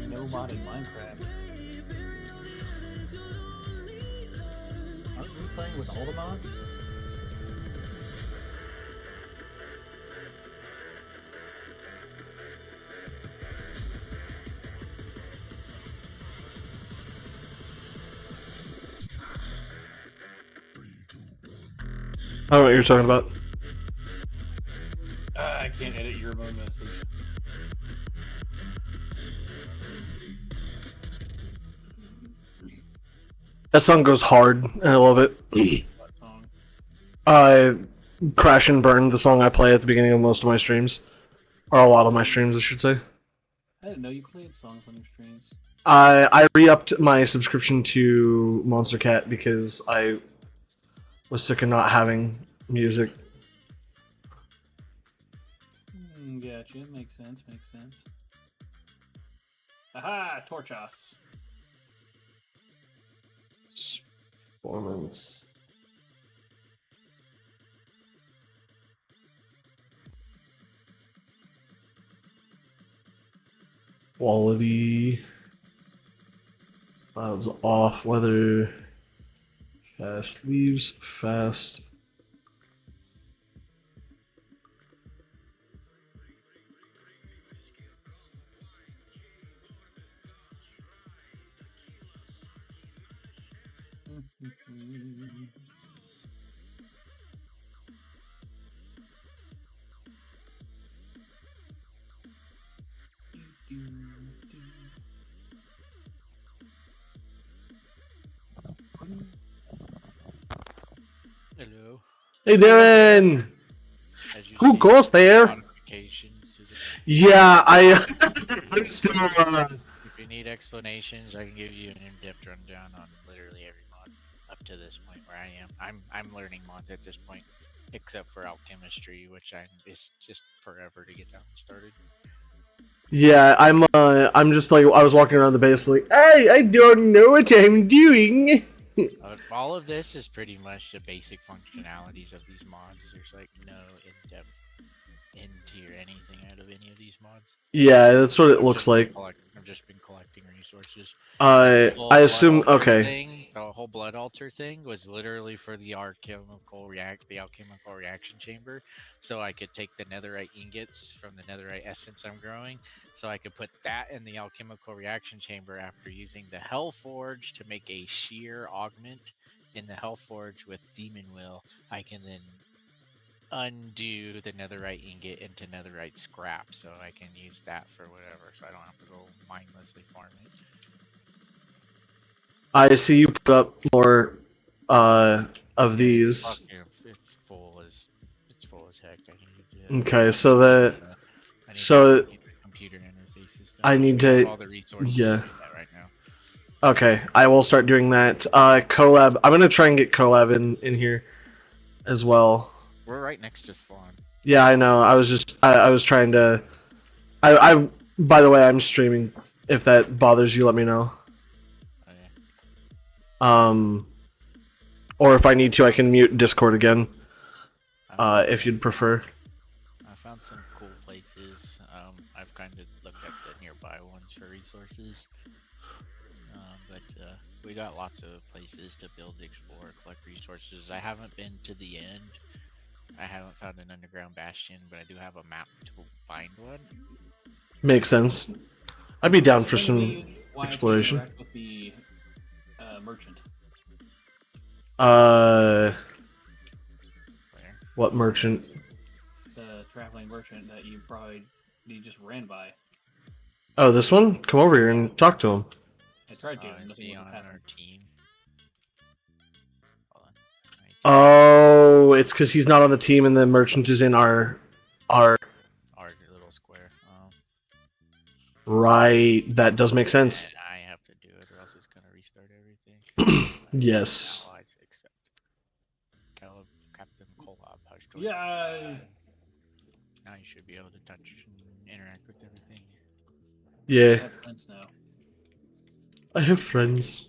No modded Minecraft. Aren't we playing with all the mods? I don't know what you're talking about. I can't edit your remote message. That song goes hard, and I love it. What song? Crash and Burn, the song I play at the beginning of most of my streams. Or a lot of my streams, I should say. I didn't know you played songs on your streams. I re-upped my subscription to Monster Cat because I was sick of not having music. Gotcha. Makes sense. Makes sense. Aha! Torchos. Performance. Quality. Clouds off. Weather. Fast. Leaves. Fast. Hello. Hey, Derren! Who goes there? Yeah, I'm still, If you need explanations, I can give you an in-depth rundown on literally every mod up to this point where I am. I'm learning mods at this point, except for alchemistry, which it's just forever to get that one started. Yeah, I'm just like, I was walking around the base like, hey, I don't know what I'm doing. All of this is pretty much the basic functionalities of these mods. There's like no in-depth into anything out of any of these mods. Yeah, that's what it looks like. I've just been collecting resources. I assume, okay. The whole blood altar thing was literally for the alchemical reaction chamber, so I could take the netherite ingots from the netherite essence I'm growing, so I could put that in the alchemical reaction chamber after using the Hellforge to make a shear augment in the Hellforge with Demon Will. I can then undo the netherite ingot into netherite scrap, so I can use that for whatever, so I don't have to go mindlessly farm it. I see you put up more of these. It's full as heck. Okay, so that computer interfaces. I need to all the resources yeah. To do that right now. Okay, I will start doing that. Collab. I'm gonna try and get Collab in here as well. We're right next to spawn. Yeah, I know. I was trying to. I by the way, I'm streaming. If that bothers you, let me know. Or if I need to, I can mute Discord again. If you'd prefer. I found some cool places. I've kind of looked at the nearby ones for resources. But we got lots of places to build, explore, collect resources. I haven't been to the end. I haven't found an underground bastion, but I do have a map to find one. Makes sense. I'd be down for some exploration. With the merchant. Where? What merchant? The traveling merchant that you just ran by. Oh, this one? Come over here and talk to him. I tried to. Is he on our team? Oh, it's because he's not on the team and the merchant is in our little square. Right, that does make sense. And I have to do it, or else it's gonna restart everything. Yes. Except Captain Collab has joined. Yeah. Now you should be able to touch and interact with everything. Yeah. I have friends now. I have friends.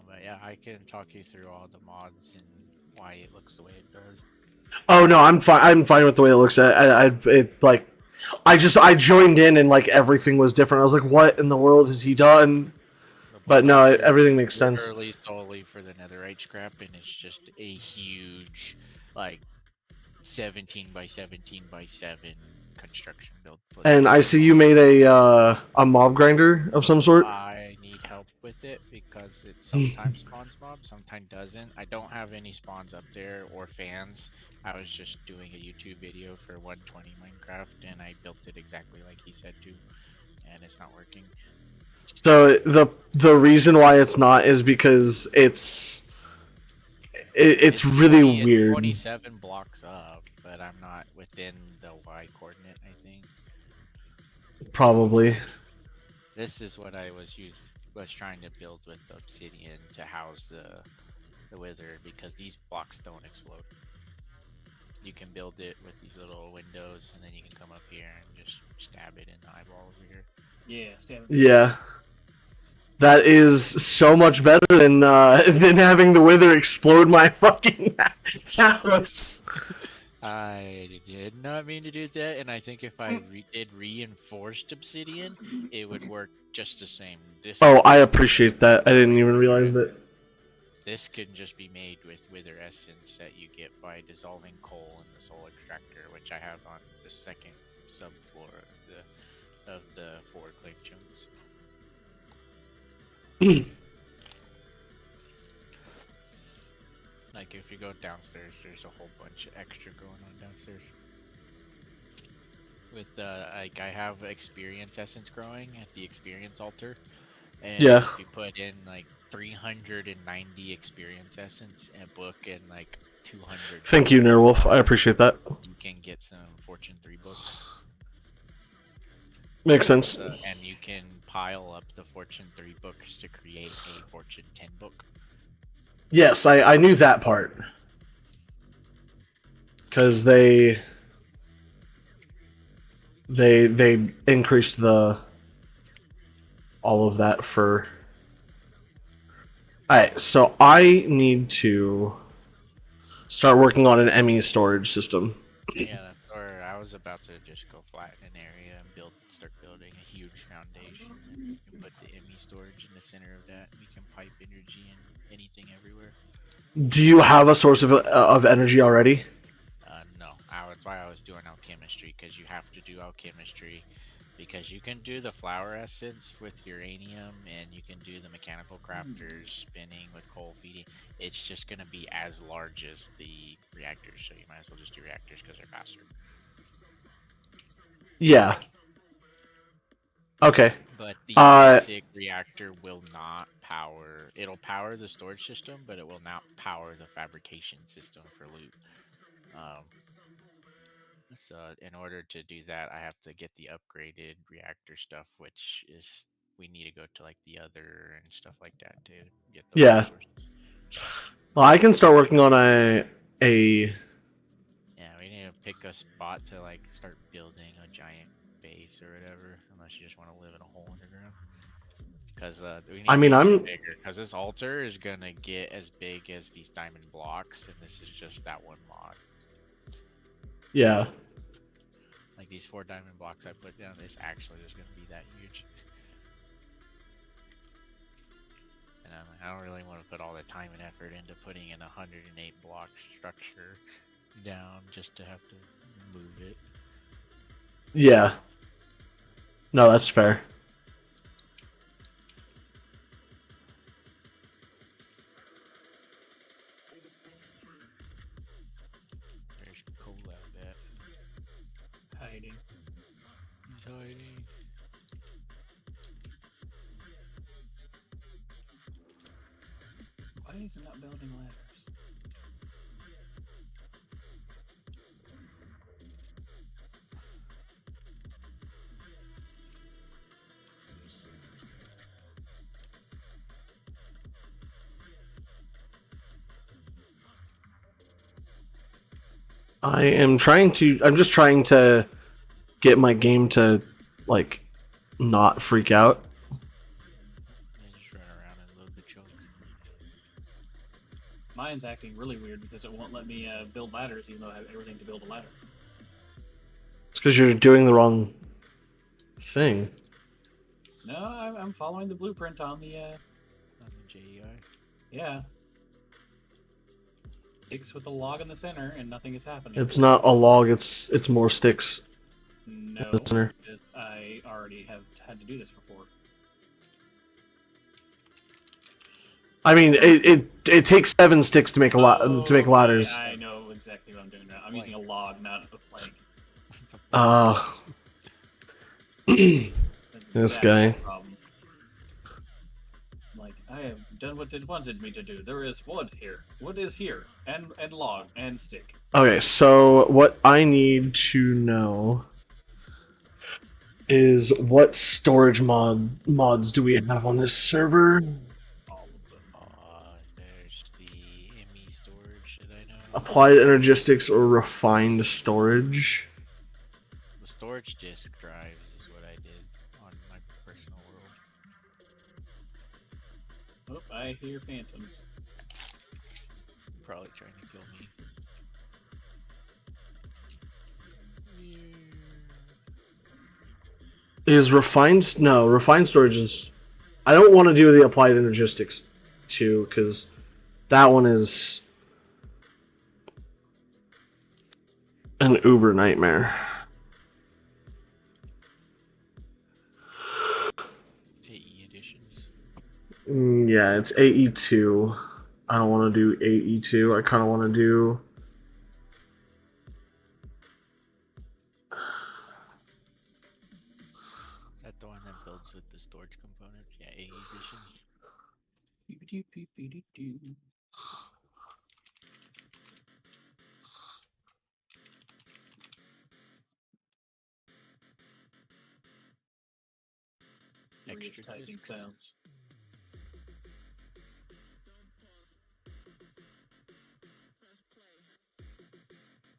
But yeah, I can talk you through all the mods and why it looks the way it does. Oh no, I'm fine. I'm fine with the way it looks. I joined in and like everything was different. I was like, what in the world has he done? The But no, mods are everything makes sense. literally solely for the netherite scrap, and it's just a huge, like, 17 by 17 by 7 construction build. And I see you made a mob grinder of some sort. I need help with it because it sometimes spawns mobs, sometimes doesn't. I don't have any spawns up there or fans. I was just doing a YouTube video for 120 Minecraft, and I built it exactly like he said to, and it's not working. So the reason why it's not is because it's really 20 weird. 27 blocks up, but I'm not within the Y coordinate, I think. Probably. This is what I was trying to build with obsidian to house the wither, because these blocks don't explode. You can build it with these little windows, and then you can come up here and just stab it in the eyeball over here. Yeah, stab it. Yeah. That is so much better than having the wither explode my fucking house. I did not mean to do that, and I think if I did reinforced obsidian, it would work just the same. Oh, I appreciate that. I didn't even realize that. This can just be made with wither essence that you get by dissolving coal in the soul extractor, which I have on the second subfloor of the 4 clay chunks. Like, if you go downstairs, there's a whole bunch of extra going on downstairs. With like, I have experience essence growing at the experience altar, and Yeah. if you put in like 390 experience essence in a book and like 200. Thank you, Nerwolf. I appreciate that. You can get some Fortune 3 books. Makes sense. And you can pile up the Fortune 3 books to create a Fortune 10 book. Yes, I knew that part. Because they increased all of that for... Alright, so I need to start working on an ME storage system. Yeah, that's where I was about to just go flatten an area and start building a huge foundation. You can put the ME storage in the center of that, and we can pipe energy and anything everywhere. Do you have a source of energy already? No, that's why I was doing alchemistry, because you have to do alchemistry, because you can do the flower essence with uranium, and you can do the mechanical crafters spinning with coal feeding. It's just going to be as large as the reactors, so you might as well just do reactors because they're faster. Yeah. Okay. But the basic reactor will not power... It'll power the storage system, but it will not power the fabrication system for loot. So in order to do that, I have to get the upgraded reactor stuff, which is... We need to go to like the other and stuff like that to get those resources. Well, I can start working on a... Yeah, we need to pick a spot to like start building a giant base or whatever, unless you just want to live in a hole underground. Because we need bigger, because this altar is gonna get as big as these diamond blocks, and this is just that one mod. Yeah. Like these 4 diamond blocks I put down, this actually is gonna be that huge. And I don't really want to put all the time and effort into putting in a 108 block structure down just to have to move it. Yeah. No, that's fair. There's Collab at. Hiding. He's hiding. Why is he not building ladders? I'm just trying to get my game to, like, not freak out. And just run around and load the chunks. Mine's acting really weird because it won't let me build ladders, even though I have everything to build a ladder. It's because you're doing the wrong thing. No, I'm following the blueprint on the JEI. yeah. Sticks with the log in the center, and nothing is happening. It's not a log. It's more sticks. No, in the center. because I already have had to do this before. Oh, I mean, it takes 7 sticks to make to make ladders. Okay, I know exactly what I'm doing now. I'm using a log, not a plank. This guy. The problem. Like, I have done what it wanted me to do. There is wood here. Wood is here. And log and stick. Okay, so what I need to know is what storage mods do we have on this server? All of them. There's the ME storage that I know. Applied energistics or refined storage? The storage disk drives is what I did on my personal world. Oh, I hear phantoms. Probably trying to kill me. Is refined? No, refined storage is. I don't want to do the applied energistics too, because that one is an uber nightmare. AE editions. Yeah, it's AE2. I don't want to do AE2. I kind of want to do. Is that the one that builds with the storage components? Yeah, AE editions. Extra typing discs. sounds.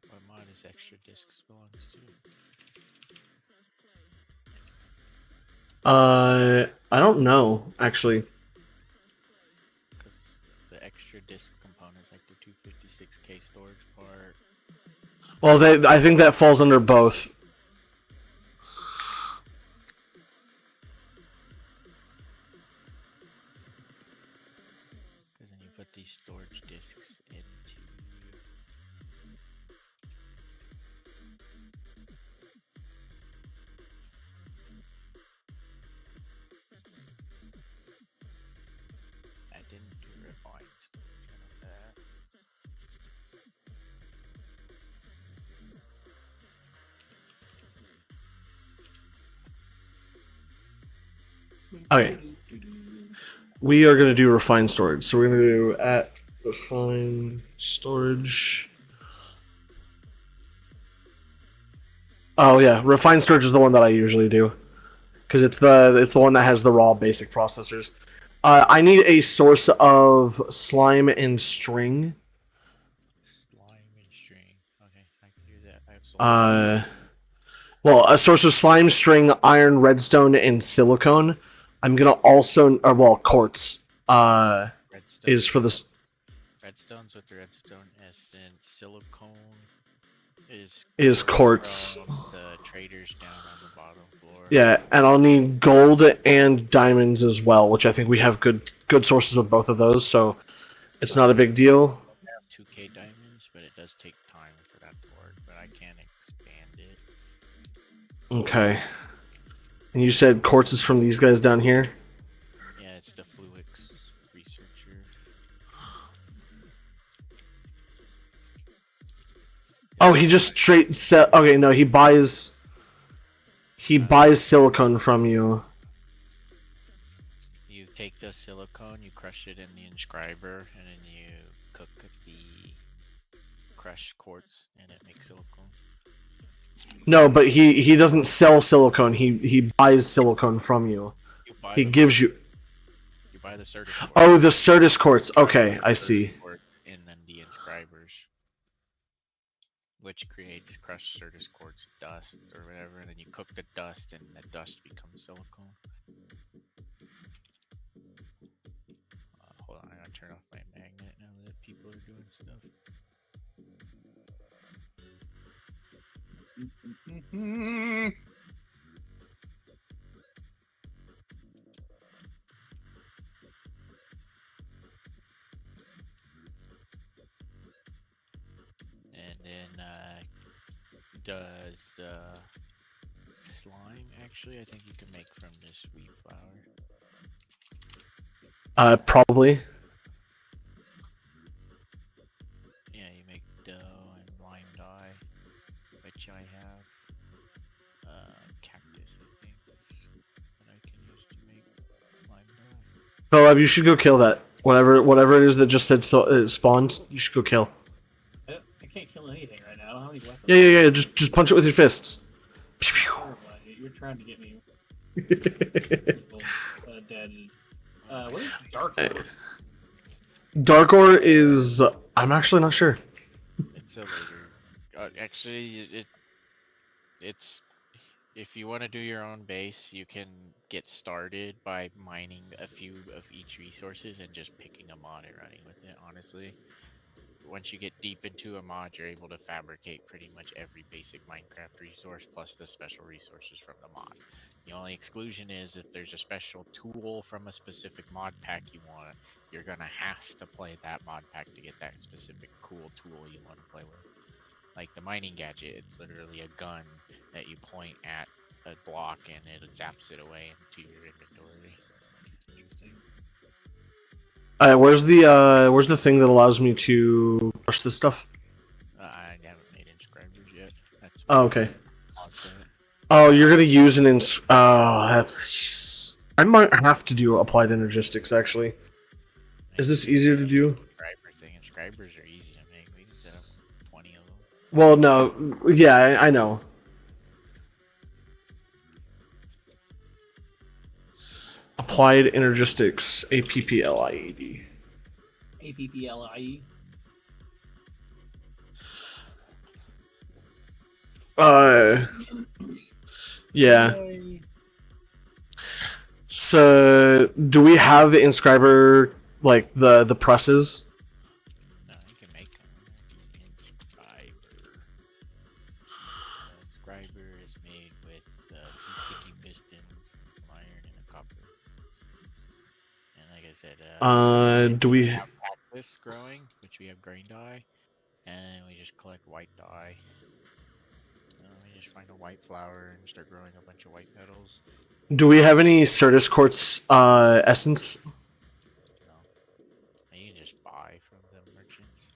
What mod is extra discs belongs to? I don't know actually. Because the extra disc components, like the 256K storage part. Well, I think that falls under both. Because then you put these storage discs into. I didn't do refined storage of that. Okay. We are going to do refined storage. So we're going to do at refined storage. Oh yeah, refined storage is the one that I usually do, because it's the one that has the raw basic processors. I need a source of slime and string. Slime and string. Okay, I can do that. I have soul. Well, a source of slime, string, iron, redstone, and silicone. I'm gonna also, quartz. Redstone. Is for this. Redstone's with the redstone essence. Silicone is quartz. From the traders down on the bottom floor. Yeah, and I'll need gold and diamonds as well, which I think we have good sources of both of those, so it's not a big deal. I have 2K diamonds, but it does take time for that to work, but I can expand it. Okay. And you said quartz is from these guys down here? Yeah, it's the Fluix researcher. Oh, he just okay, no, he buys silicone from you. You take the silicone, you crush it in the inscriber, and then you cook the crushed quartz, and it makes silicone. No, but he doesn't sell silicone. He buys silicone from you. He gives you. You buy the Certus quartz. Oh, the Certus quartz. Okay, I see. And then the inscribers, which creates crushed Certus quartz dust or whatever, and then you cook the dust, and the dust becomes silicone. Hold on, I gotta turn off my magnet now that people are doing stuff. And then does slime actually? I think you can make from this wheat flour. Probably. Yeah, you make dough and lime dye, which I have. Cactus, I think, is what I can use to make lime dye. Collab, you should go kill that. Whatever it is that just said spawns, you should go kill. I can't kill anything right now. I don't have any weapons. Yeah. Just punch it with your fists. Pew, pew. You're trying to get me. Dead. What is dark ore? Dark ore is. I'm actually not sure. It's a later. Actually, it's if you want to do your own base, you can get started by mining a few of each resources and just picking a mod and running with it. Honestly, once you get deep into a mod, you're able to fabricate pretty much every basic Minecraft resource plus the special resources from the mod. The only exclusion is if there's a special tool from a specific mod pack you want, you're gonna have to play that mod pack to get that specific cool tool you want to play with. Like the mining gadget, it's literally a gun that you point at a block and it zaps it away into your inventory. Interesting. Where's the thing that allows me to rush this stuff? I haven't made inscribers yet. That's Oh, okay. awesome. Oh, you're gonna use an oh, that's. I might have to do applied energistics actually. Is this easier to do? Inscribers are easy to make. We can set up 20 of them. Well, no. Yeah, I know. Applied energistics, APPLIED. APPLIE. Yeah. So, do we have inscriber like the presses? No, you can make them. Inscriber is made with 2 sticky pistons, some iron, and a copper. And like I said, do we have cactus growing, which we have green dye, and we just collect white dye. We just find a white flower and start growing a bunch of white petals. do we have any Certus quartz essence? No, and you can just buy from the merchants.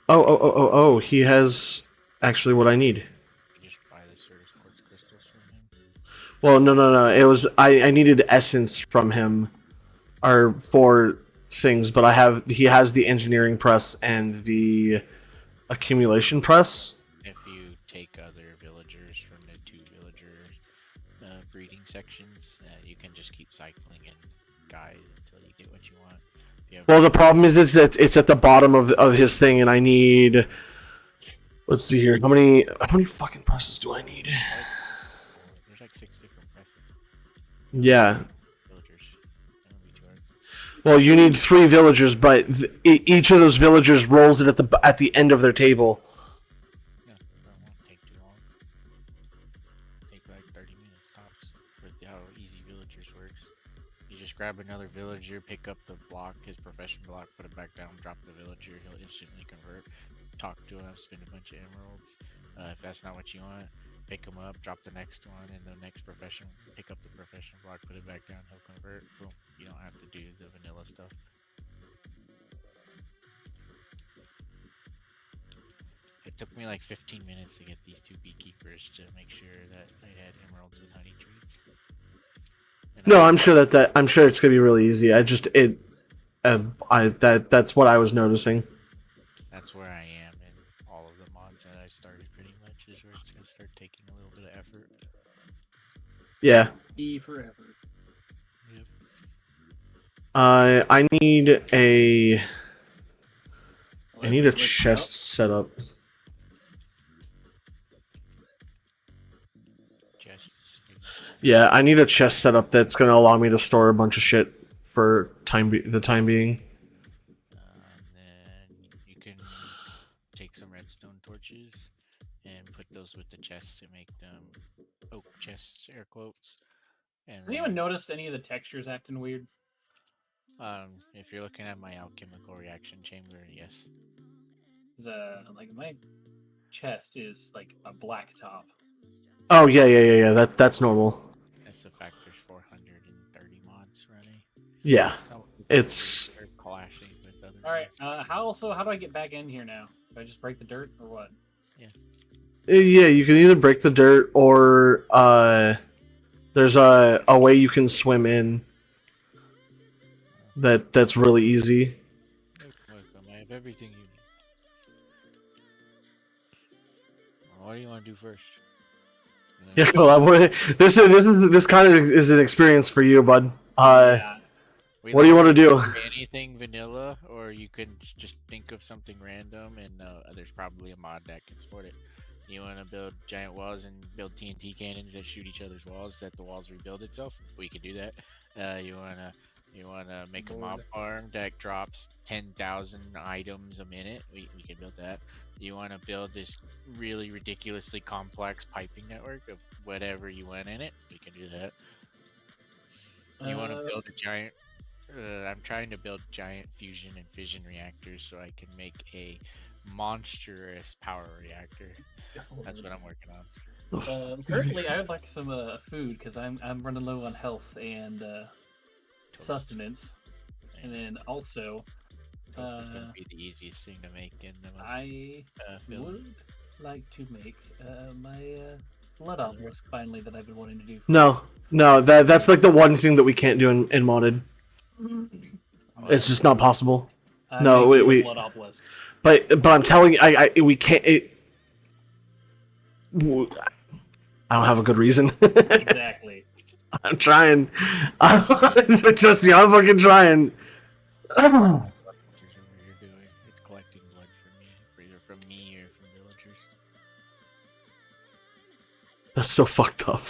Oh, he has actually what I need. You just buy the Certus quartz crystals from him. Well, no. It was I needed essence from him, or for things, but he has the engineering press and the accumulation press. If you take other villagers from the 2 villager breeding sections, you can just keep cycling in guys until you get what you want. Well, the problem is that it's at the bottom of his thing, and I need. Let's see here. How many fucking presses do I need? There's like 6 different presses. Yeah. Villagers. That'll be too hard. Well, you need 3 villagers, but each of those villagers rolls it at the end of their table. Yeah, that won't take too long. Take like 30 minutes tops with how easy villagers works. You just grab another villager, pick up the block, his profession block, put it back down, drop the villager, he'll instantly convert. Talk to him, spend a bunch of emeralds. If that's not what you want, pick him up, drop the next one, and the next profession, pick up the profession block, put it back down, he'll convert. Boom. You don't have to do the vanilla stuff. It took me like 15 minutes to get these 2 beekeepers to make sure that I had emeralds with honey treats. And No, I'm sure I'm sure it's gonna be really easy. That's what I was noticing. That's where I am in all of the mods that I started pretty much, is where it's gonna start taking a little bit of effort. Yeah. E forever. Yep. I need a chest set up. Yeah, I need a chest setup that's gonna allow me to store a bunch of shit for the time being. And then you can take some redstone torches and put those with the chests to make them oak chests, air quotes. And Have you even noticed any of the textures acting weird? if you're looking at my alchemical reaction chamber, yes. Like my chest is like a black top. Oh yeah. That's normal. That's the fact there's 430 mods running. Yeah, Some it's. are clashing with other All right. mods. How do I get back in here now? Do I just break the dirt or what? Yeah, you can either break the dirt or there's a way you can swim in. That's really easy. Welcome. I have everything you need. What do you want to do first? Yeah, well, this kind of is an experience for you, bud. Yeah. What do you want to do? Anything vanilla, or you can just think of something random, and there's probably a mod that can support it. You want to build giant walls and build TNT cannons that shoot each other's walls, that the walls rebuild itself? We could do that. You wanna make a mob farm that drops 10,000 items a minute? We can build that. You want to build this really ridiculously complex piping network of whatever you want in it? We can do that. You want to build a giant I'm trying to build giant fusion and fission reactors so I can make a monstrous power reactor. That's what I'm working on. Currently, I would like some food because I'm running low on health and sustenance, and then also Toast is gonna be the easiest thing to make in the most. I would like to make my blood obelisk finally that I've been wanting to do. No, that's like the one thing that we can't do in modded. It's just not possible. No, we blood obelisk. But I'm telling you, we can't. I don't have a good reason. Exactly. I'm trying. Trust me, I'm fucking trying. You're doing. It's collecting blood for either from me or from villagers. That's so fucked up.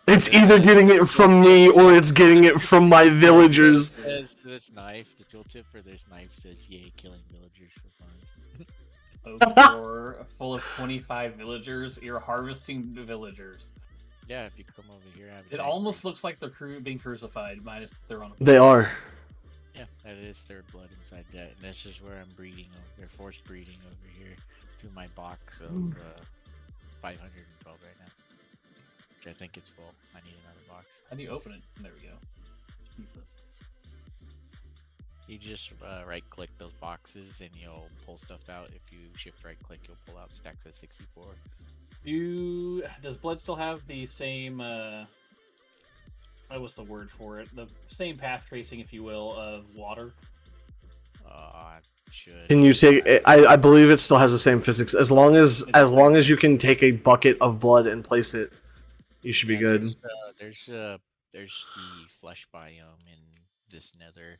It's either getting it from me or it's getting it from my villagers. This knife, the tooltip for this knife says, "Yay, killing villagers for fun." Full of 25 villagers. You're harvesting the villagers. Yeah, if you come over here, it almost looks like they're being crucified, minus they're on. They are. Yeah, that is their blood inside that, and this is where I'm breeding. They're forced breeding over here through my box of 512 right now. Which I think it's full. I need another box. How do you open it? There we go. Jesus. You just right-click those boxes and you'll pull stuff out. If you shift right-click, you'll pull out stacks of 64. Does blood still have the same? What was the word for it? The same path tracing, if you will, of water. Should. Can you take? I believe it still has the same physics. As long as you can take a bucket of blood and place it, you should be good. There's the flesh biome in this nether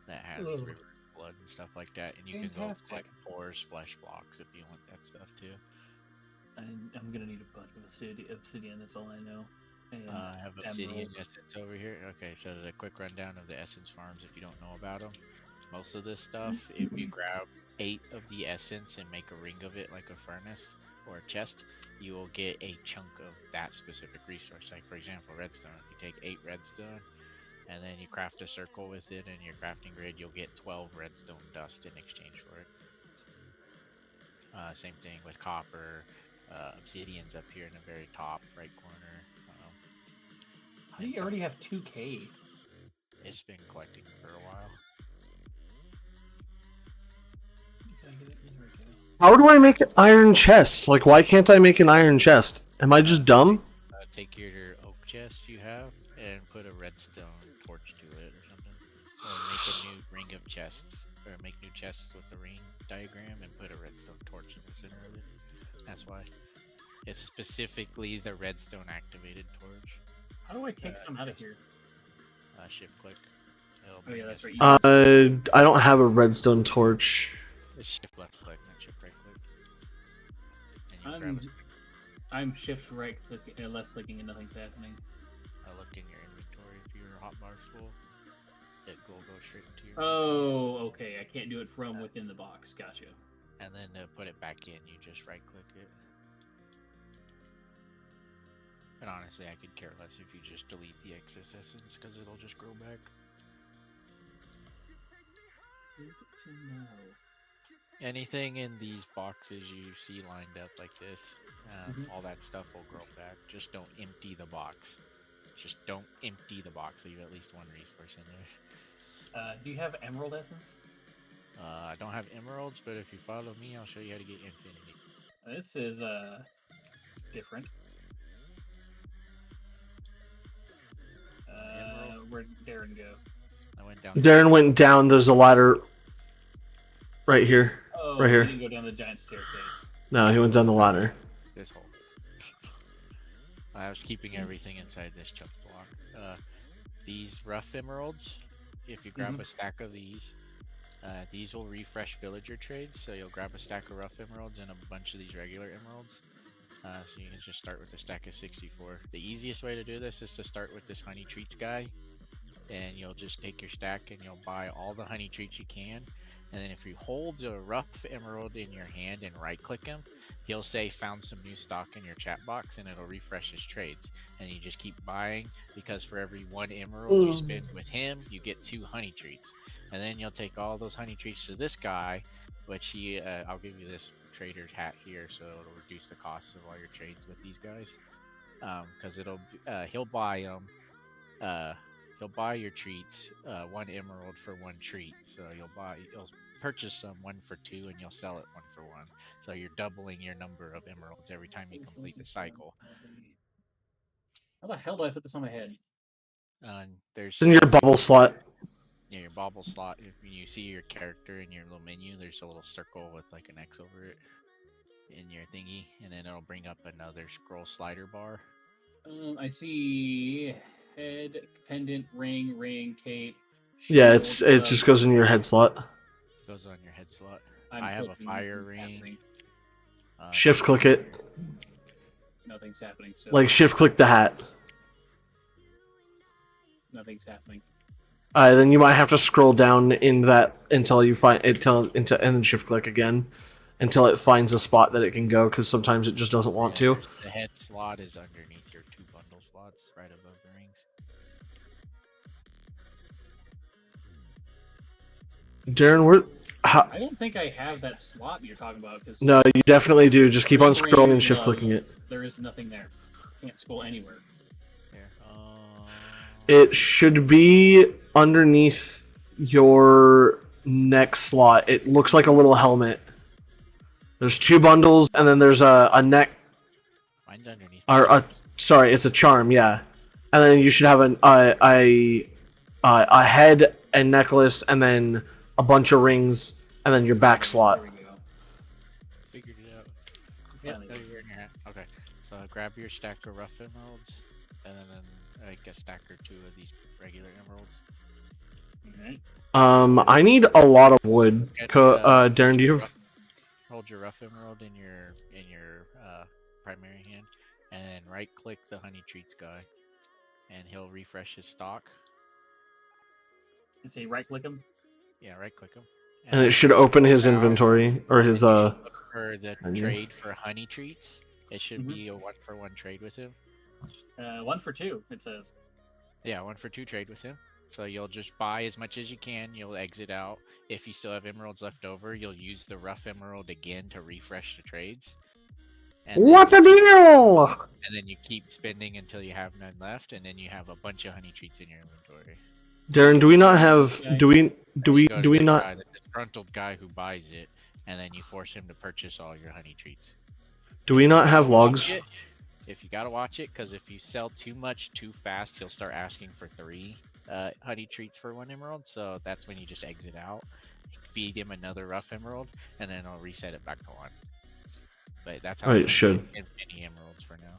that has river blood and stuff like that, and you can go collect pores, flesh blocks if you want that stuff too. I'm gonna need a bunch of obsidian. That's all I know. I have obsidian essence over here. Okay, so the quick rundown of the essence farms if you don't know about them. Most of this stuff, if you grab 8 of the essence and make a ring of it like a furnace or a chest, you will get a chunk of that specific resource. Like for example, redstone. If you take 8 redstone and then you craft a circle with it in your crafting grid, you'll get 12 redstone dust in exchange for it. Same thing with copper. Obsidian's up here in the very top right corner. How do you already have 2K? It's been collecting for a while. How do I make iron chests? Like, why can't I make an iron chest? Am I just dumb? Take your oak chest you have and put a redstone torch to it or something. Or make a new ring of chests. Or make new chests with the ring diagram and put a redstone torch in the center of it. That's why. It's specifically the redstone activated torch. How do I take some out of here? Shift click. Oh yeah, that's right. I don't have a redstone torch. Shift left click, not shift right click. And you grab I'm shift right clicking, left clicking, and nothing's happening. I look in your inventory. If your hotbar's full, it will go straight into your. Oh, okay. I can't do it from within the box. Gotcha. And then to put it back in, you just right click it. And honestly, I could care less if you just delete the excess essence because it'll just grow back. Good to know. Anything in these boxes you see lined up like this, all that stuff will grow back. Just don't empty the box. Just don't empty the box. Leave at least one resource in there. Do you have emerald essence? I don't have emeralds, but if you follow me, I'll show you how to get infinity. This is different. Where'd Derren go? I went down. Derren went down. There's a ladder right here. Oh, Right here. He didn't go down the giant staircase. No, he went down the ladder. This hole. I was keeping everything inside this chunk block. These rough emeralds, if you grab a stack of these will refresh villager trades. So you'll grab a stack of rough emeralds and a bunch of these regular emeralds. So you can just start with a stack of 64. The easiest way to do this is to start with this honey treats guy. And you'll just take your stack and you'll buy all the honey treats you can. And then if you hold a rough emerald in your hand and right click him, he'll say found some new stock in your chat box and it'll refresh his trades. And you just keep buying because for every 1 emerald you spend with him, you get 2 honey treats. And then you'll take all those honey treats to this guy, which he, I'll give you this trader's hat here so it'll reduce the cost of all your trades with these guys. Because he'll buy them. He'll buy your treats, 1 emerald for 1 treat. So you'll purchase them 1 for 2 and you'll sell it 1 for 1. So you're doubling your number of emeralds every time you complete the cycle. How the hell do I put this on my head? There's It's in your bubble slot. Yeah, your bauble slot. If you see your character in your little menu, there's a little circle with like an X over it in your thingy, and then it'll bring up another scroll slider bar. I see head, pendant, ring, cape. Yeah, shield, it just goes in your head slot. Goes on your head slot. I'm I have a clicking, fire nothing's ring. happening. Shift click it. Nothing's happening. So Like shift click the hat. nothing's happening. Then you might have to scroll down in that until you find it, and then shift click again until it finds a spot that it can go. Because sometimes it just doesn't want to. The head slot is underneath your 2 bundle slots, right above the rings. Darren, I don't think I have that slot you're talking about. Cause No, you definitely do. Just keep on ring, scrolling and shift clicking it. There is nothing there. Can't scroll anywhere. Here. It should be underneath your neck slot. It looks like a little helmet. There's 2 bundles, and then there's a neck. Mine's underneath. Sorry, it's a charm. Yeah, and then you should have a head and necklace, and then a bunch of rings, and then your back slot. There we go. Figured it out. Yep, there you are in your hat. Okay, so grab your stack of rough emeralds, and then like a stack or 2 of these regular emeralds. Okay. I need a lot of wood. Darren, do you have? Hold your rough emerald in your primary hand, and then right click the honey treats guy, and he'll refresh his stock. And say right click him. Yeah, right click him. And it should open his inventory or his For the menu. trade for honey treats, it should be a 1-for-1 trade with him. 1 for 2. It says. Yeah, 1 for 2 trade with him. So you'll just buy as much as you can. You'll exit out. If you still have emeralds left over, you'll use the rough emerald again to refresh the trades. And What a deal! And then you keep spending until you have none left, and then you have a bunch of honey treats in your inventory. Darren, do we not have? Do we Go to the not? guy, the disgruntled guy who buys it, and then you force him to purchase all your honey treats. Do we not have logs? If you gotta watch it, because if you sell too much too fast, he'll start asking for 3 honey treats for 1 emerald. So that's when you just exit out, feed him another rough emerald, and then I'll reset it back to 1. But that's how it should. Many emeralds for now.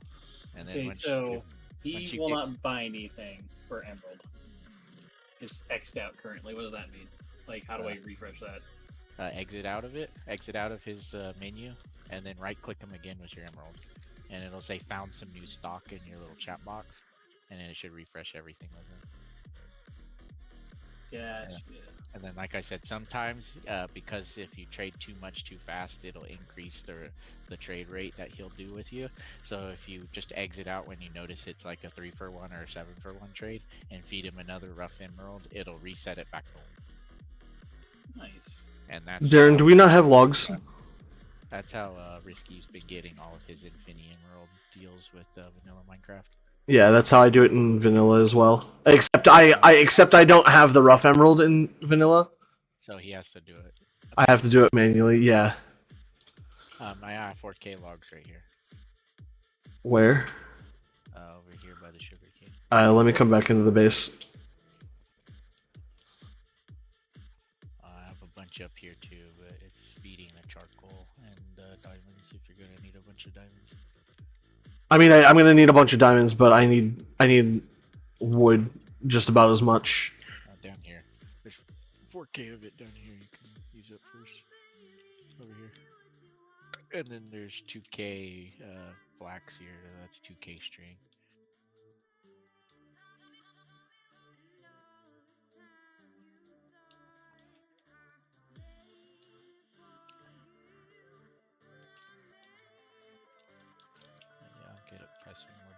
And then Okay, once so once he you will get- not buy anything for emerald. It's X'd out currently. What does that mean? Like, how do I refresh that? exit out of it, exit out of his menu, and then right click him again with your emerald. and it'll say found some new stock in your little chat box, and then it should refresh everything with it. Gotcha. And then, like I said, sometimes because if you trade too much too fast, it'll increase the trade rate that he'll do with you. So if you just exit out when you notice it's like a 3-for-1 or a 7-for-1 trade and feed him another rough emerald, it'll reset it back to him. Nice. And that's Darren, do we not have logs? That's how Risky's been getting all of his Infinity Emerald deals with vanilla Minecraft. Yeah, that's how I do it in vanilla as well. Except I don't have the rough emerald in vanilla. So he has to do it. I have to do it manually. Yeah. I have 4K logs right here. Where? Over here by the sugar cane. Let me come back into the base. I have a bunch up here too, but it's feeding the charcoal and diamonds if you're gonna need a bunch of diamonds. I mean, I'm gonna need a bunch of diamonds, but I need wood just about as much. Down here, there's 4K of it down here. You can use it first. Over here, and then there's 2K flax here. That's 2K string. Get up, pressing more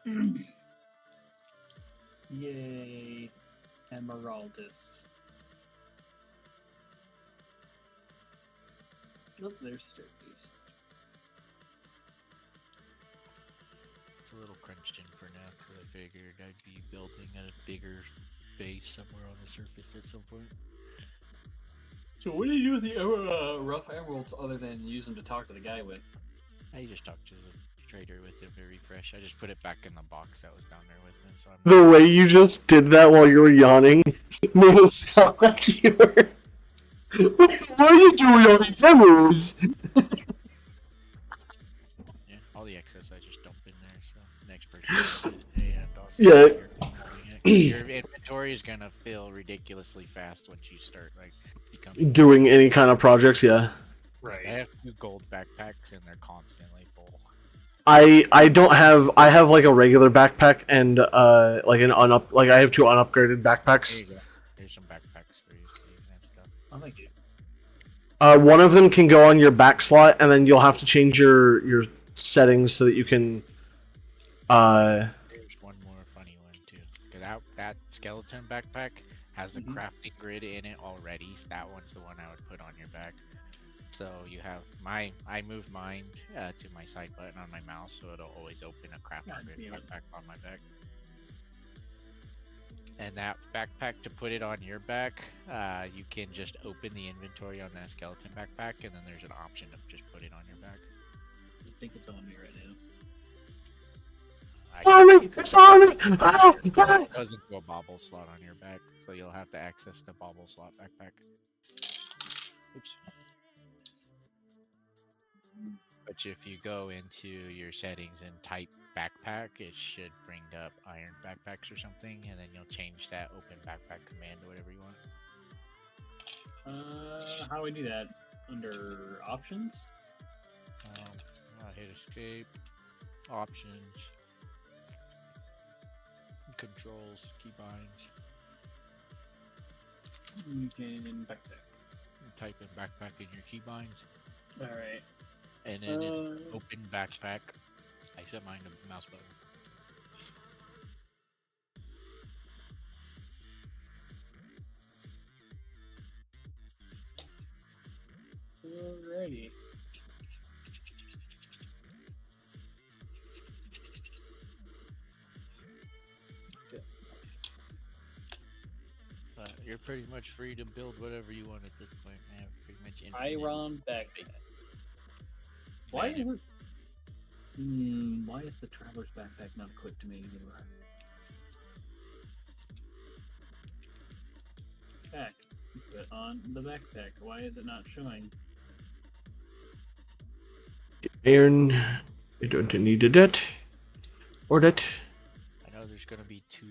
diamonds. Yay, Emeraldus. Oh, there's sturdies. It's a little crunched in for now because I figured I'd be building a bigger base somewhere on the surface at some point. So what do you do with the rough emeralds other than use them to talk to the guy with? I just talked to the trader with him to refresh. I just put it back in the box that was down there with him. So The way you just did that while you were yawning made it sound like you were. What are you doing on these emeralds? yeah, all the excess I just dump in there. So next person. Hey, Dawson, Yeah. Your inventory is gonna fill ridiculously fast once you start like becoming. Doing any kind of projects, yeah. I have 2 gold backpacks and they're constantly full. I don't have I have like a regular backpack and like I have 2 unupgraded There backpacks. you go. Here's some backpacks for you so you can have stuff. Oh, thank you. One of them can go on your back slot, and then you'll have to change your settings so that you can. There's one more funny one too. That skeleton backpack has a crafting grid in it already. That one's the one I would put on your back. So you have I moved mine to my side button on my mouse, so it'll always open a crafting grid backpack on my back. And that backpack, to put it on your back, you can just open the inventory on that skeleton backpack, and then there's an option to just put it on your back. I think it's on me right now. It's on me! It goes into a bobble slot on your back, so you'll have to access the bobble slot backpack. Oops. But if you go into your settings and type backpack, it should bring up iron backpacks or something, and then you'll change that open backpack command to whatever you want. How do we do that? Under options? I'll hit escape, options, controls, keybinds. Okay, and backpack. Type in backpack in your keybinds. Alright. And then it's open backpack. I set mine to mouse button. Alrighty. You're pretty much free to build whatever you want at this point. I have pretty much infinite. Iron backpack. Why is it? Why is the traveler's backpack not equipped to me anymore? Back. Put on the backpack. Why is it not showing? Iron. I don't need that. Or that. I know there's gonna be 2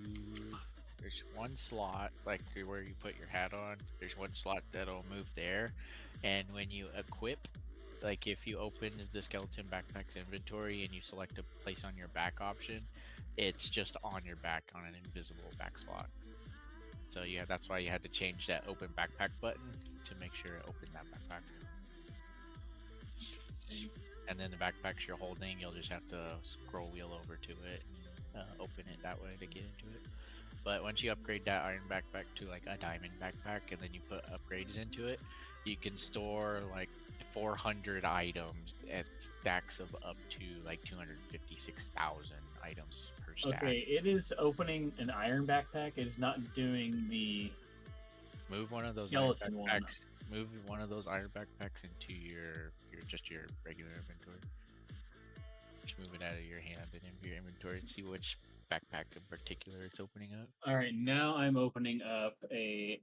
there's one slot like where you put your hat on. There's one slot that'll move there, and when you equip, like if you open the skeleton backpack's inventory and you select a place on your back option, it's just on your back on an invisible back slot. So yeah, that's why you had to change that open backpack button to make sure it opened that backpack. And then the backpacks you're holding, you'll just have to scroll wheel over to it and open it that way to get into it. But once you upgrade that iron backpack to like a diamond backpack and then you put upgrades into it, you can store like 400 items at stacks of up to like 256,000 items per stack. Okay, it is opening an iron backpack. It is not doing the Move one of those iron skeleton one. backpacks. Move one of those iron backpacks into your regular inventory. Just move it out of your hand and into your inventory and see which backpack in particular it's opening up. All right, now I'm opening up a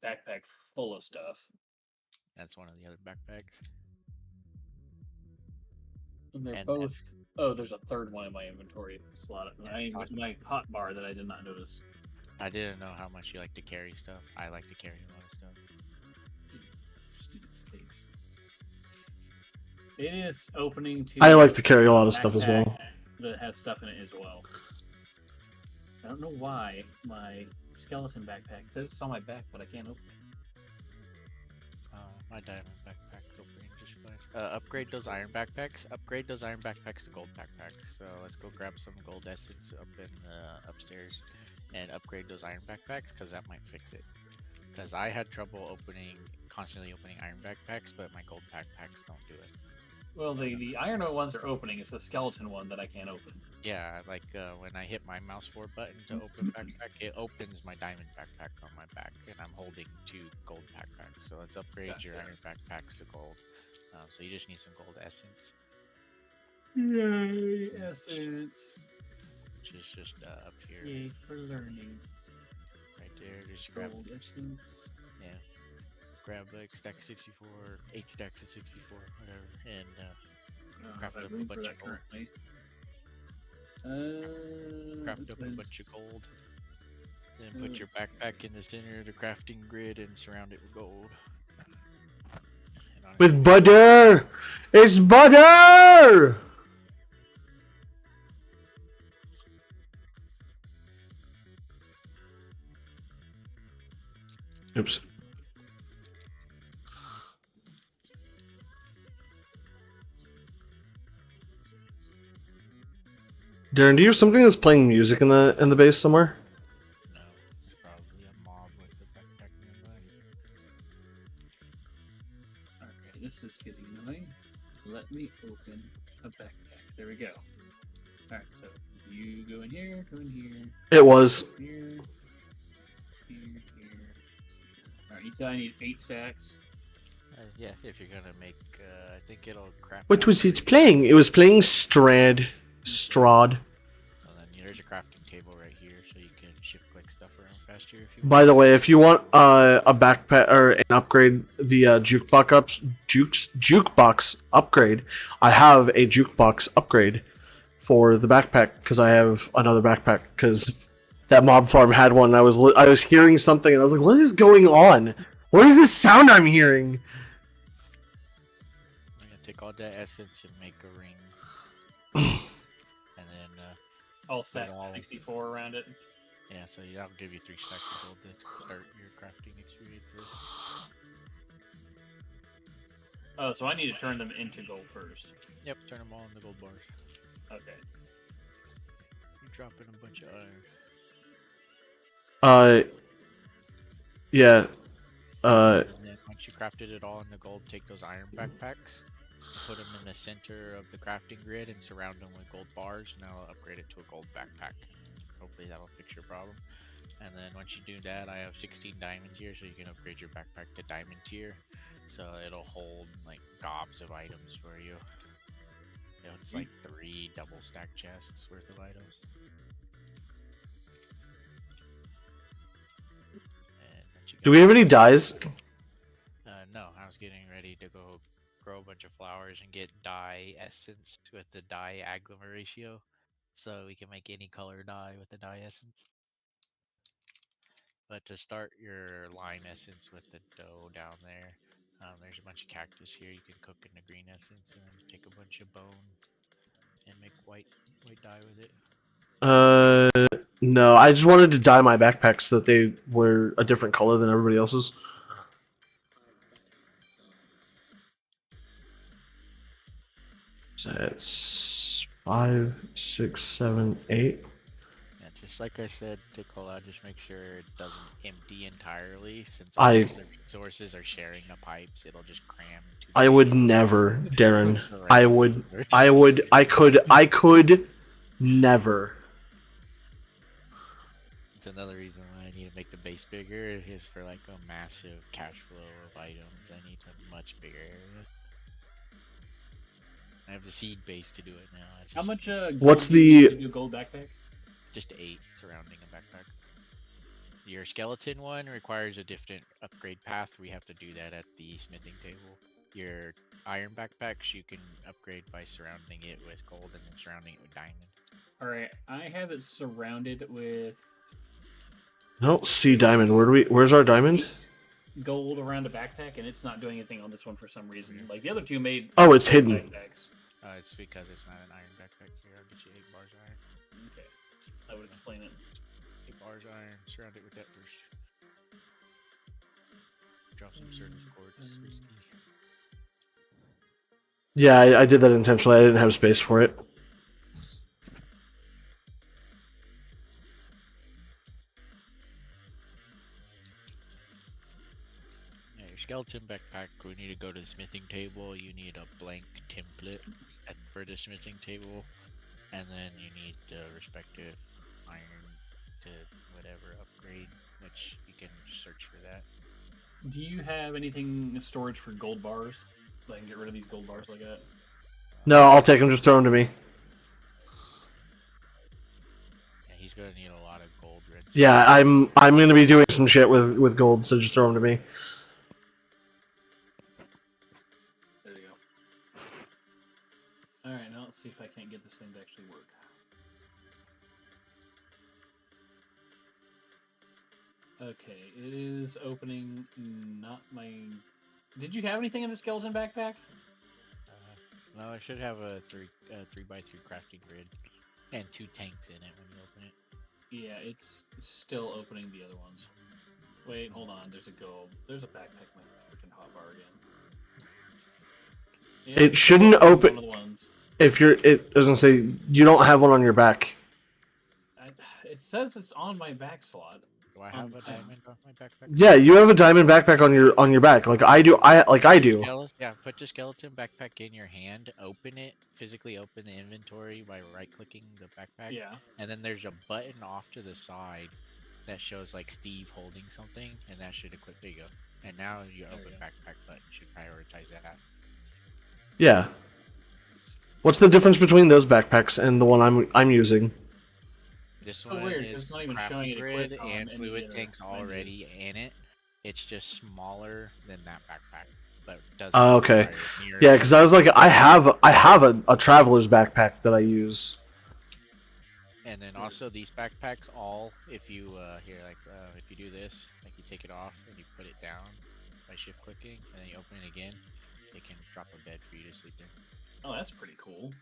backpack full of stuff. That's one of the other backpacks. And they're And both. Oh, there's a third one in my inventory slot. Yeah, My hot bar that I did not notice. I didn't know how much you like to carry stuff. I like to carry a lot of stuff. Stupid stakes. It is opening to. I like to carry a lot of stuff as well. backpack That has stuff in it as well. I don't know why my skeleton backpack says it's on my back, but I can't open it. My diamond backpack's opening just fine. Upgrade those iron backpacks. Upgrade those iron backpacks to gold backpacks. So let's go grab some gold essence up in the upstairs and upgrade those iron backpacks because that might fix it. Because I had trouble constantly opening iron backpacks, but my gold backpacks don't do it. Well, the iron ones are opening. It's the skeleton one that I can't open. Yeah, like when I hit my mouse forward button to open backpack, it opens my diamond backpack on my back, and I'm holding 2 gold backpacks. So let's upgrade your iron backpacks to gold. So you just need some gold essence. Yay, essence. Which is just up here. Yay for learning. Right there. Just grab Gold essence. Yeah. Grab like stack 64, 8 stacks of 64, whatever, and craft up a bunch of gold. Craft up a bunch of gold. Then put your backpack in the center of the crafting grid and surround it with gold. With butter! It's butter! Oops. Derren, do you have something that's playing music in the base somewhere? No, there's probably a mob with the backpack nearby. Alright, this is getting annoying. Let me open a backpack. There we go. Alright, so you go in here, go in here. It was. Here. Alright, you said I need 8 stacks. Yeah, if you're gonna make, I think it'll craft. What was it playing? It was playing Strad. So then there's a crafting table right here, so you can shift click stuff around faster if you. By the way, if you want a backpack or an upgrade, the jukebox upgrade, I have a jukebox upgrade for the backpack because I have another backpack because that mob farm had one. And I was hearing something and I was like, "What is going on? What is this sound I'm hearing?" I'm gonna take all that essence and make a ring. And then All stacks 64 around it. yeah, so that'll give you 3 stacks of gold to start your crafting experience with. Oh, so I need to turn them into gold first. Yep, turn them all into gold bars. Okay. You're dropping a bunch of iron. Yeah. And then once you crafted it all into gold, take those iron backpacks, put them in the center of the crafting grid, and surround them with gold bars. Now I'll upgrade it to a gold backpack. Hopefully that'll fix your problem. And then once you do that, I have 16 diamonds here, so you can upgrade your backpack to diamond tier. So it'll hold like gobs of items for you. It's like 3 double stack chests worth of items. Do we have any dyes? No, I was getting ready to go grow a bunch of flowers and get dye essence with the dye agglomerator ratio, so we can make any color dye with the dye essence. But to start your lime essence with the dough down there, there's a bunch of cactus here. You can cook in the green essence and then take a bunch of bone and make white dye with it. No, I just wanted to dye my backpacks so that they were a different color than everybody else's. So that's 5, 6, 7, 8. Yeah, just like I said to Collab, just make sure it doesn't empty entirely. Since I- all the resources are sharing the pipes, it'll just cram. Too I big. would never, Darren. Right. I could never. It's another reason why I need to make the base bigger. Is for like a massive cash flow of items. I need a much bigger area. I have the seed base to do it now. How much? What's gold do you need the- to do gold backpack? Just 8 surrounding a backpack. Your skeleton one requires a different upgrade path. We have to do that at the smithing table. Your iron backpacks you can upgrade by surrounding it with gold and then surrounding it with diamond. All right, I have it surrounded with I don't see diamond. Where's our diamond? gold around a backpack, and it's not doing anything on this one for some reason. Like the other two made. Oh, it's hidden. Backpacks. It's because it's not an iron backpack here. I'll get you 8 bars of iron. Okay, I would explain it. 8 bars of iron. Surround it with that first. Drop some certain quartz. Yeah, I did that intentionally. I didn't have space for it. Yeah, your skeleton backpack, we need to go to the smithing table. You need a blank template for the smithing table. And then you need the respective iron to whatever upgrade, which you can search for that. Do you have anything storage for gold bars? So I can get rid of these gold bars like that. No, I'll take them. Just throw them to me. Yeah, he's gonna need a lot of gold rinse. Yeah, I'm gonna be doing some shit with gold, so just throw them to me. There you go. Alright, now let's see if I can't get this thing to actually work. Okay, it is opening not my... Did you have anything in the skeleton backpack? No, I should have a 3x3 crafting grid and 2 tanks in it when you open it. Yeah, it's still opening the other ones. Wait, hold on, there's a gold. There's a backpack with my freaking hotbar again. Yeah, It shouldn't open- one of the ones. If you're, I was gonna say you don't have one on your back. It says it's on my back slot. Do I have a diamond on my backpack? Yeah, you have a diamond backpack on your back, like I do. I do. Yeah, put your skeleton backpack in your hand, open it, physically open the inventory by right-clicking the backpack. Yeah. And then there's a button off to the side that shows like Steve holding something, and that should equip. There you go. And now your There we open go. backpack button should prioritize that. Yeah. What's the difference between those backpacks and the one I'm using? This So one weird, 'cause is it's not even crafting showing it grid equipped on and any fluid other tanks menus. already in it. It's just smaller than that backpack, but doesn't. Oh, okay. require near- Yeah, because I was like, I have a traveler's backpack that I use. And then also these backpacks, all if you if you do this, like you take it off and you put it down by shift clicking, and then you open it again, it can drop a bed for you to sleep in. Oh, that's pretty cool.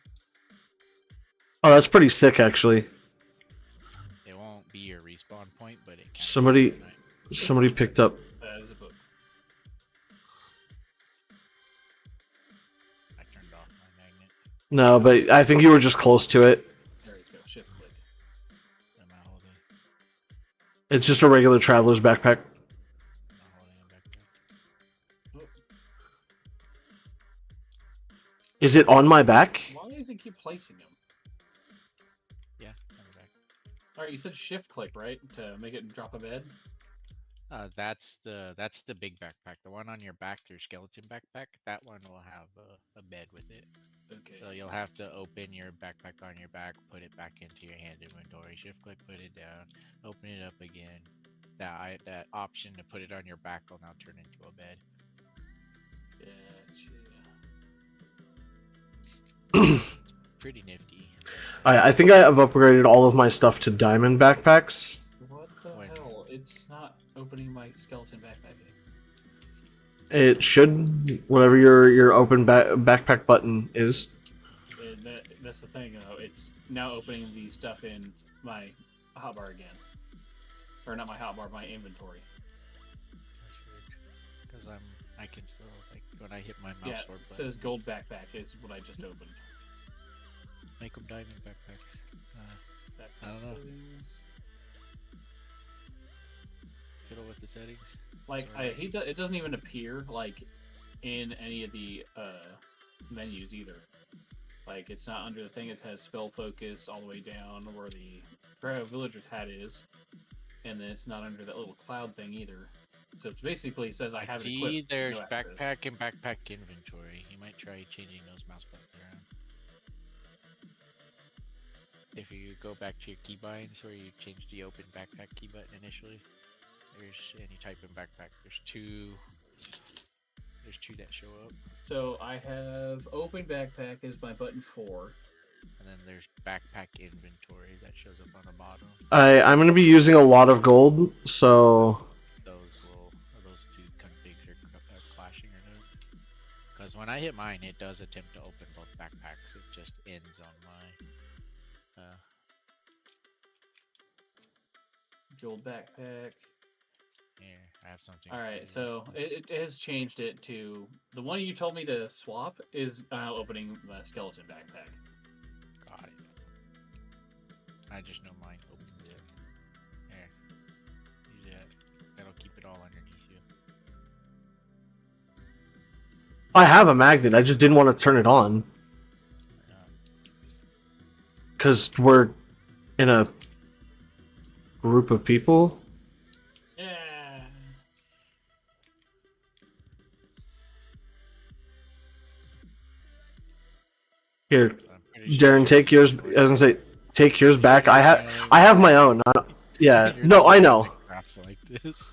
Oh, that's pretty sick, actually. It won't be your respawn point, but it can. Somebody picked up. That is a book. I turned off my magnet. No, but I think you were just close to it. There you go. Shift click. I'm not holding. It's just a regular traveler's backpack. I'm not holding a backpack. Oh, Is it on my back? why does it keep placing them? Yeah, it's on the back. All right, you said shift click, right, to make it drop a bed. That's the big backpack. The one on your back, your skeleton backpack. That one will have a bed with it. Okay. So you'll have to open your backpack on your back, put it back into your hand inventory, shift click, put it down, open it up again. That option to put it on your back will now turn into a bed. Gotcha. Pretty nifty. I think I have upgraded all of my stuff to diamond backpacks. What the Wait. hell? It's not not opening my skeleton backpack? It should, whatever your open backpack button is. That's the thing, though. It's now opening the stuff in my hotbar again. Or not my hotbar, my inventory. That's weird. Because I can still, like, when I hit my mouse Yeah, or it button, says gold backpack is what I just opened. make them diamond backpacks. I don't know. Fiddle with the settings. Like, it doesn't even appear, like, in any of the menus either. Like, it's not under the thing. It has spell focus all the way down where the villager's hat is. And then it's not under that little cloud thing either. So it basically says I have it equipped. See, there's no access. backpack and backpack inventory. You might try changing those mouse buttons around. If you go back to your keybinds where you changed the open backpack key button initially, there's any type in backpack. There's two that show up. So I have open backpack as my button 4. And then there's backpack inventory that shows up on the bottom. I'm going to be using a lot of gold, so... Those two configs are clashing or not. Because when I hit mine, it does attempt to open both backpacks. It just ends on my... Gold backpack. Here, I have something. Alright, so it has changed it to... The one you told me to swap is now opening the skeleton backpack. Got it. I just know mine opens it. Here. Use that. That'll keep it all underneath you. I have a magnet, I just didn't want to turn it on. Because we're in a group of people. Yeah. Here, Derren, take yours. I was gonna say, take yours back. I have my own. Yeah, no, I know. Crafts like this.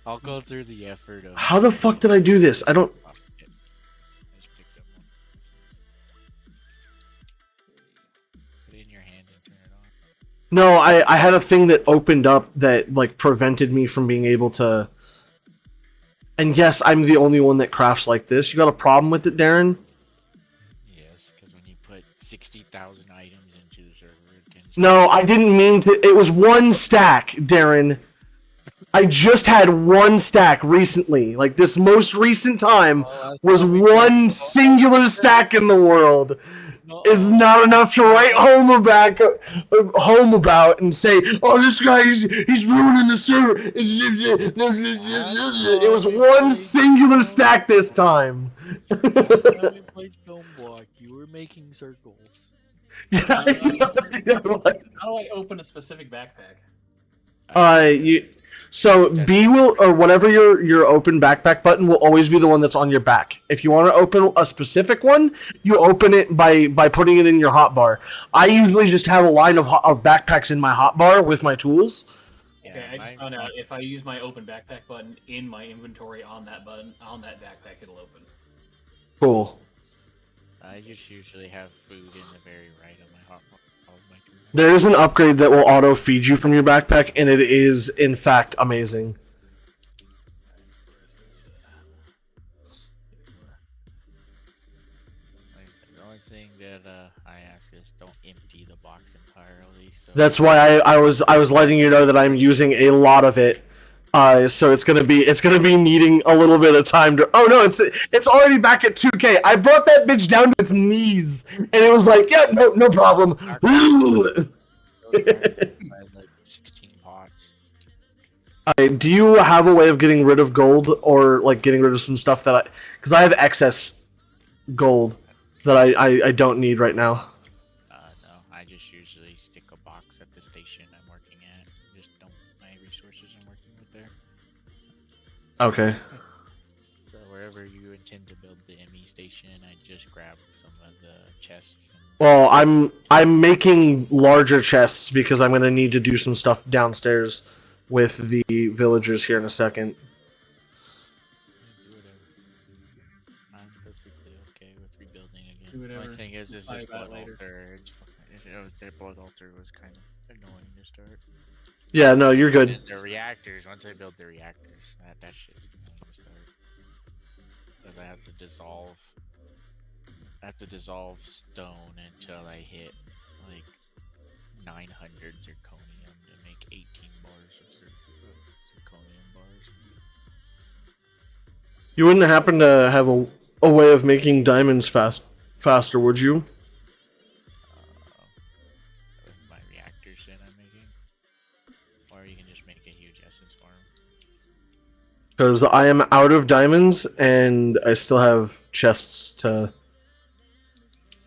I'll go through the effort of. How the fuck did I do this? I don't. I just picked up one. Put it in your hand and turn it on. No, I had a thing that opened up that like prevented me from being able to. And yes, I'm the only one that crafts like this. You got a problem with it, Derren? Yes, because when you put 60,000 items into the server, it can. No, I didn't mean to. It was one stack, Derren. I just had one stack recently. Like, this most recent time was one singular stack in the world. It's not enough to write home about and say, oh, this guy, he's ruining the server. It was one singular stack this time. When you played Stoneblock, you were making circles. Yeah, How do I open a specific backpack? So B will, or whatever your open backpack button will always be the one that's on your back. If you want to open a specific one, you open it by putting it in your hotbar. I usually just have a line of backpacks in my hotbar with my tools. Okay, I just found out if I use my open backpack button in my inventory on that button, on that backpack, it'll open. Cool. I just usually have food in the very right of my hotbar. There is an upgrade that will auto feed you from your backpack, and it is in fact amazing. The only thing that I ask is don't empty the box entirely. So That's why I was letting you know that I'm using a lot of it. So it's gonna be needing a little bit of time to. Oh no, it's already back at 2K. I brought that bitch down to its knees, and it was like, yeah, no problem. I had like 16 pots. Do you have a way of getting rid of gold, or like getting rid of some stuff that because I have excess gold that I don't need right now. No, I just usually stick a box at the station I'm working at. Just dump my resources I'm working with there. Okay. So wherever you intend to build the ME station, I just grab some of the chests. Well, I'm making larger chests because I'm gonna need to do some stuff downstairs with the villagers here in a second. Do whatever. I'm perfectly okay with rebuilding again. Do whatever. The only thing is I'll this buy that blood later. altar. Their blood altar was kind of annoying to start. Yeah, no, you're good. And the reactors, once I build the reactors, that shit's gonna start. Because I have to dissolve stone until I hit like 900 zirconium to make 18 bars of zirconium bars. You wouldn't happen to have a way of making diamonds faster, would you? With my reactor shit I'm making. Or you can just make a huge essence farm. Because I am out of diamonds and I still have chests to.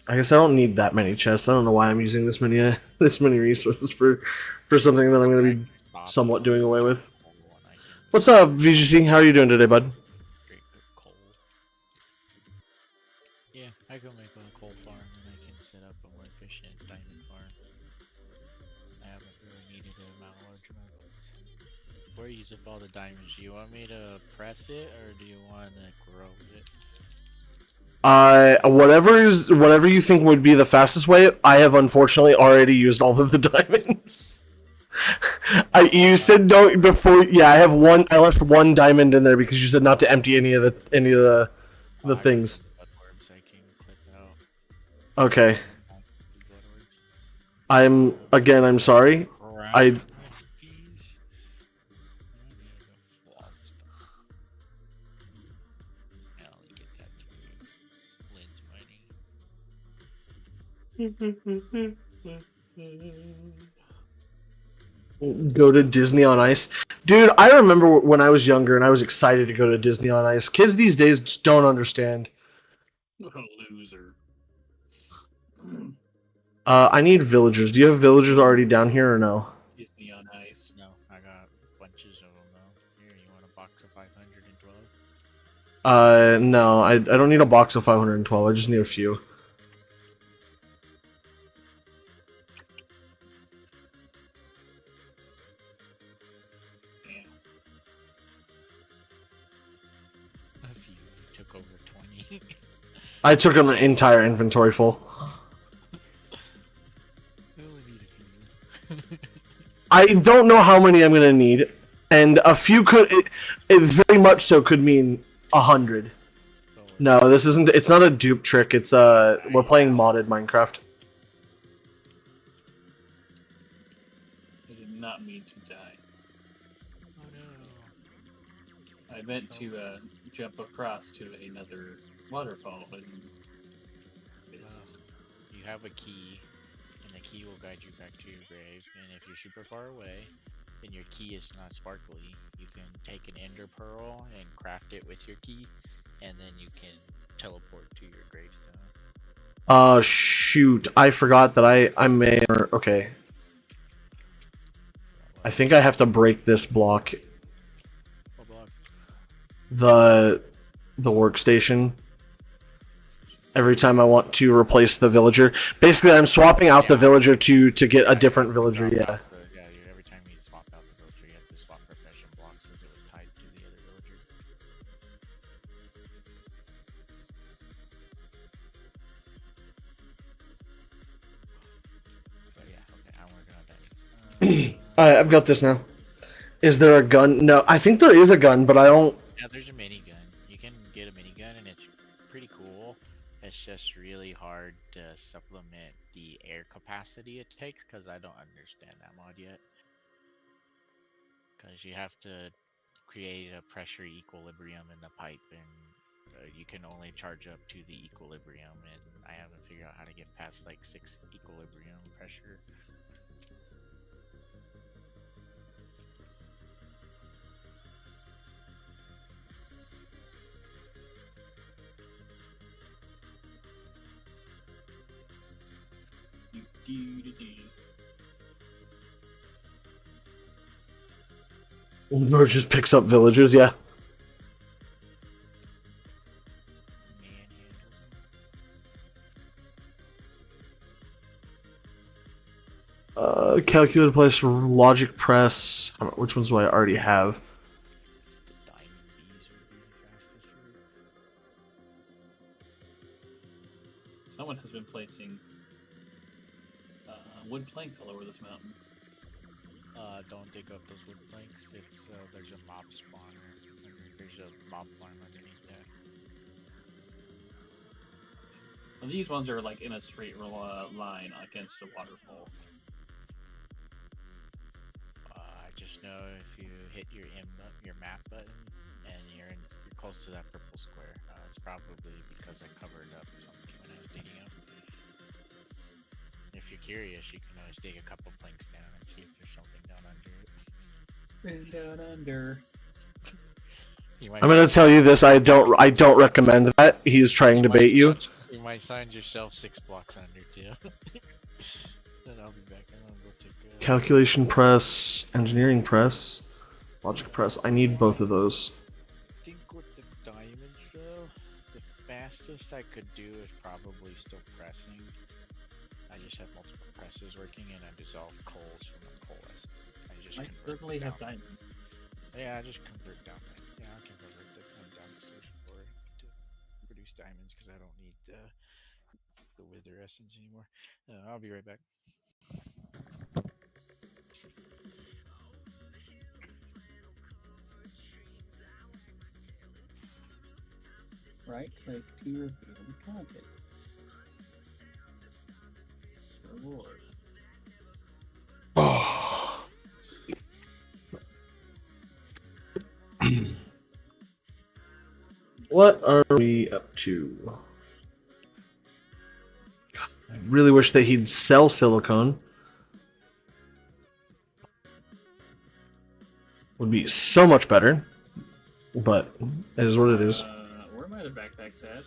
I guess I don't need that many chests. I don't know why I'm using this many resources for something that I'm going to be somewhat doing away with. What's up, VGC? How are you doing today, bud? Coal. Yeah, I can make a coal farm and I can set up a more efficient diamond farm. I haven't really needed a large amount of coals. Before you use up all the diamonds, do you want me to press it or do you want to grow it? Whatever you think would be the fastest way. I have unfortunately already used all of the diamonds. You said don't before. Yeah, I have one. I left one diamond in there because you said not to empty any of the things. Okay. I'm sorry. Go to Disney on Ice. Dude, I remember when I was younger and I was excited to go to Disney on Ice. Kids these days just don't understand. Loser. I need villagers. Do you have villagers already down here or no? Disney on Ice. No, I got bunches of them though. Here, you want a box of 512? No, I don't need a box of 512. I just need a few. Took over 20. I took an entire inventory full. I only need a few. I don't know how many I'm gonna need, and a few could. It very much so could mean 100. No, this isn't. It's not a dupe trick. It's we're playing modded Minecraft. I did not mean to die. Oh no! I meant to jump across to another waterfall, but you have a key, and the key will guide you back to your grave. And if you're super far away, and your key is not sparkly, you can take an ender pearl and craft it with your key, and then you can teleport to your gravestone. Shoot! I forgot that I may. Okay. I think I have to break this block. What block? The workstation. Every time I want to replace the villager. Basically, I'm swapping out the villager to get a different villager, yeah. Every time you swap out the villager, you have to swap profession blocks since it was tied to the other villager. But yeah, okay, I'm working on diamonds. Alright, I've got this now. Is there a gun? No, I think there is a gun, but I don't... Yeah, there's a minigun. You can get a minigun, and it's pretty cool. It's just really hard to supplement the air capacity it takes, because I don't understand that mod yet. Because you have to create a pressure equilibrium in the pipe, and you can only charge up to the equilibrium, and I haven't figured out how to get past like 6 equilibrium pressure. Or just picks up villagers, yeah. Calculated place, logic press. Which ones do I already have? Someone has been placing wood planks all over this mountain. Don't dig up those wood planks. It's there's a mob spawner. There's a mob farm underneath that. Well, these ones are like in a straight line against a waterfall. I just know if you hit your your map button and you're close to that purple square, it's probably because I covered up something when I was digging up. If you're curious, you can always dig a couple planks down and see if there's something down under it. Down under. I'm gonna tell you this. I don't recommend that. He's trying to bait you. You might find yourself 6 blocks under too. Then I'll be back. I'm gonna go take a Calculation press, engineering press, logic press. I need both of those. I think with the diamonds though, the fastest I could do is probably still pressing. I just have multiple presses working and I dissolve coals from the coal acid. I just Might convert certainly down. have diamonds. Yeah, I just convert down. Yeah, I can convert the down solution for it to produce diamonds because I don't need the wither essence anymore. I'll be right back. Right click to reveal the content. Reward. Oh. What are we up to? I really wish that he'd sell silicone. Would be so much better. But it is what it is. Where are my other backpacks at?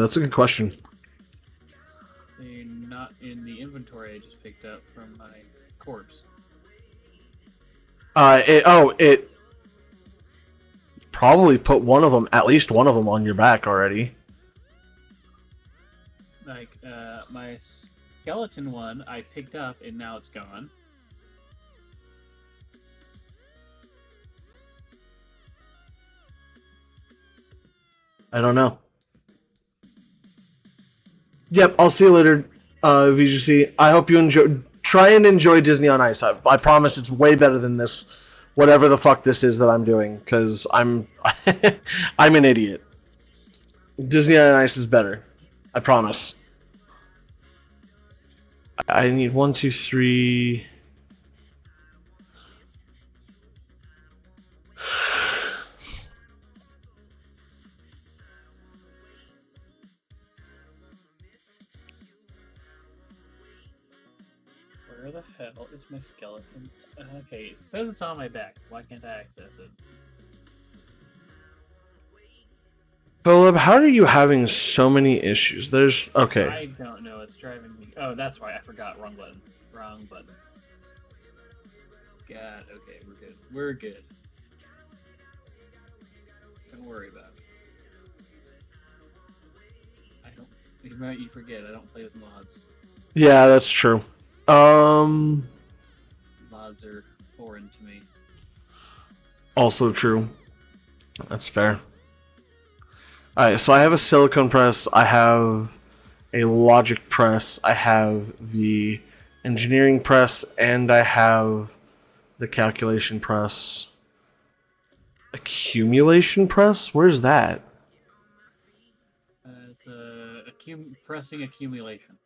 That's a good question. They're not in the inventory I just picked up from my corpse. It probably put one of them, at least one of them, on your back already. Like, my skeleton one I picked up and now it's gone. I don't know. Yep, I'll see you later, VGC. I hope you enjoy. Try and enjoy Disney on Ice. I promise it's way better than this, whatever the fuck this is that I'm doing, because I'm I'm an idiot. Disney on Ice is better. I promise. I need 1, 2, 3. Where the hell is my skeleton? Okay, it says it's on my back. Why can't I access it? Philip, how are you having so many issues? There's okay. I don't know. It's driving me. Oh, that's why I forgot. Wrong button. Wrong button. God. Okay, we're good. We're good. Don't worry about it. I don't. You forget. I don't play with mods. Yeah, that's true. Mods are foreign to me. Also true. That's fair. Alright, so I have a silicone press, I have a logic press, I have the engineering press, and I have the calculation press. Accumulation press? Where's that? It's pressing accumulation.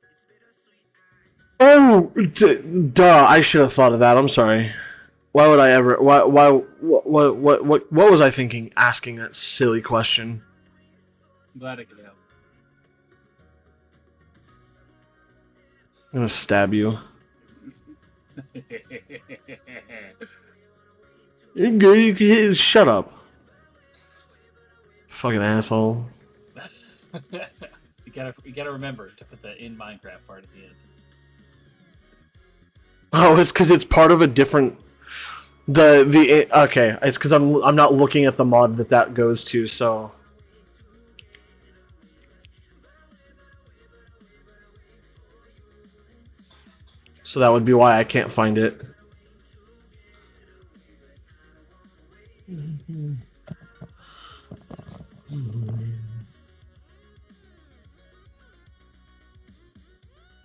Oh, duh! I should have thought of that. I'm sorry. Why would I ever? What was I thinking? Asking that silly question. I'm glad I could help. I'm gonna stab you. Shut up. Fucking asshole. You gotta remember to put the in Minecraft part at the end. Oh, it's because it's part of a different. Okay, it's because I'm not looking at the mod that goes to, so. So that would be why I can't find it.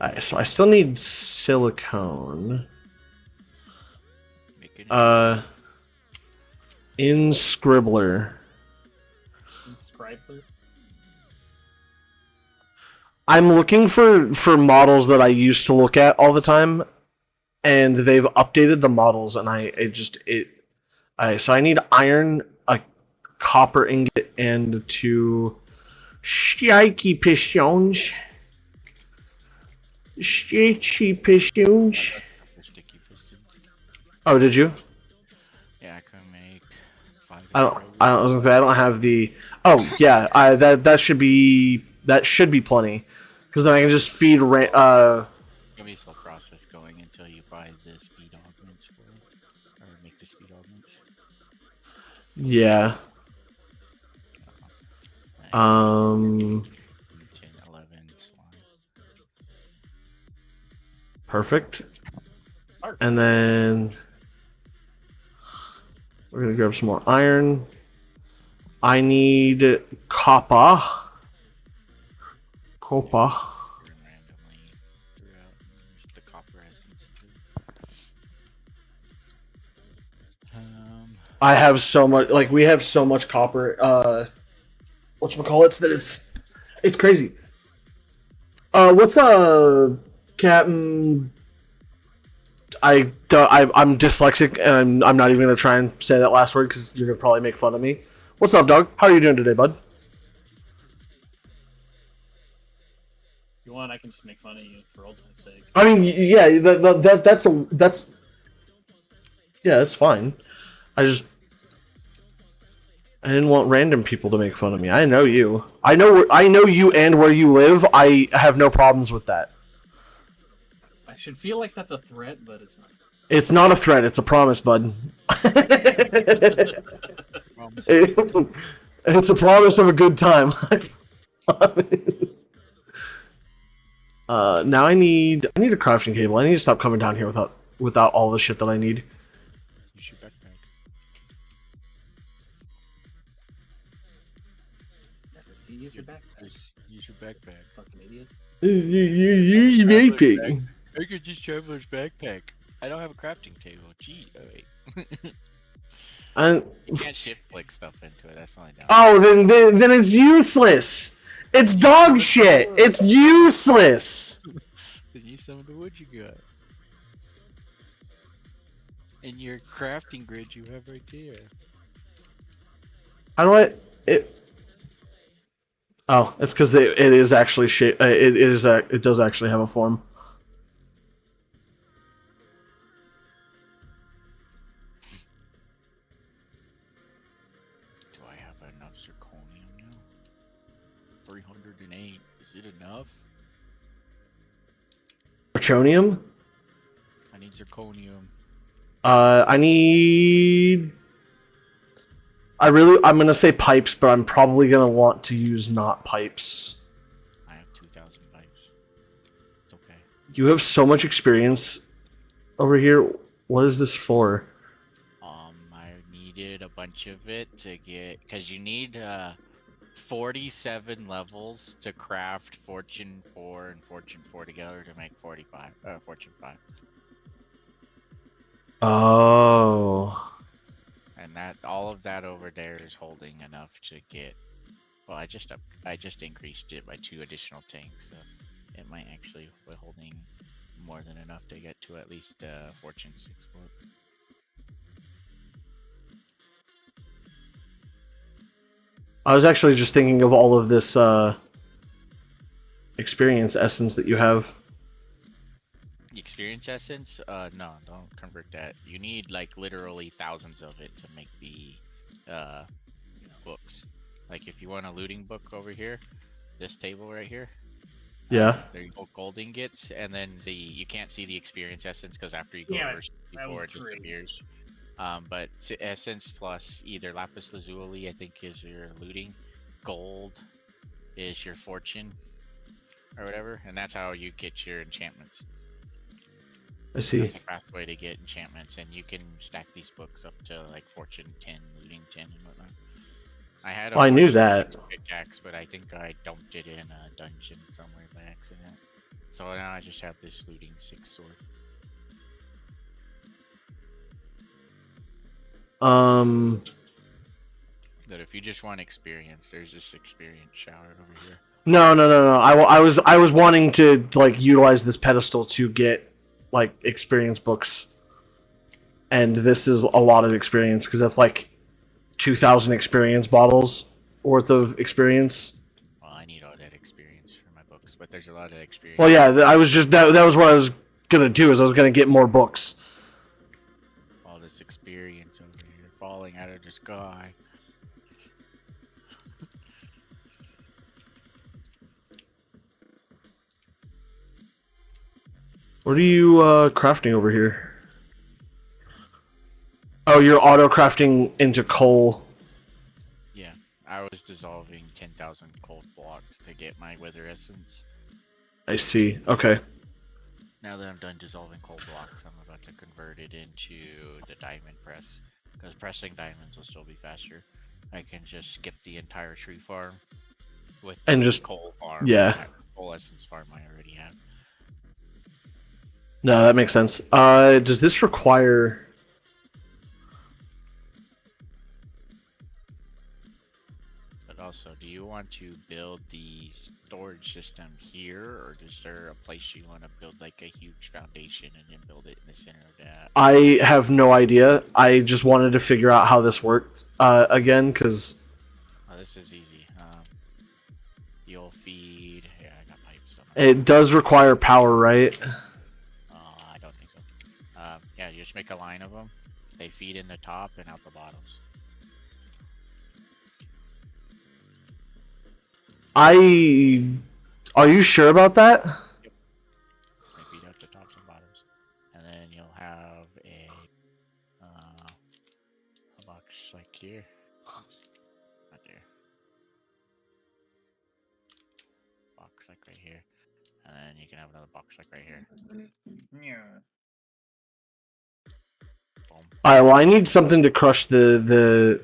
Alright, so I still need silicone. Make it In Scribbler. Inscriber. I'm looking for models that I used to look at all the time, and they've updated the models, and so I need iron, a copper ingot, and 2 shaky pistons. Shaky pistons. sticky pistons. Oh, did you? Yeah, I can make 5. I was gonna say I don't have the. Oh yeah, that should be plenty, because then I can just feed. There'll be a slow process going until you buy the speed augments for it, or make the speed augments. Yeah. 10, 11 slime. Perfect. And then we're gonna grab some more iron. I need copper. Copper. Randomly throughout the copper essence too. I have so much. Like we have so much copper. Whatchamacallits that it's crazy. What's Captain? I'm dyslexic, and I'm not even gonna try and say that last word because you're gonna probably make fun of me. What's up, dog? How are you doing today, bud? If you want, I can just make fun of you for old time's sake. I mean, yeah, that's yeah, that's fine. I didn't want random people to make fun of me. I know you. I know you and where you live. I have no problems with that. I should feel like that's a threat, but it's not. It's not a threat. It's a promise, bud. It's a promise of a good time. Now I need a crafting table. I need to stop coming down here without all the shit that I need. Use your backpack. Use your backpack. Use your backpack. Fucking idiot. Use your backpack. I could just traveler's backpack. I don't have a crafting table. Gee, oh wait. You can't shift click stuff into it. That's the only downside. Oh, then it's useless. It's dog shit. It's useless. Then use some of the wood you got. And your crafting grid you have right there. How do I it? Oh, it's because it is actually shit. It does actually have a form. Do I have enough zirconium now? 308. Is it enough? Zirconium? I need zirconium. I need. I'm gonna say pipes, but I'm probably gonna want to use not pipes. I have 2,000 pipes. It's okay. You have so much experience over here. What is this for? I needed a bunch of it to get, because you need 47 levels to craft Fortune 4 and Fortune 4 together to make Fortune 5. Oh. And that all of that over there is holding enough to get. Well, I just increased it by 2 additional tanks, so it might actually be holding more than enough to get to at least Fortune 6 book. I was actually just thinking of all of this experience essence that you have. Experience essence? No, don't convert that. You need like literally thousands of it to make the books. Like if you want a looting book over here, this table right here. Yeah. There you go, gold ingots, and then you can't see the experience essence because after you go over before it disappears. But essence plus either lapis lazuli, I think, is your looting. Gold is your fortune, or whatever, and that's how you get your enchantments. I see. That's a pathway to get enchantments, and you can stack these books up to like fortune 10, looting 10, and whatnot. I had. I knew that. Pickaxe, but I think I dumped it in a dungeon somewhere by accident. So now I just have this looting 6 sword. But if you just want experience, there's this experience shower over here. No. I was wanting to like utilize this pedestal to get like experience books, and this is a lot of experience because that's like 2,000 experience bottles worth of experience. Well, I need all that experience for my books, but there's a lot of experience. Well, yeah, I was just that was what I was gonna do is I was gonna get more books. All this experience over here falling out of the sky. What are you crafting over here? Oh, you're auto crafting into coal. Yeah, I was dissolving 10,000 cold blocks to get my wither essence. I see. Okay. Now that I'm done dissolving cold blocks, I'm about to convert it into the diamond press. Because pressing diamonds will still be faster. I can just skip the entire tree farm with And this just coal farm. yeah. Coal essence farm I already have. No, that makes sense. Does this require? But also, do you want to build the storage system here, or is there a place you want to build like a huge foundation and then build it in the center of that? I have no idea. I just wanted to figure out how this worked again, because. Oh, this is easy. You'll feed. Yeah, I got pipes. So It does require power, right? I don't think so. Yeah, you just make a line of them. They feed in the top and out the bottoms. Are you sure about that? Yep. They feed out the tops and bottoms, and then you'll have a box like here. Not there. Box like right here, and then you can have another box like right here. Yeah. Boom. Alright, well I need something to crush the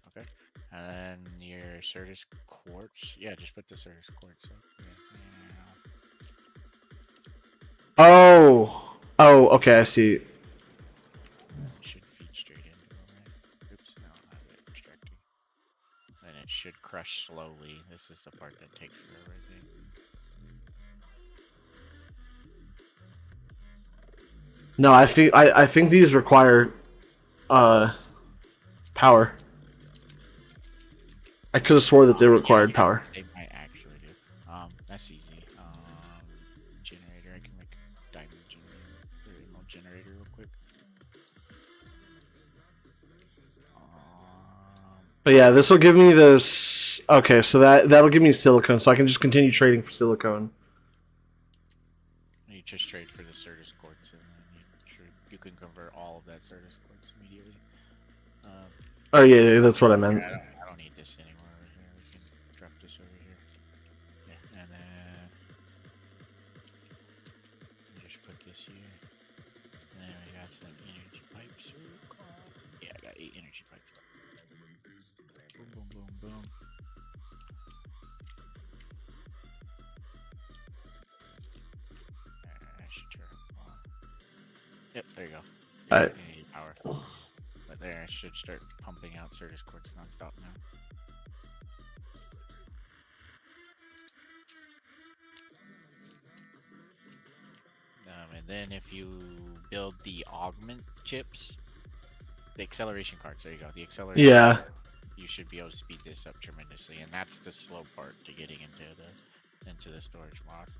Okay. And then your Certus quartz. Yeah, just put the Certus quartz up. Yeah. Oh, okay, I see. It should feed straight into it, right? Oops, no, not it extracting. Then it should crush slowly. This is the part that takes forever, I think. No, I think these require power. I could have swore that they required power. They might actually do. That's easy. Generator. I can make a diamond generator, or emerald generator real quick. But yeah, this will give me this. Okay, so that'll give me silicone, so I can just continue trading for silicone. You just trade for the Certus quartz, and then you can convert all of that Certus quartz immediately. Oh yeah, that's what I meant. I don't need this anymore over here. We can drop this over here. Yeah, and then just put this here. And then we got some energy pipes. Yeah, I got 8 energy pipes. Boom, boom, boom, boom. I should turn on. Yep, there you go. Alright. You need power. But there, I should start pumping out Certus quartz non-stop now. And then if you build the augment chips, the acceleration cards, there you go. The acceleration Yeah. card, you should be able to speed this up tremendously, and that's the slow part to getting into the storage mod,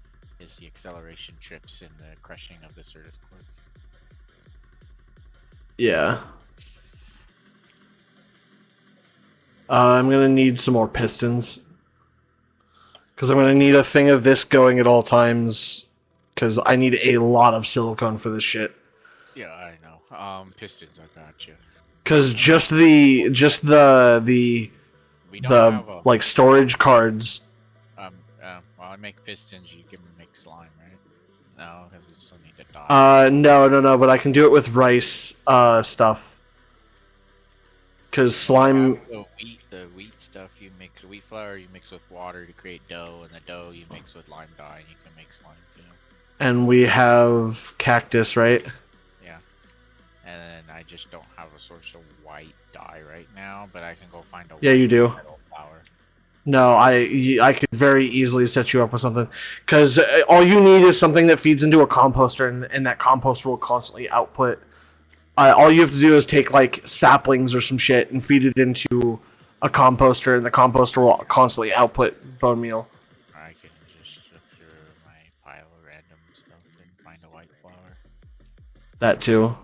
is the acceleration trips and the crushing of the Certus quartz. Yeah. I'm gonna need some more pistons. Because I'm gonna need a thing of this going at all times. Because I need a lot of silicone for this shit. Yeah, I know. Pistons, I got you. Because just the We don't have a, like storage cards. while I make pistons, you can make slime, right? No, because we still need to dye. No, but I can do it with rice stuff. because slime. The wheat stuff you mix, wheat flour you mix with water to create dough, and the dough you mix with lime dye, and you can make slime too. And we have cactus, right? Yeah. And then I just don't have a source of white dye right now, but I can go find a Yeah, you do. flour. No, I could very easily set you up with something, because all you need is something that feeds into a composter, and that composter will constantly output. All you have to do is take like saplings or some shit and feed it into a composter, and the composter will constantly output bone meal. I can just look through my pile of random stuff and find a white flour. That too.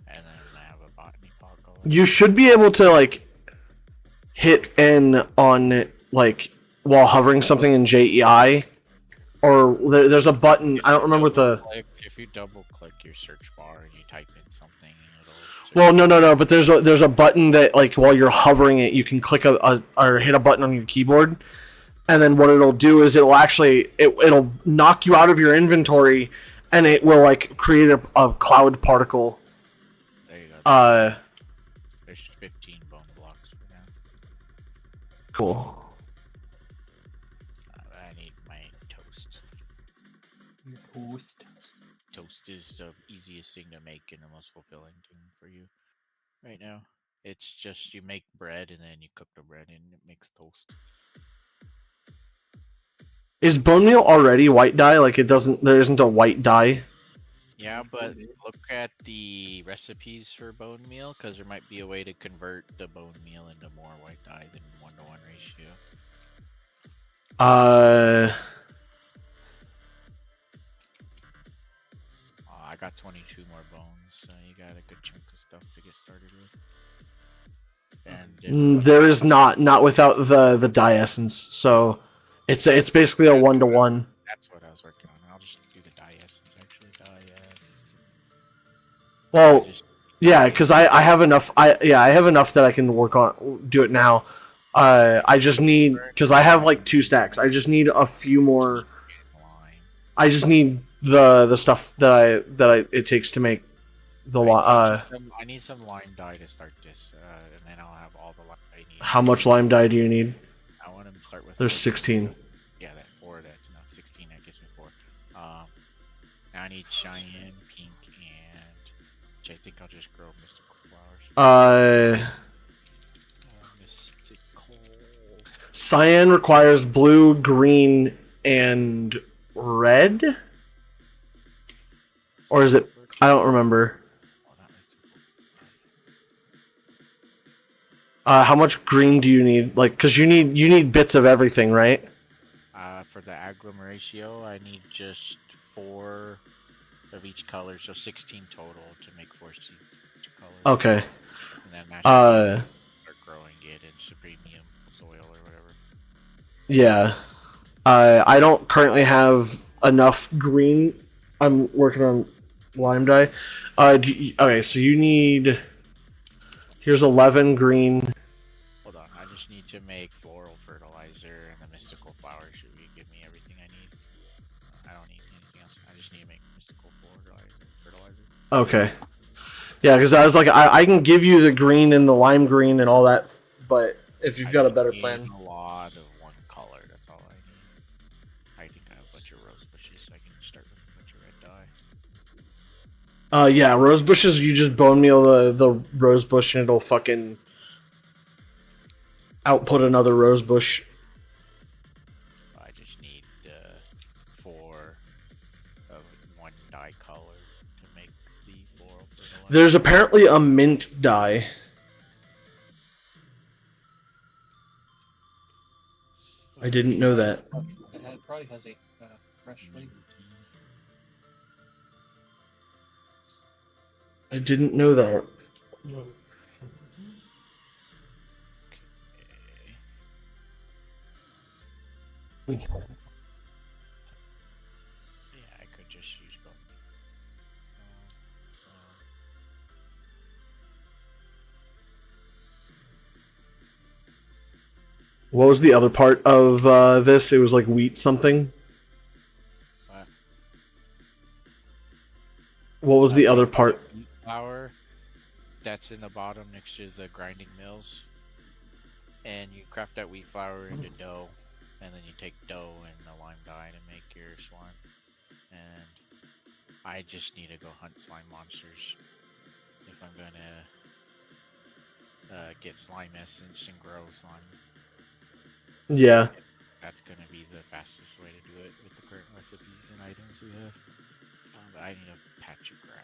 And then I have a botany pot going. You should be able to like hit N on like while hovering something in JEI, or there's a button. I don't remember what the. If you double click your search bar and you type in something, it'll. Well, no. But there's a button that like while you're hovering it, you can click or hit a button on your keyboard, and then what it'll do is it'll knock you out of your inventory, and it will like create a cloud particle. There you go. There's 15 bone blocks for now. Cool. I need my toast. Toast. Toast is the easiest thing to make and the most fulfilling thing for you right now. It's just you make bread and then you cook the bread and it makes toast. Is bone meal already white dye? Like there isn't a white dye. Yeah, but look at the recipes for bone meal, because there might be a way to convert the bone meal into more white dye than 1-to-1 ratio. I got 22 more bones, so you got a good chunk of stuff to get started with. And there is not without the dye essence. So it's basically a 1-to-1. That's what I was working on. I'll just do the dye essence actually. Well, yeah, because I have enough. I have enough that I can do it now. I just need, because I have like 2 stacks. I just need a few more. I just need the stuff that it takes to make the I need some lime dye to start this, and then I'll have all the lime I need. How much lime dye do you need? I want to start with. There's 16. Yeah, that 4. That's enough. 16. That gives me 4. Now I need cyan, pink, and which I think I'll just grow mystical flowers. Mystical. Cyan requires blue, green, and red? Or is it? I don't remember. How much green do you need? Like, cause you need bits of everything, right? For the agglomeratio, I need just 4 of each color, so 16 total to make 4 seeds each color. Okay. And then start growing it in supremium soil or whatever. Yeah. I don't currently have enough green. I'm working on lime dye. Okay, so you need. Here's 11 green. Hold on, I just need to make floral fertilizer, and the mystical flower should give me everything I need. I don't need anything else. I just need to make mystical fertilizer. Okay. Yeah, because I was like, I can give you the green and the lime green and all that, but if you've got a better plan. A lot of one color. That's all I need. I think I have a bunch of rose bushes, so I can start with a bunch of red dye. Yeah, rose bushes. You just bone meal the rose bush, and it'll fucking output another rose bush. I just need 4 of one dye color to make the floral fertilizer. There's apparently a mint dye. I didn't know that. It probably has a fresh flavor. I didn't know that. Yeah, I could just use both. What was the other part of this? It was like wheat something. What was the other part? Wheat flour, that's in the bottom next to the grinding mills, and you craft that wheat flour into dough, and then you take dough and the lime dye to make your slime. And I just need to go hunt slime monsters if I'm gonna get slime essence and grow slime. Yeah. That's gonna be the fastest way to do it with the current recipes and items we have. But I need a patch of grass.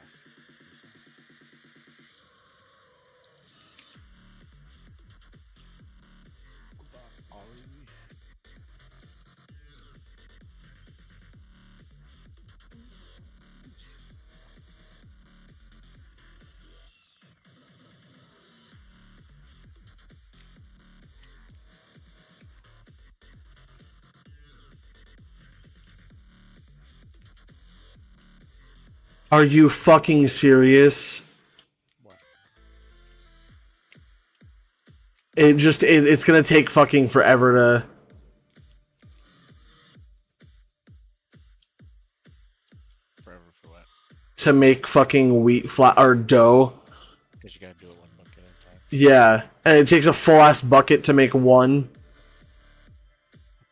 Are you fucking serious? What? It's gonna take fucking forever Forever for what? to make fucking wheat flour or dough. Because you gotta do it one bucket at a time. Yeah, and it takes a full ass bucket to make one.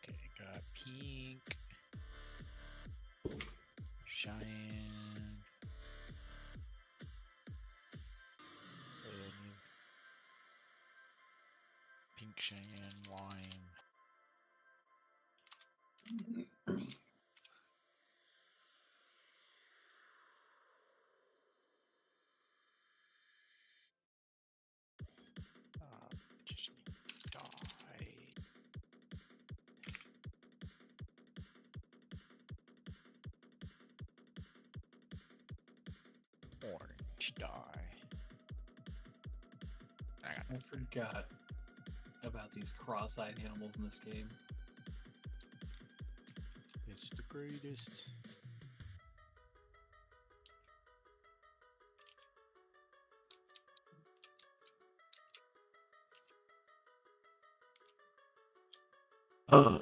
Okay, got pink, Cheyenne, pink Cheyenne, lime. Just need dye. Orange dye. I forgot about these cross-eyed animals in this game. It's the greatest.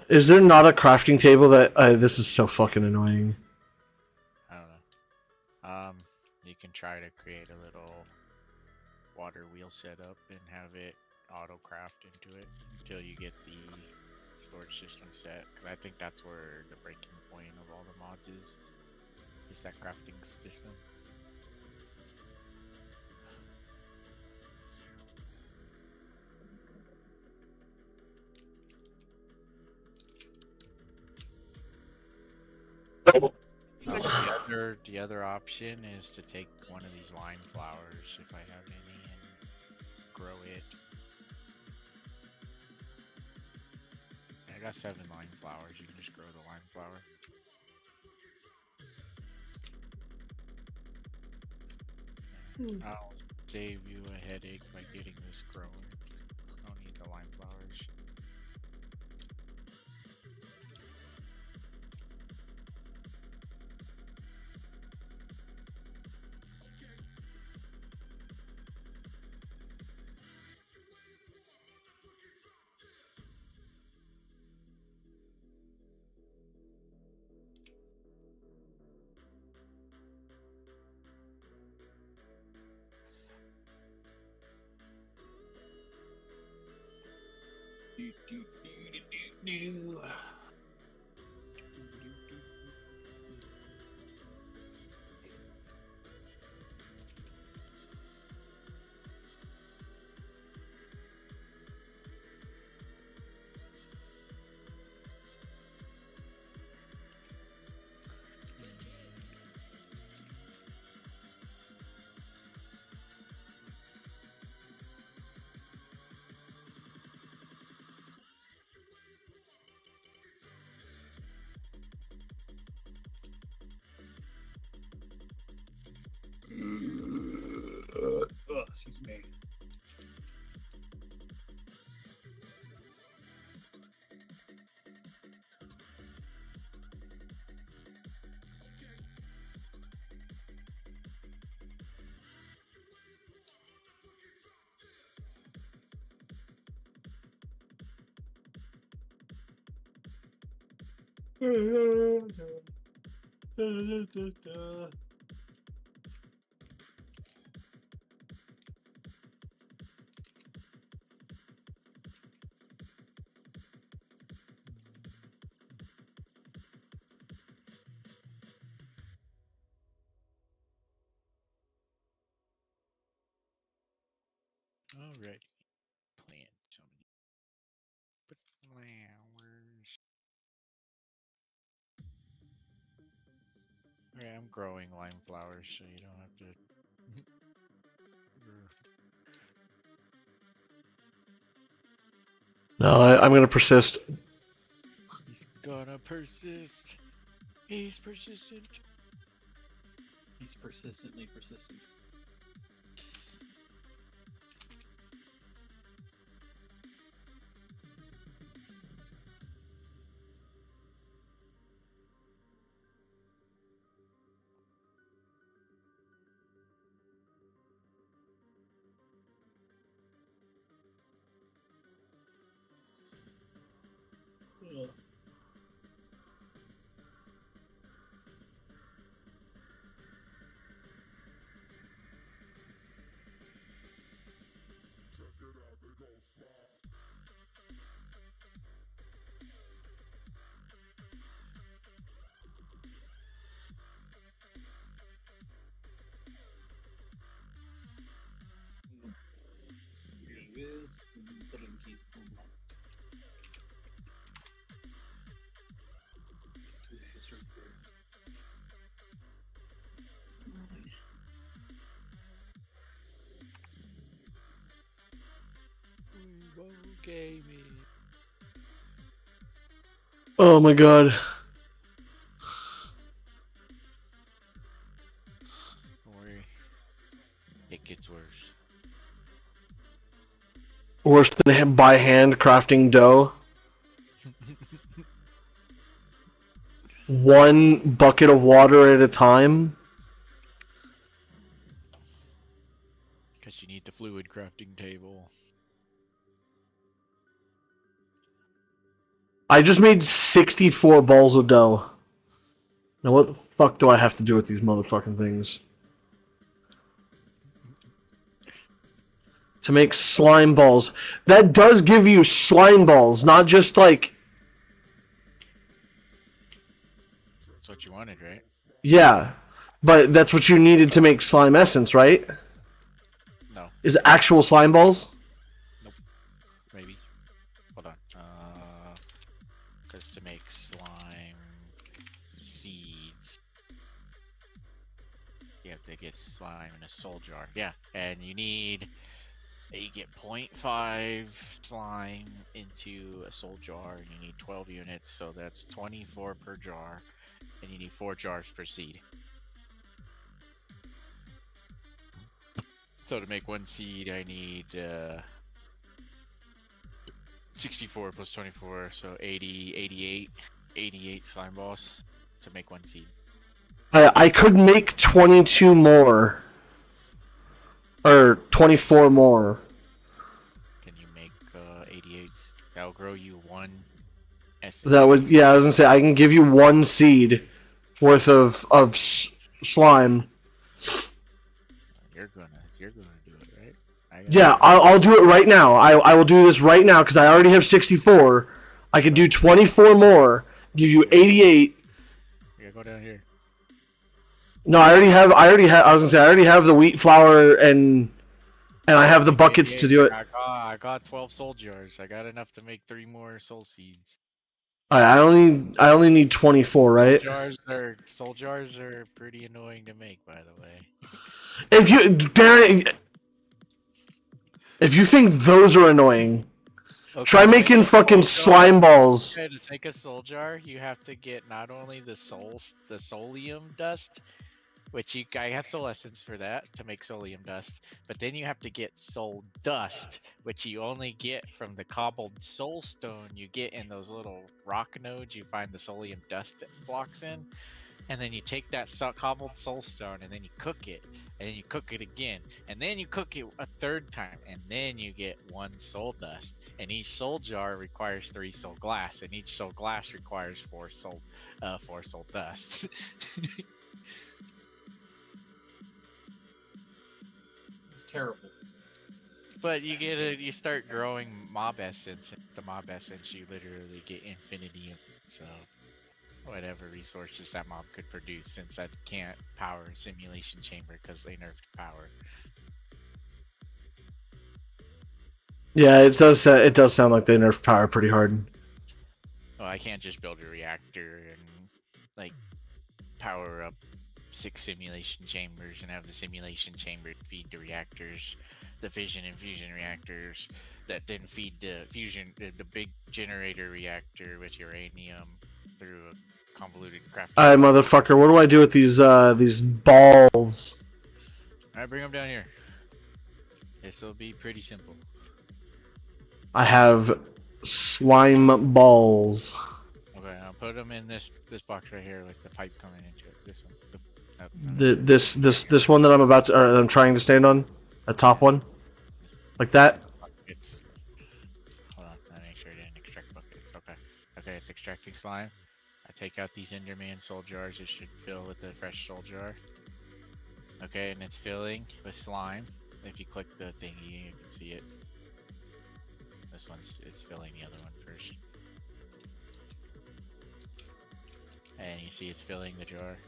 Is there not a crafting table that... this is so fucking annoying. I don't know. You can try to create a little water wheel setup and have it auto craft into it until you get the storage system set. Because I think that's where the breaking point of all the mods is that crafting system. The other option is to take one of these lime flowers, if I have any, and grow it. I got 7 lime flowers. You can just grow the lime flower. I'll save you a headache by getting this growing. I don't need the lime flowers. Excuse me. Alright. Plant so many flowers. Okay, I'm growing lime flowers, so you don't have to. No, I'm gonna persist. He's gonna persist. He's persistent. He's persistently persistent. Ugh. Gaming. Oh my god. Don't worry. It gets worse. Worse than by hand crafting dough. One bucket of water at a time. Because you need the fluid crafting table. I just made 64 balls of dough. Now what the fuck do I have to do with these motherfucking things? To make slime balls. That does give you slime balls, not just like... That's what you wanted, right? Yeah, but that's what you needed to make slime essence, right? No. Is it actual slime balls? Nope. Maybe. Hold on. Because to make slime seeds, you have to get slime in a soul jar. Yeah, and you get 0.5 slime into a soul jar, and you need 12 units, so that's 24 per jar, and you need 4 jars per seed. So to make 1 seed, I need 64 plus 24, so 80, 88 slime balls to make 1 seed. I could make 22 more. Or 24 more. Can you make 88? That'll grow you 1 essence. That would, yeah, I was gonna say, I can give you 1 seed worth of slime. You're gonna do it, right? Yeah, I'll do it right now. I will do this right now because I already have 64. I could do 24 more, give you 88. Yeah, go down here. No, I already have. I was gonna say I already have the wheat flour and I have the buckets to do it. I got 12 soul jars. I got enough to make 3 more soul seeds. I only need 24, right? Soul jars are pretty annoying to make, by the way. If you, Derren, if you think those are annoying, Okay, try making fucking slime balls. Okay, to make a soul jar, you have to get not only the soulium dust, which I have soul essence for that to make soulium dust, but then you have to get soul dust, which you only get from the cobbled soul stone you get in those little rock nodes you find the soulium dust blocks in. And then you take that cobbled soul stone and then you cook it, and then you cook it again, and then you cook it a 3rd time, and then you get 1 soul dust. And each soul jar requires 3 soul glass, and each soul glass requires 4 soul dust. It's terrible. But you start growing mob essence, and the mob essence you literally get infinity of whatever resources that mob could produce, since I can't power a simulation chamber because they nerfed power. Yeah, it does. It does sound like they nerf power pretty hard. Well, I can't just build a reactor and like power up 6 simulation chambers and have the simulation chamber feed the reactors, the fission and fusion reactors that then feed the fusion, the big generator reactor with uranium through a convoluted crafting. Alright, motherfucker, what do I do with these balls? Alright, bring them down here. This will be pretty simple. I have slime balls. Okay, I'll put them in this box right here with the pipe coming into it. This one. This one that I'm about to, or I'm trying to stand on, a top one, like that. It's hold on, I make sure it didn't extract buckets. Okay, it's extracting slime. I take out these Enderman soul jars. It should fill with the fresh soul jar. Okay, and it's filling with slime. If you click the thingy, you can see it. This one's it's filling the other one first, and you see it's filling the jar.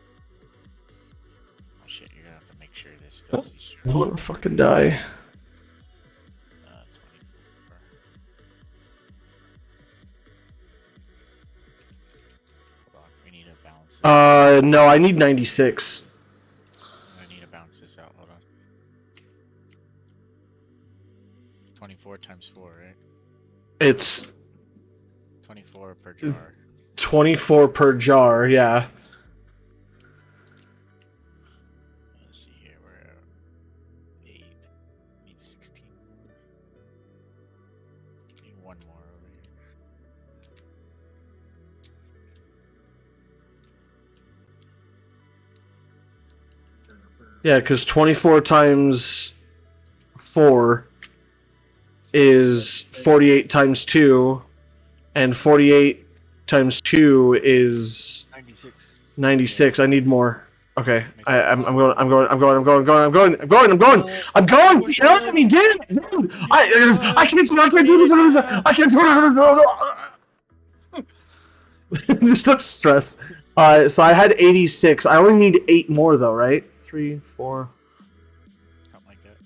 Oh shit, you're gonna have to make sure this fills these jars. I'm gonna fucking die. 24. Hold on, we need to balance it. No, I need 96. I need to balance this out. Hold on. 24 times 4, right? It's 24 per jar. 24 per jar, yeah. Let's see here, we're at 8. Need 16 more. Need one more over here. Yeah, because 24 times 4 is 48 times 2, and 48 times 2 is 96. 96. I need more. Okay, I'm going. You know what I mean? Damn it! Dude. I can't do this. I can't do this. There's no stress. So I had 86. I only need 8 more though, right? 3, 4. Something like that.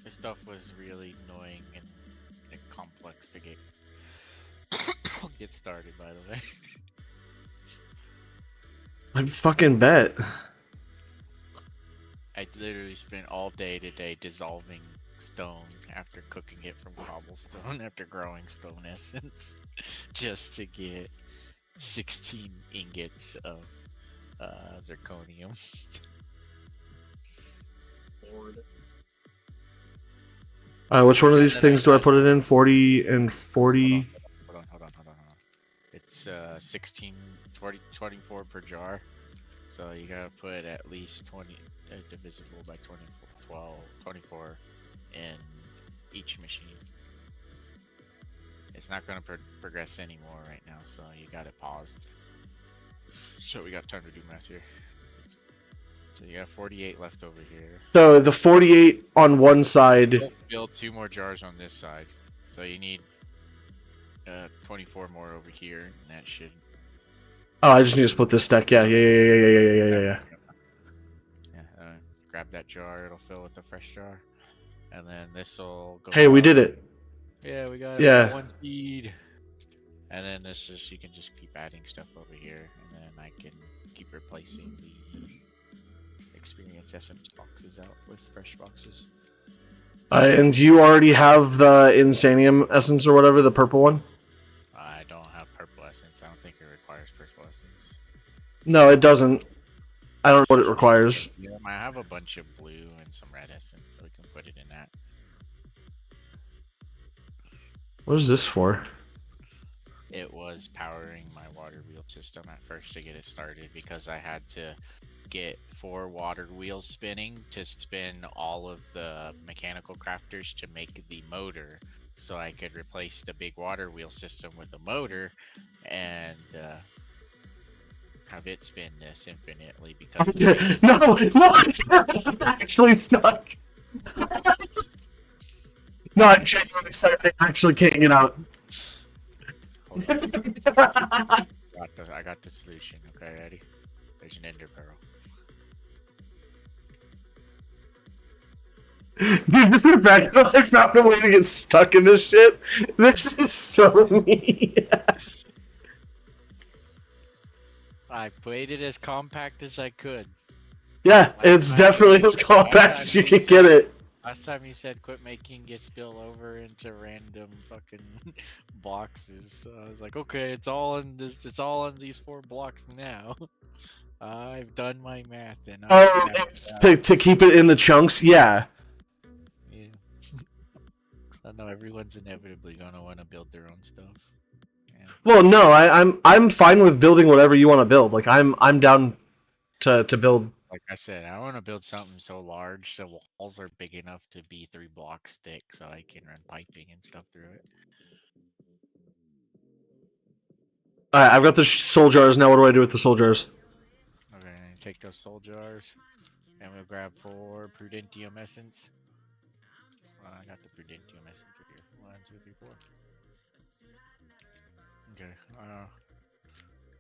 This stuff was really annoying and complex to get started, by the way. I fucking bet. I literally spent all day today dissolving stone after cooking it from cobblestone after growing stone essence just to get 16 ingots of zirconium. Which one of these things do I put it in? 40 and 40. Hold on. It's 16, 20, 24 per jar. So you gotta put at least 20 divisible by 24 in each machine. It's not gonna progress anymore right now, so you got it paused. So we got time to do math here. So you got 48 left over here. So the 48 on one side. Build 2 more jars on this side. So you need 24 more over here, and that should. Oh, I just need to split this stack. Yeah. Yeah. Grab that jar; it'll fill with the fresh jar, and then this will go. Hey, we did it. Yeah, we got one seed. And then this is you can just keep adding stuff over here, and then I can keep replacing the experience essence boxes out with fresh boxes. And you already have the Insanium essence or whatever, the purple one? I don't have purple essence. I don't think it requires purple essence. No, it doesn't. I don't know what it requires. Yeah, I have a bunch of blue and some red essence, so we can put it in that. What is this for? It was powering my water wheel system at first to get it started because I had to get 4 water wheels spinning to spin all of the mechanical crafters to make the motor, so I could replace the big water wheel system with a motor and have it spin this infinitely because No, it's actually stuck. No, I'm genuinely sorry. They actually can't get out. I got the solution. Okay, ready? There's an ender pearl. Dude, just the fact that I found a way to get stuck in this shit. This is so me. I played it as compact as I could. Yeah, it's definitely as compact as you can get it. Last time you said quit making it spill over into random fucking boxes. So I was like, okay, it's all in this. It's all in these 4 blocks now. I've done my math and To keep it in the chunks, yeah. Yeah. I know everyone's inevitably gonna want to build their own stuff. Yeah. Well, no, I'm fine with building whatever you want to build. Like I'm down to build. Like I said, I want to build something so large the walls are big enough to be 3 blocks thick, so I can run piping and stuff through it. Alright, I've got the soul jars now. What do I do with the soul jars? Okay, take those soul jars, and we'll grab 4 Prudentium essence. I got the Prudentium essence right here. 1, 2, 3, 4. Okay.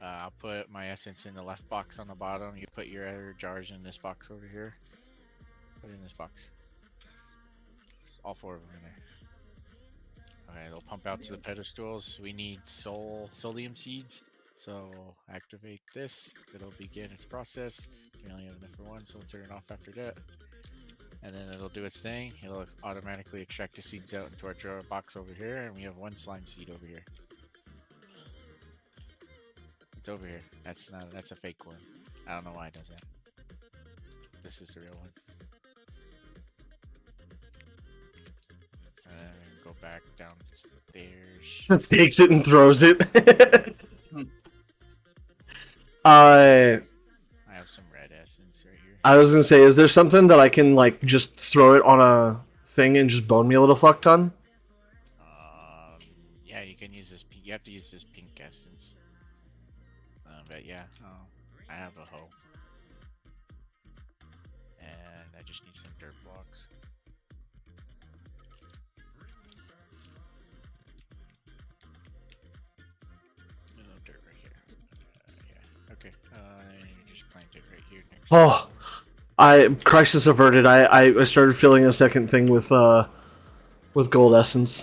I'll put my essence in the left box on the bottom. You put your other jars in this box over here. Put it in this box. All 4 of them in there. Okay, they'll pump out to the pedestals. We need solium seeds. So activate this. It'll begin its process. We only have enough for 1, so we'll turn it off after that. And then it'll do its thing. It'll automatically extract the seeds out into our drawer box over here, and we have 1 slime seed over here. It's over here. That's a fake one. I don't know why it does that. This is the real one. And then we go back downstairs. Takes it and throws it. I have some red essence right here. I was gonna say, is there something that I can like just throw it on a thing and just bone me a little fuck ton? Yeah, you can use this. You have to use this pink essence. But yeah, I have a hoe, and I just need some dirt blocks. Dirt right here. Yeah. Okay. You just plant it right here next. Oh, crisis averted. I started filling a second thing with gold essence.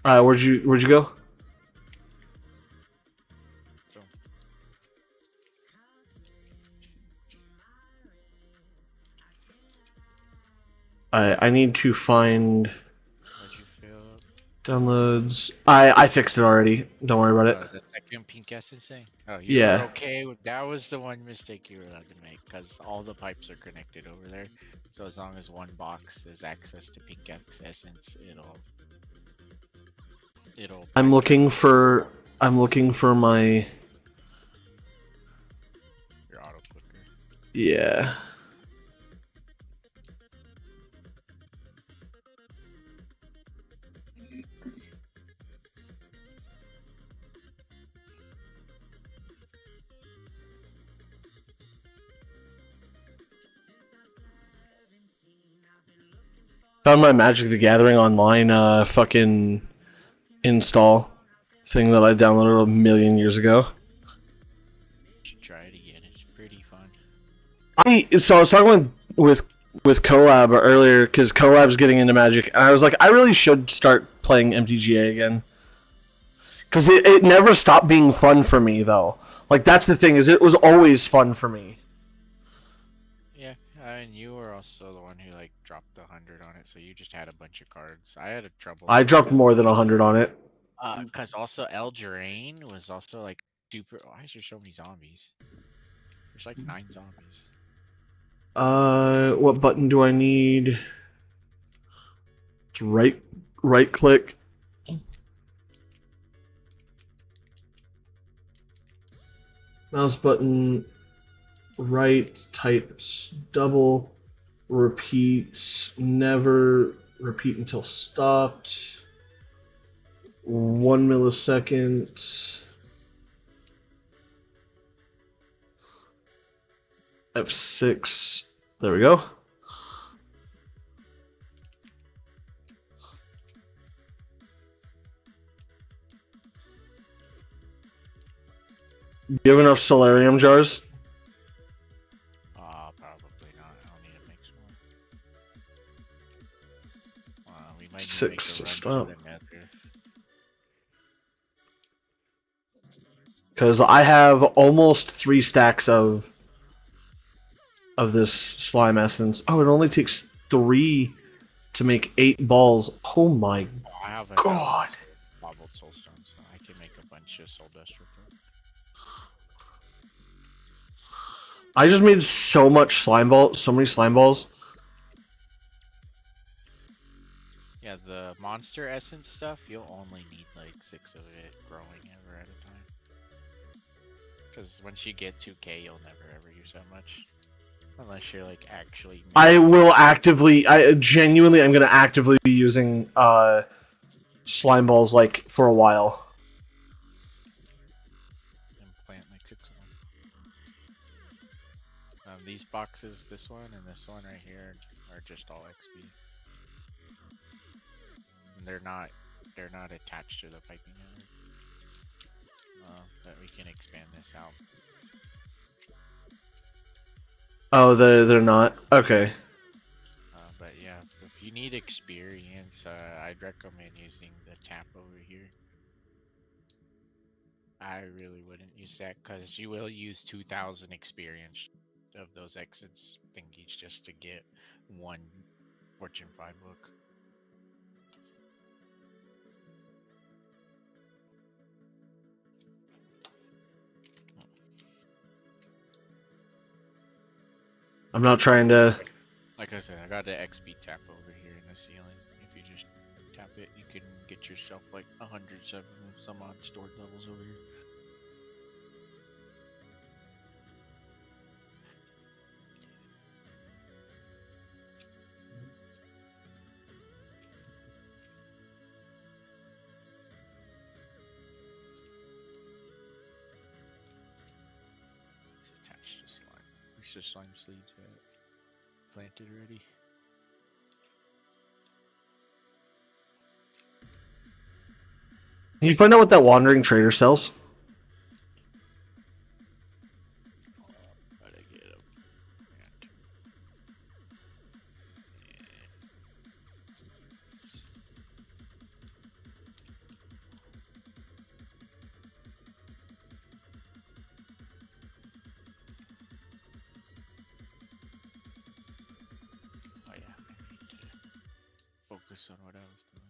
Where'd you go? I need to find What'd you fill up? downloads. I fixed it already. Don't worry about it. The second pink essence thing? Oh, Yeah. Were okay with that. Was the one mistake you were allowed to make, because all the pipes are connected over there. So as long as one box has access to pink essence, it'll. I'm looking for my. Your auto clicker. Yeah. Found my Magic the Gathering online fucking install thing that I downloaded a million years ago. Should try it again. It's pretty fun. So I was talking with Collab earlier, because Collab's getting into Magic, and I was like, I really should start playing MTGA again. Because it never stopped being fun for me, though. Like, that's the thing, is it was always fun for me. Yeah, and you were also the one who, like, dropped the 100 on it, so you just had a bunch of cards. I had trouble. I dropped more than 100 on it. Because also Derren was also, like, super... Why is there so many zombies? There's, like, 9 zombies. What button do I need? It's right click. Mouse button, right, type double, repeat, never, repeat until stopped, 1 millisecond, F6, there we go. Do you have enough solarium jars? Probably not. I'll need to make some more. need to make 6 a to run stop. to the nether. Because I have almost 3 stacks of this slime essence. Oh, it only takes 3 to make 8 balls. Oh my Oh, I have 1,000 god. cobbled soulstone, so I can make a bunch of soul dust real quick. I just made so much slime ball, so many slime balls. Yeah, the monster essence stuff, you'll only need like 6 of it growing ever at a time. Because once you get 2k, you'll never ever use that much. Unless you're like actually... I will actively, I'm gonna actively be using slime balls like for a while. And plant like 6 of them. These boxes, this one and this one right here, are just all XP. And they're not attached to the piping network. But we can expand this out. Oh, they're not? Okay. But yeah, if you need experience, I'd recommend using the tap over here. I really wouldn't use that because you will use 2,000 experience of those exits thingies just to get 1 Fortune 5 book. I'm not trying to... Like I said, I got the XP tap over here in the ceiling. If you just tap it, you can get yourself like 107 some odd stored levels over here. It's attached to slime. There's the slime seeds planted already. Can you find out what that wandering trader sells? Gotta get a plant. Oh yeah, I need to focus on what I was doing.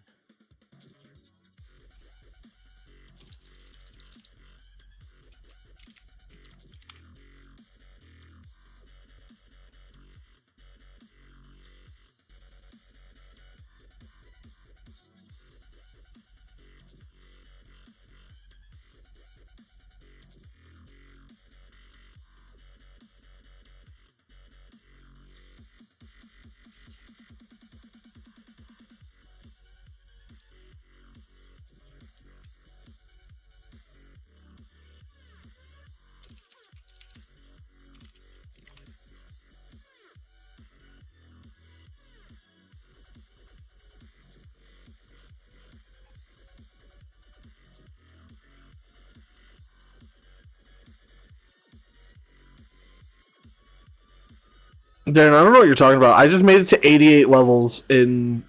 Darren, I don't know what you're talking about. I just made it to 88 levels in...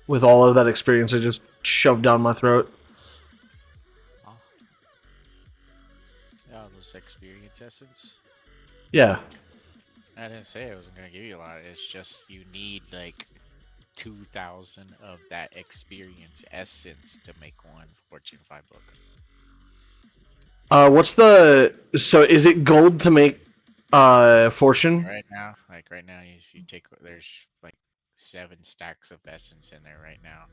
with all of that experience I just shoved down my throat. Oh. Yeah, those experience essence. Yeah. I didn't say I wasn't gonna give you a lot. It's just you need like 2,000 of that experience essence to make 1 Fortune 5 book. What's the... So, is it gold to make, fortune? Right now, if you take, there's like 7 stacks of essence in there right now,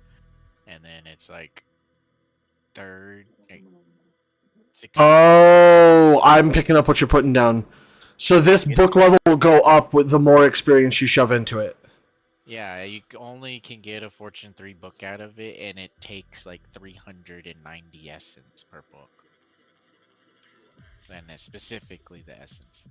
and then it's like third, like 60. Oh, I'm picking up what you're putting down. So this book level will go up with the more experience you shove into it. Yeah, you only can get a Fortune 3 book out of it, and it takes like 390 essence per book. And it's specifically the essence.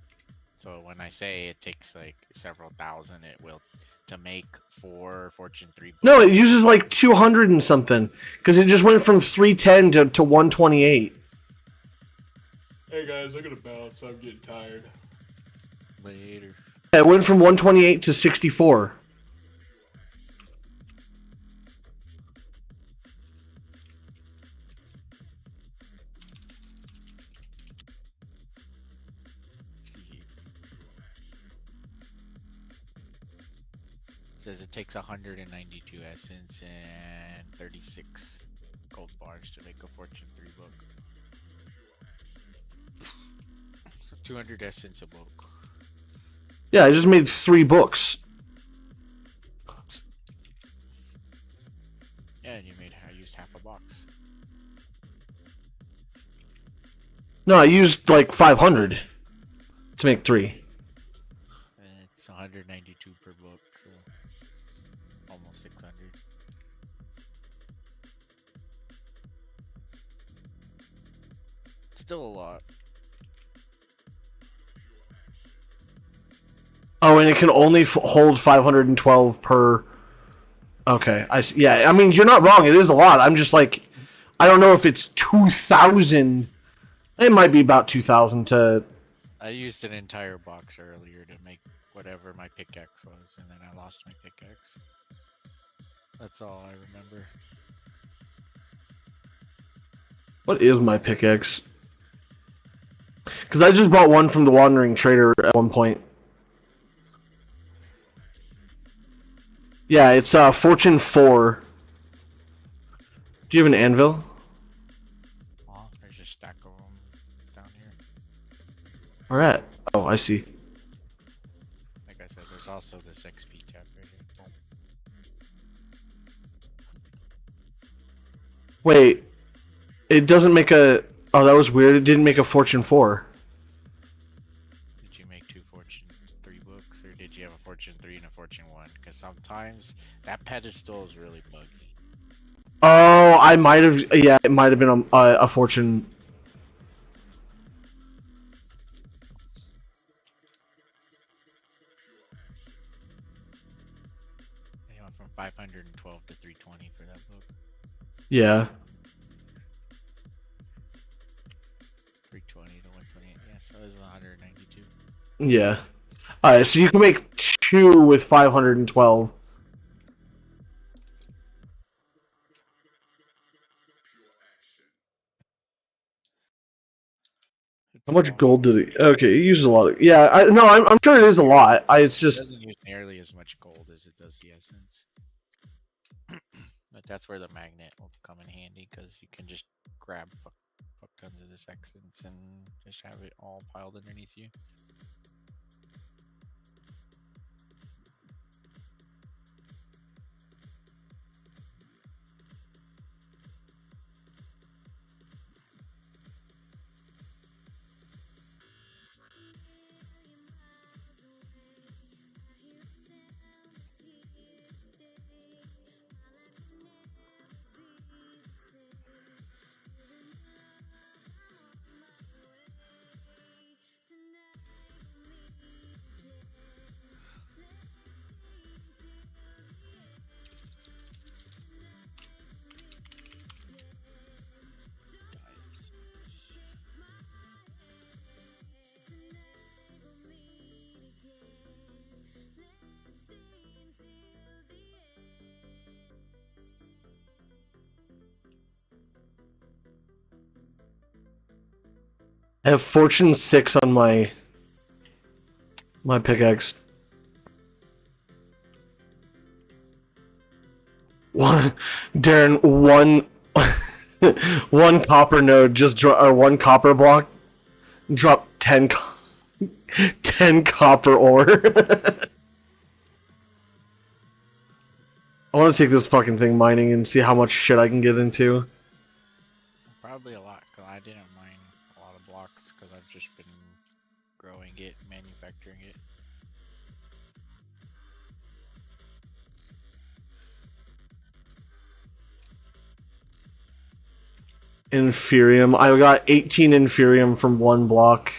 So when I say it takes like several thousand, it will to make 4 Fortune 3 books. No, it uses like 200 and something. Because it just went from 310 to 128. Hey guys, I gotta bounce. I'm getting tired. Later. Yeah, it went from 128 to 64. says it takes 192 essence and 36 gold bars to make a Fortune 3 book. 200 essence a book. Yeah, I just made 3 books. Yeah, and I used half a box. No, I used like 500 to make 3. And it's 192 per book, so almost 600. Still a lot. Oh, and it can only hold 512 per. Okay, I see. Yeah, I mean, you're not wrong. It is a lot. I'm just like, I don't know if it's 2,000. It might be about 2,000 to. I used an entire box earlier to make whatever my pickaxe was, and then I lost my pickaxe. That's all I remember. What is my pickaxe? Because I just bought one from the Wandering Trader at one point. Yeah, it's Fortune 4. Do you have an anvil? Oh, there's a stack of them down here. Where at? Oh, I see. Like I said, there's also this XP tab right here. Boom. Wait, it doesn't make a. Oh, that was weird. It didn't make a Fortune 4. Did you make 2 Fortune 3 books, or did you have a Fortune 3 and a Fortune 1? Because sometimes that pedestal is really buggy. Oh, I might have. Yeah, it might have been a Fortune. They went from 512 to 320 for that book. Yeah. 320 to 128. Yeah, so it was 192. Yeah. Alright, so you can make 2 with 512. How much gold did he? Okay, he used a lot of. Yeah, I'm sure it is a lot. It's It just. doesn't use nearly as much gold as it does the essence. But that's where the magnet will come in handy, because you can just grab fuck tons of this essence and just have it all piled underneath you. I have Fortune 6 on my pickaxe. Darren, one copper node or one copper block dropped 10 copper ore. I want to take this fucking thing mining and see how much shit I can get into. Probably a lot, because I didn't mine a lot of blocks, because I've just been growing it, manufacturing it. Inferium. I got 18 Inferium from one block.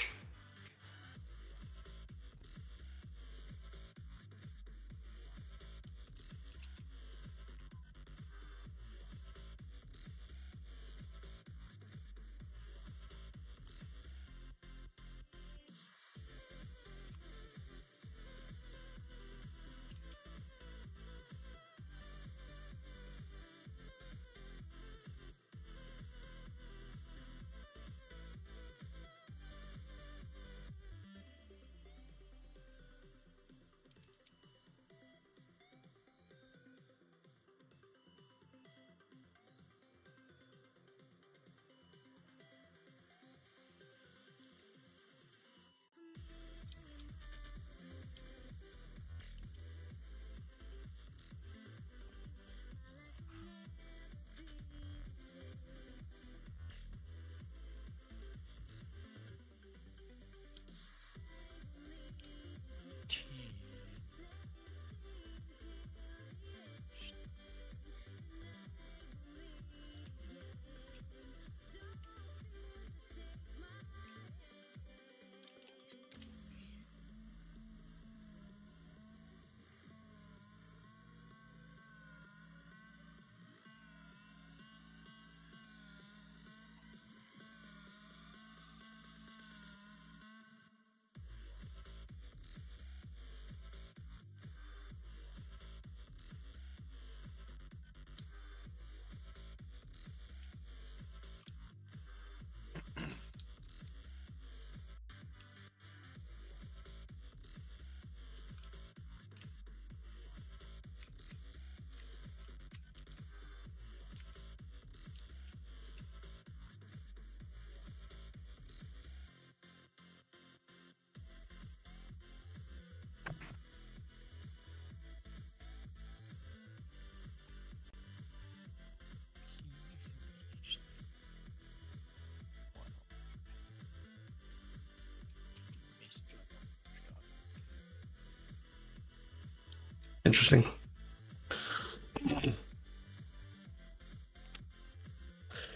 Interesting.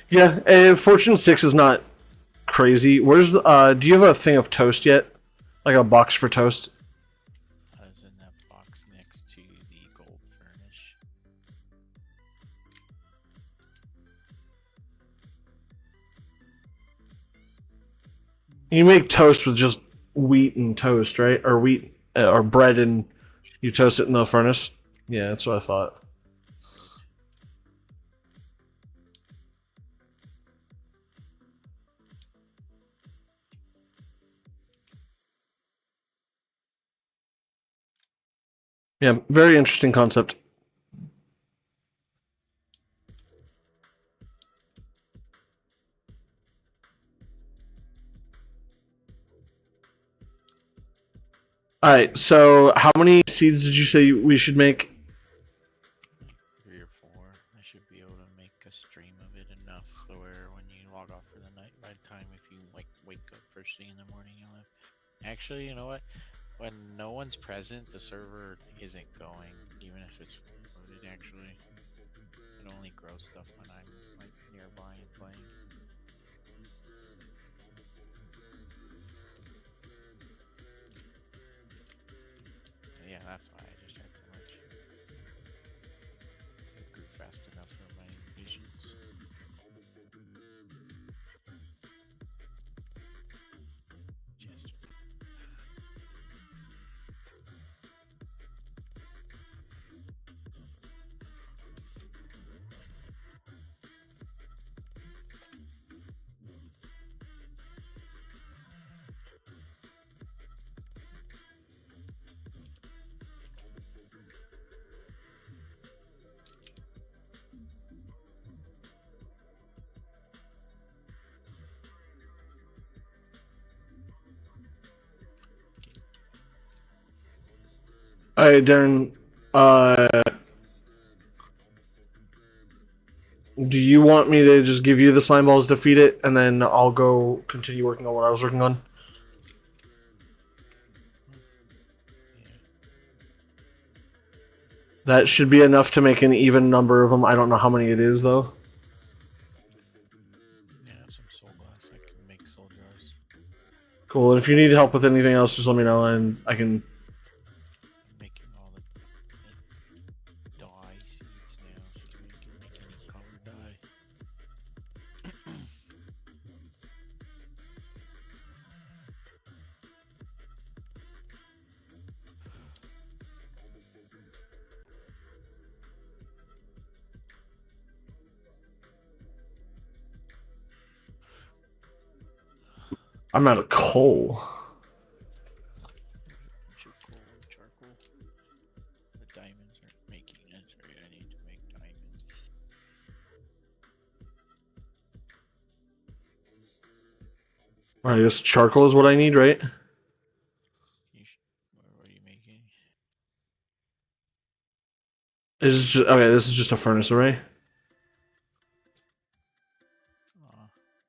Yeah, Fortune 6 is not crazy. Where's do you have a thing of toast yet? Like a box for toast? I was in that box next to the gold furnace. You make toast with just wheat and toast, right? Or wheat or bread and you toast it in the furnace? Yeah, that's what I thought. Yeah, very interesting concept. All right, so how many seeds did you say we should make? 3 or 4. I should be able to make a stream of it enough to where when you log off for the night, by the time if you like wake up first thing in the morning, you'll have. Actually, you know what? When no one's present, the server isn't going, even if it's loaded. Actually, it only grows stuff when I'm like nearby and playing. Yeah, that's why I just had so much. It grew fast enough for my visions. Just All right, Darren. Do you want me to just give you the slime balls to feed it, and then I'll go continue working on what I was working on? yeah. That should be enough to make an even number of them. I don't know how many it is, though. Yeah, some soul glass. I can make soul jars. Cool, and if you need help with anything else, just let me know, and I can... I'm making all the dye seeds now, so we can make any color dye. I'm out of coal. Charcoal. The diamonds aren't making it, right? I need to make diamonds. I guess charcoal is what I need, right? What are you making? Okay, this is just a furnace array.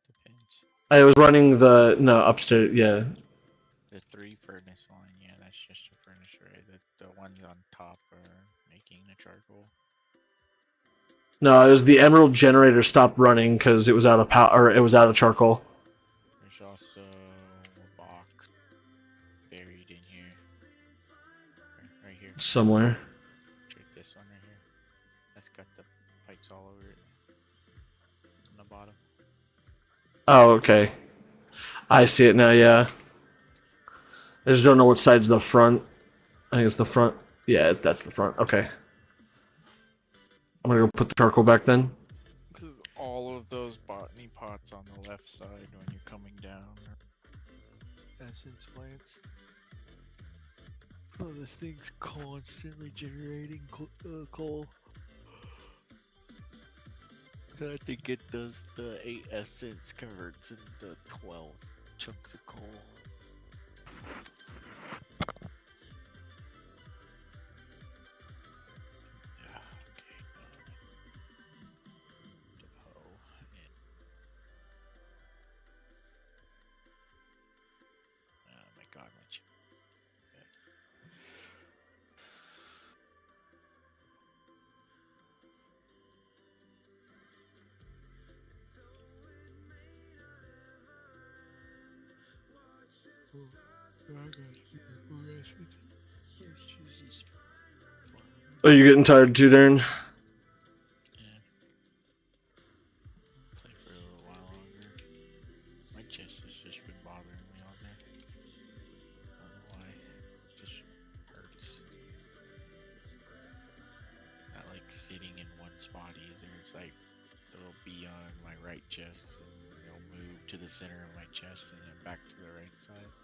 Depends. I was running the... No, upstairs, yeah. The 3 furnace line, yeah, that's just a furnace array. The ones on top are making the charcoal. No, it was the emerald generator stopped running because it was out of power, or it was out of charcoal. There's also a box buried in here. Right here. Somewhere. Check this one right here. That's got the pipes all over it. On the bottom. Oh, okay. I see it now, yeah. I just don't know what side's the front. I think it's the front. Yeah, that's the front. Okay. I'm gonna go put the charcoal back then. Because all of those botany pots on the left side when you're coming down are essence plants. So this thing's constantly generating coal. Then I think it does the 8 essence converts into 12 chunks of coal. Yeah, okay. Get a hoe and... Oh my god, my chip. Okay. Are you getting tired too, Darren? Yeah. Play for a little while longer. My chest has just been bothering me all day. I don't know why. It just hurts. Not like sitting in one spot either. It's like it'll be on my right chest and it'll move to the center of my chest and then back to the right side.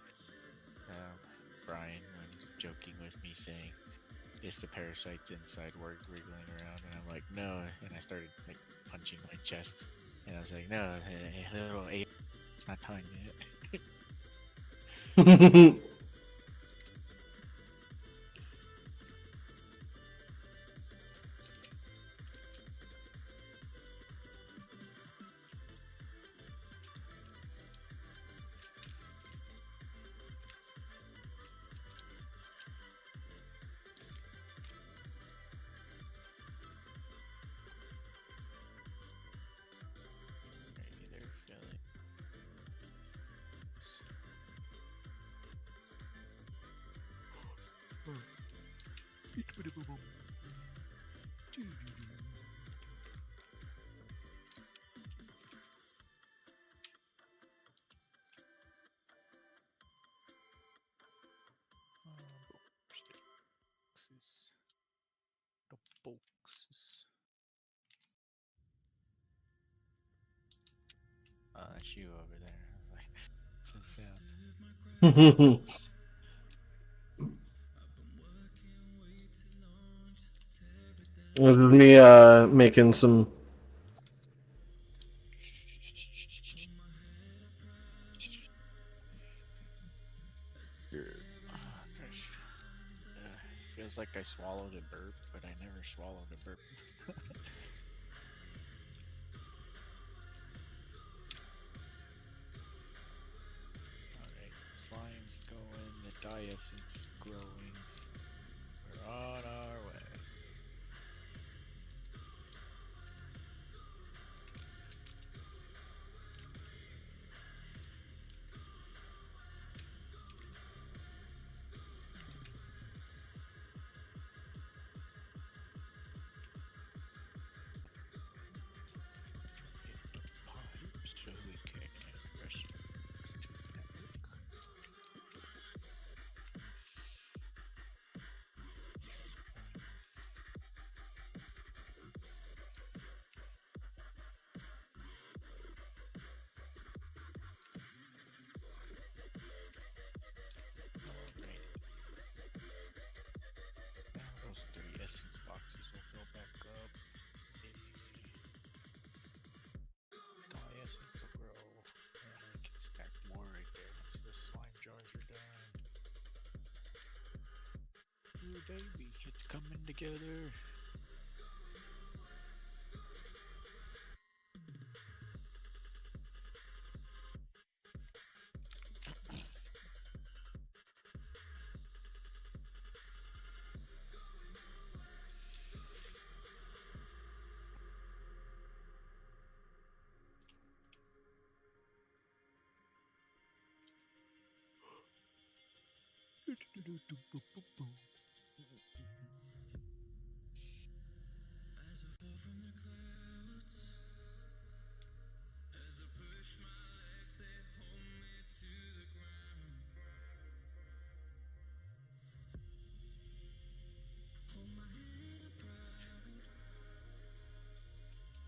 Brian was joking with me saying it's the parasites inside wriggling around, and I'm like, no, and I started like punching my chest, and I was like, no, little ape, it's not time yet. The boxes. Oh, that's you over there. I was like, it's a sound. This is me making some. Feels like I swallowed a burp, but I never swallowed a burp. Alright, slime's going, the dye essence is growing. We're on our way. So we can rest to the network. Okay. Now those 3 essence boxes will fill back up. Dye essence will grow. And I can stack more right there once the slime jars are done. Ooh, baby, it's coming together.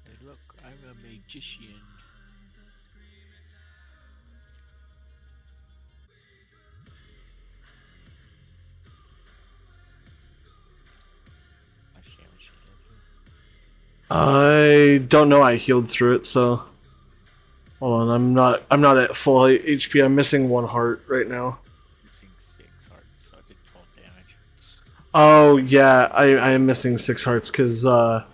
Hey, look, I'm a magician. I don't know. I healed through it, so hold on. I'm not at full HP. I'm missing 1 heart right now. Missing 6 hearts, so I did 12 damage. Oh yeah, I am missing 6 hearts because I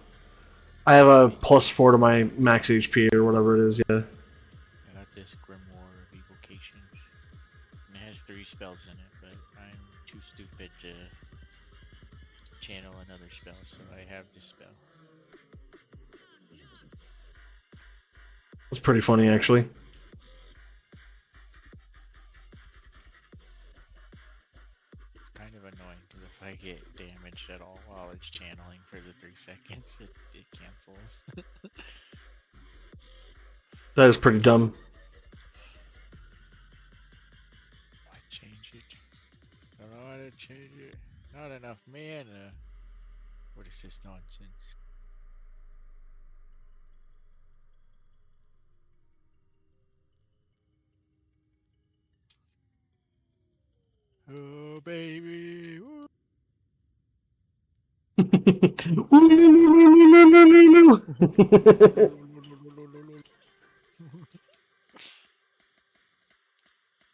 have a +4 to my max HP or whatever it is. Yeah. I got this Grimoire of Evocation. And it has 3 spells in it, but I'm too stupid to channel another spell, so I have this spell. It's pretty funny actually. annoying because if I get damaged at all while it's channeling for the 3 seconds, it cancels. That is pretty dumb. Why change it? Don't know how to change it. Not enough mana. What is this nonsense? Oh baby. Woo.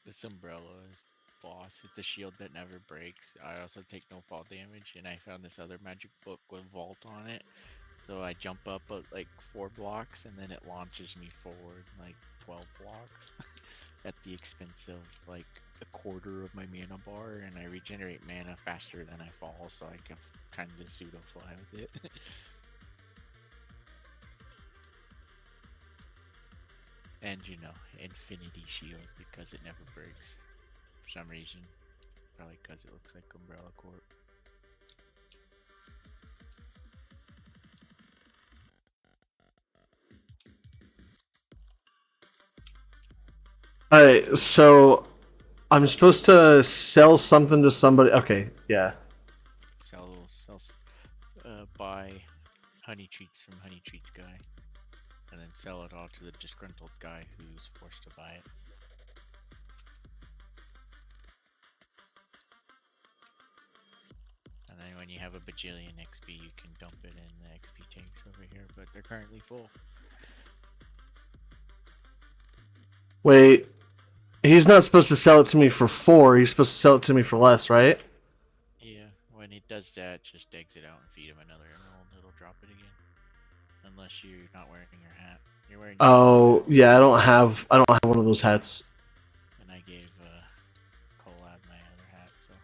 This umbrella is boss. It's a shield that never breaks. I also take no fall damage, and I found this other magic book with vault on it. So I jump up like 4 blocks, and then it launches me forward like 12 blocks at the expense of like a quarter of my mana bar, and I regenerate mana faster than I fall, so I can kind of pseudo fly with it. And you know, infinity shield because it never breaks for some reason. Probably because it looks like Umbrella Corp. Alright, so I'm supposed to sell something to somebody. Okay, yeah. Buy honey treats from honey treats guy, and then sell it all to the disgruntled guy who's forced to buy it. And then when you have a bajillion XP, you can dump it in the XP tanks over here, but they're currently full. Wait, he's not supposed to sell it to me for 4. He's supposed to sell it to me for less, right? Yeah, when it does that, just exit out and feed him another emerald. It'll drop it again. Unless you're not wearing your hat. You're wearing your Oh, hat. yeah, I don't have one of those hats. And I gave Collab my other hat, so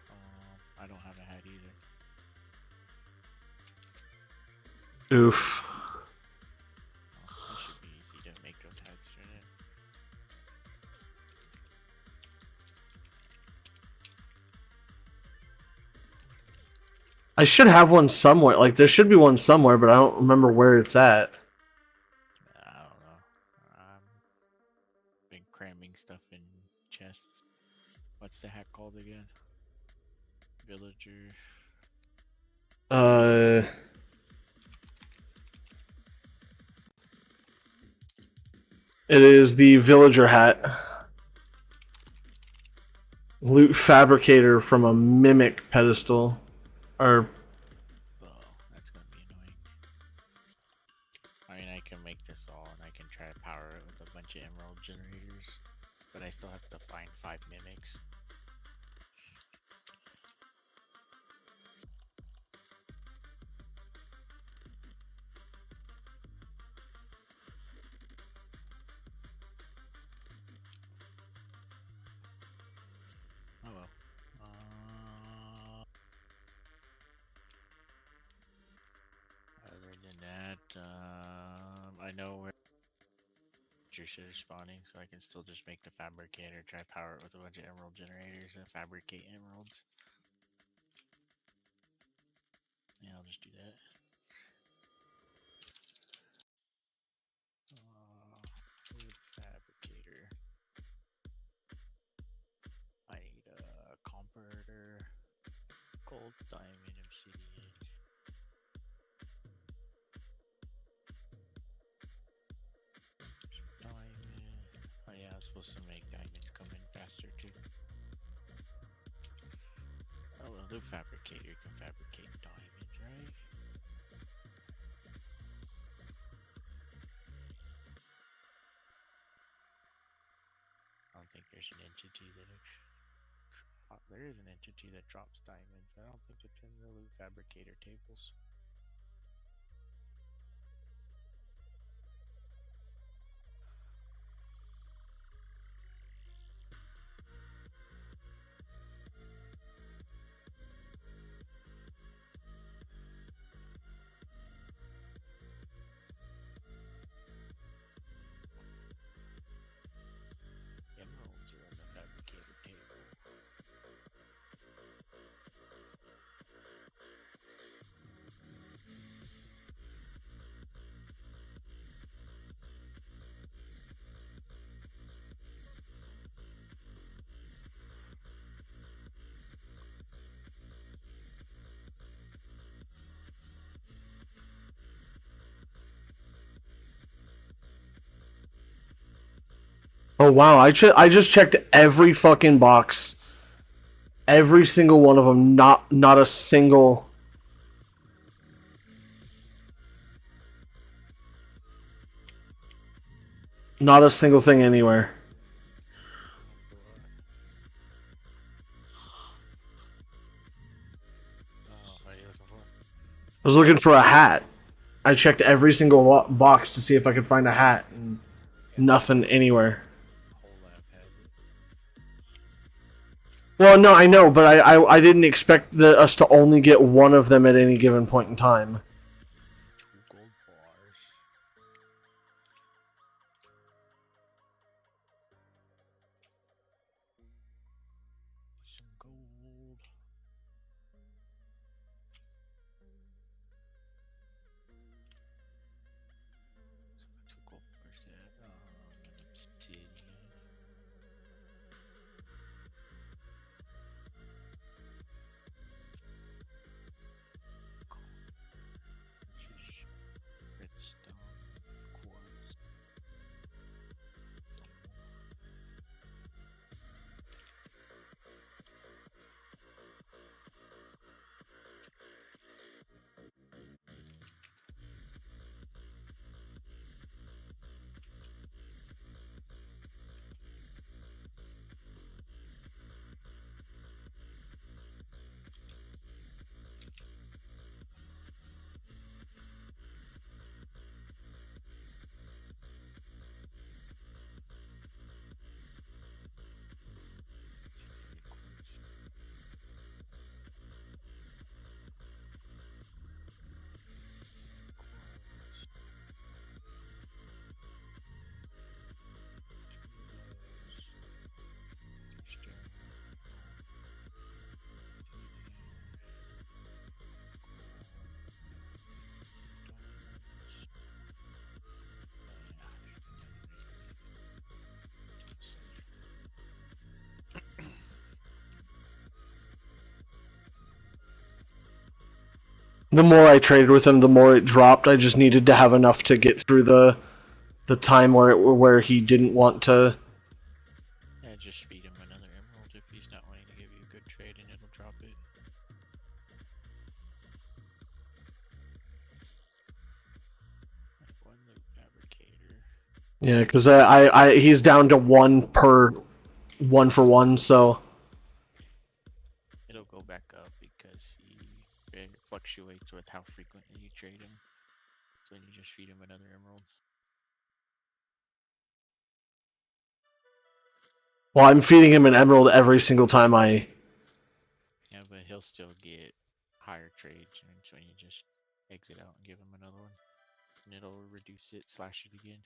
I don't have a hat either. Oof. Well, that should be easy to make those hats turn in. I should have one somewhere. Like, there should be one somewhere, but I don't remember where it's at. I don't know. Been cramming stuff in chests. What's the hat called again? Villager. It is the villager hat. Loot fabricator from a mimic pedestal. Or Oh, that's gonna be annoying. I mean, I can make this all, and I can try to power it with a bunch of emerald generators, but I still have to find 5 mimics. Oh well. Other than that, I know where juicers are spawning, so I can still just make the fabricator, try power it with a bunch of emerald generators, and fabricate emeralds. Yeah, I'll just do that. Food fabricator. I need a converter, gold, diamond, obsidian. Diamond. Oh yeah, I was supposed to make diamonds come in faster too. Oh well, the fabricator can fabricate diamonds, right? I don't think there's an entity that there is an entity that drops diamonds. I don't think it's in the loot fabricator tables. Emeralds are in the fabricator table. Oh wow, I just checked every fucking box. Every single one of them, not a single. Not a single thing anywhere. Oh, what are you looking for? I was looking for a hat. I checked every single box to see if I could find a hat, and nothing anywhere. Collab has it. Well, no, I know, but I didn't expect us to only get one of them at any given point in time. 2 gold bars. Some gold. So 2 gold bars there. An obsidian. Redstone. Quartz. The more I traded with him, the more it dropped. I just needed to have enough to get through the time where he didn't want to. Yeah, just feed him another emerald if he's not wanting to give you a good trade and it'll drop it. One loot fabricator. Yeah, because he's down to one for one, so. It'll go back up because he fluctuates with how frequently you trade him. So you just feed him another emerald. Well, I'm feeding him an emerald every single time I. Yeah, but he'll still get higher trades when you just exit out and give him another one. And it'll reduce it, slash it again.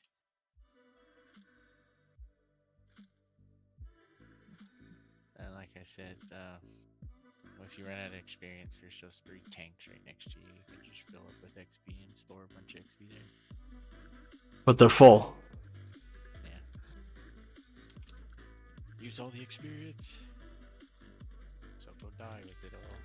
And like I said, if you run out of experience, there's those 3 tanks right next to you. You can just fill up with XP and store a bunch of XP there. But they're full. Yeah. Use all the experience. So go die with it all.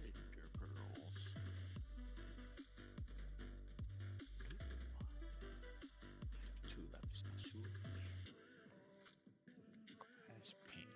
Ender pearls. Two lapis lazuli. Glass pane.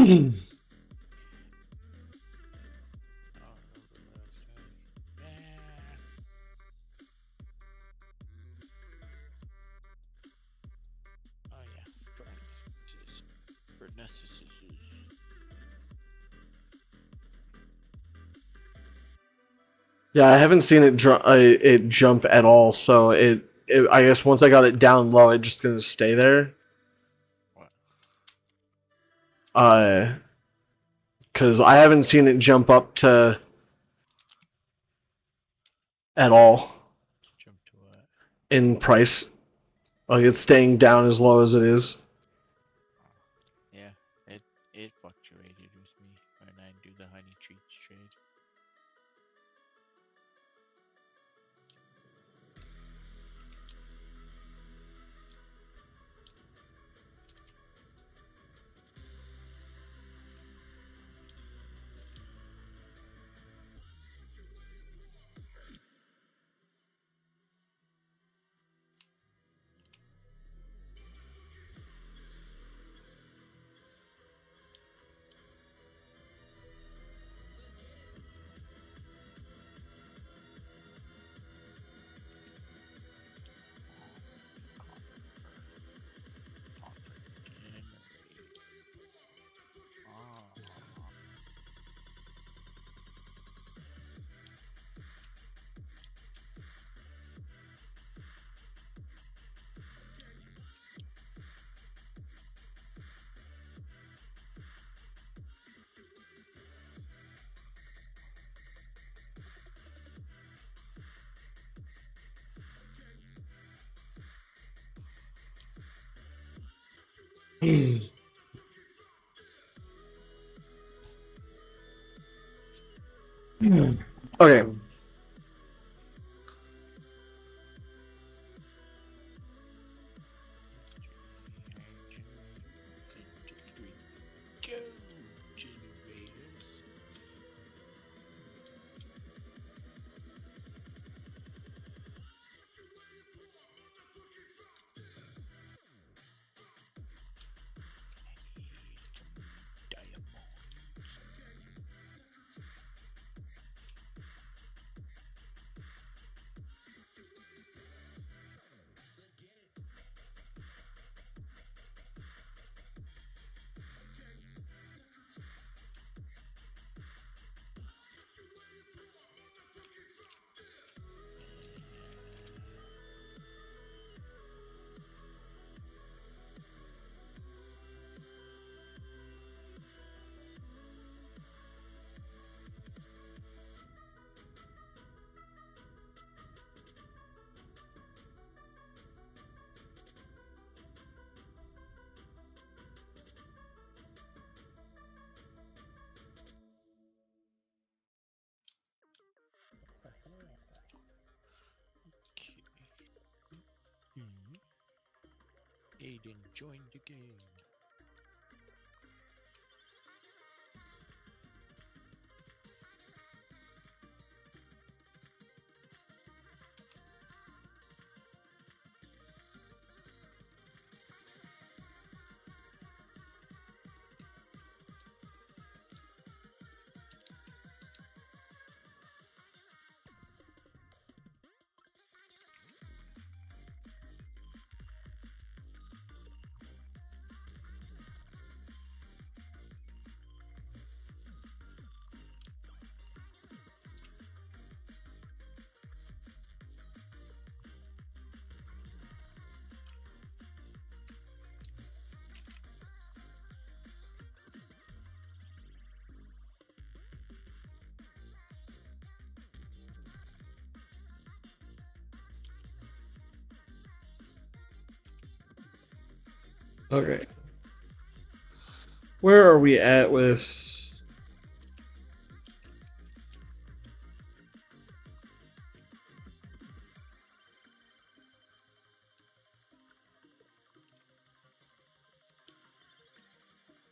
Oh yeah, furnaces. Yeah, I haven't seen it jump at all. So I guess once I got it down low, it just gonna stay there. What? Because I haven't seen it jump up to at all Jump to what? in price. Like it's staying down as low as it is. Yeah, it fluctuated with me when I do the honey treats trade. Okay. Go, generators. Okay. Aiden joined the game. Okay. Where are we at with?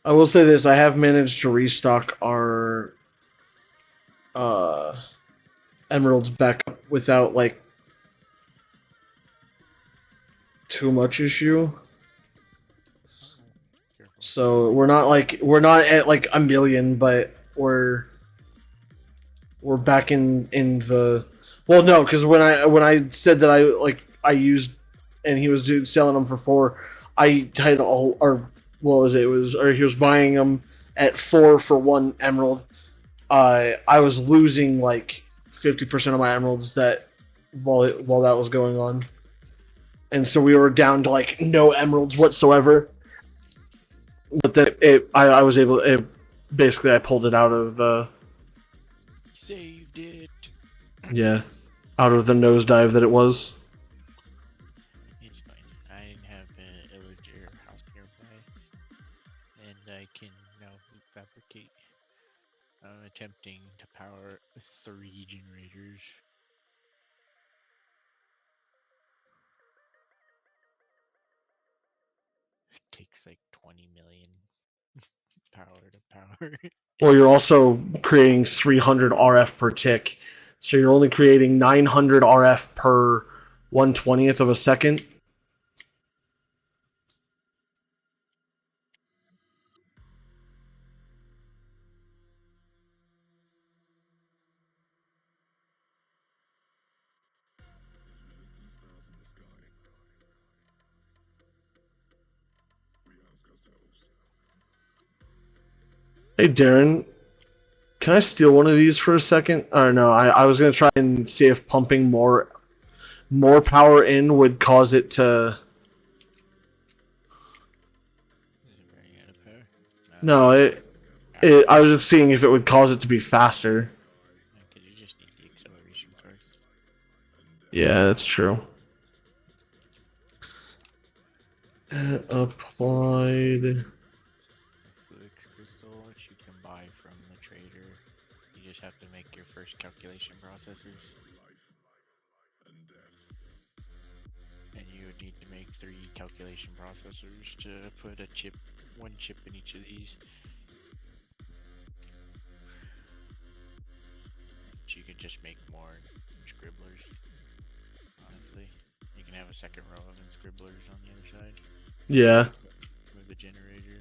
I will say this: I have managed to restock our emeralds back up without like too much issue. Careful. So we're not at like a million, but we're back in the. Well, no, because when I said that I used, and he was selling them for 4, I had all, or what was it? It was, or he was buying them at 4 for 1 emerald. I was losing like 50% of my emeralds that while that was going on, and so we were down to like no emeralds whatsoever. But then I was able. Basically, I pulled it out of. Saved it. Yeah, out of the nosedive that it was. It's fine. I have an illager house nearby, and I can now fabricate. Attempting to power 3 generators. It takes like 20 million power to power. Well, you're also creating 300 RF per tick, so you're only creating 900 RF per 1/20th of a second. Hey, Darren, can I steal one of these for a second? Or no, I was gonna try and see if pumping more power in would cause it to. Is it running out of power? No, I was just seeing if it would cause it to be faster. Because you just need the acceleration first. Yeah, that's true. Applied. Flux crystal, which you can buy from the trader. You just have to make your first calculation processors. And you would need to make 3 calculation processors to put one chip in each of these. But you could just make more scribblers. Honestly, you can have a second row of scribblers on the other side. Yeah. Move the generator.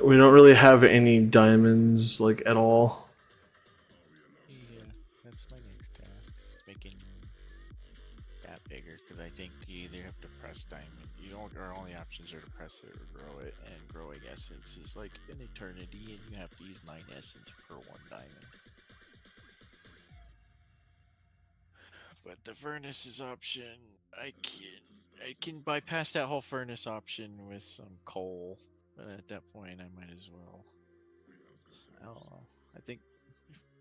We don't really have any diamonds like at all. Yeah, that's my next task. Making that bigger, because I think you either have to press diamond. Our only options are to press it or grow it, and growing essence is like an eternity, and you have to use 9 essence per 1 diamond. But the furnaces option, I can bypass that whole furnace option with some coal. But at that point, I might as well. I don't know. I think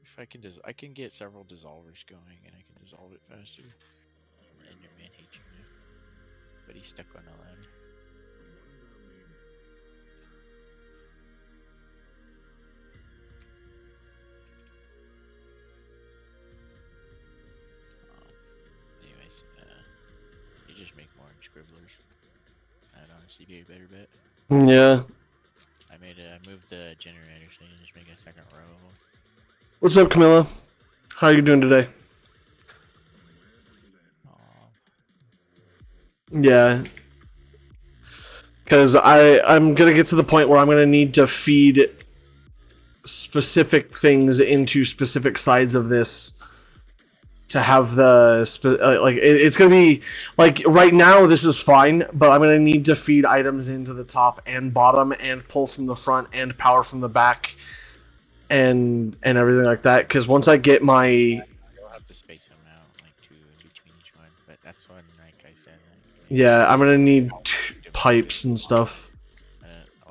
if I can I can get several dissolvers going, and I can dissolve it faster. Enderman hates you, but he's stuck on a ladder. Anyways, you just make more scribblers. I'd honestly be a better bet. Yeah. I moved the generator, so you just make a second row of them. What's up, Camilla? How are you doing today? Yeah. Because I'm going to get to the point where I'm going to need to feed specific things into specific sides of this to have the it's going to be like right now this is fine, but I'm going to need to feed items into the top and bottom and pull from the front and power from the back and everything like that, because once I get my you'll have to space them out like 2 in between each one, but that's when, like I said, yeah, I'm going to need pipes and stuff.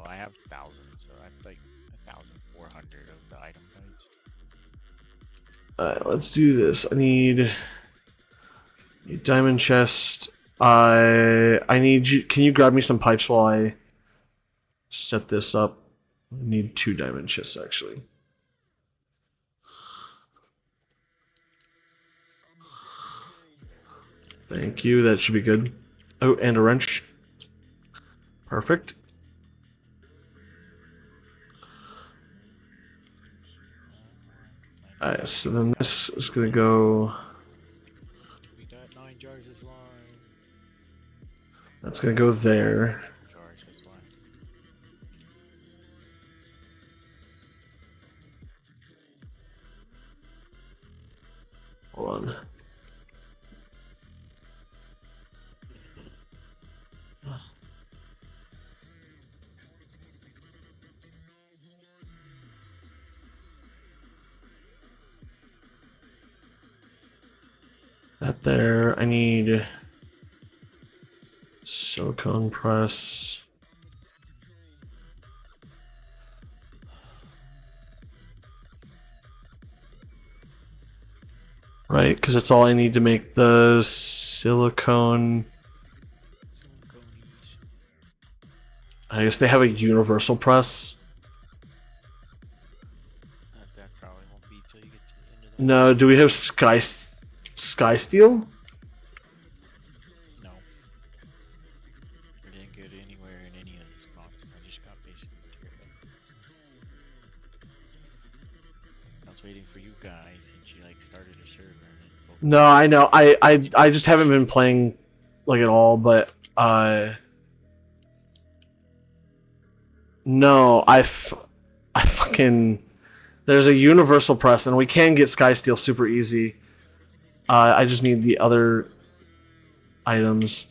I have thousands, so I have like 1,400 of the item types. Alright, let's do this. I need a diamond chest. I need you. Can you grab me some pipes while I set this up? I need 2 diamond chests actually. Thank you. That should be good. Oh, and a wrench. Perfect. Alright, so then this is gonna go. We got 9 jars of slime. That's gonna go there. George, that's why. Hold on. That there. I need silicone press. Right, because that's all I need to make the silicone. I guess they have a universal press. That probably won't be till you get to the end of the No, do we have sky steel? No. I didn't get anywhere in any of these spots. I just got basic materials. I was waiting for you guys since you like started a server. And No, I know. I just haven't been playing like at all, but no, I fucking there's a universal press and we can get sky steel super easy. I just need the other items.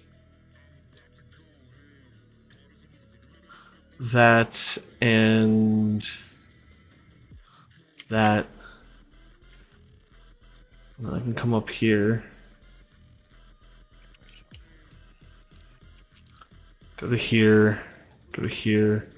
That and that. And I can come up here. Go to here. Go to here.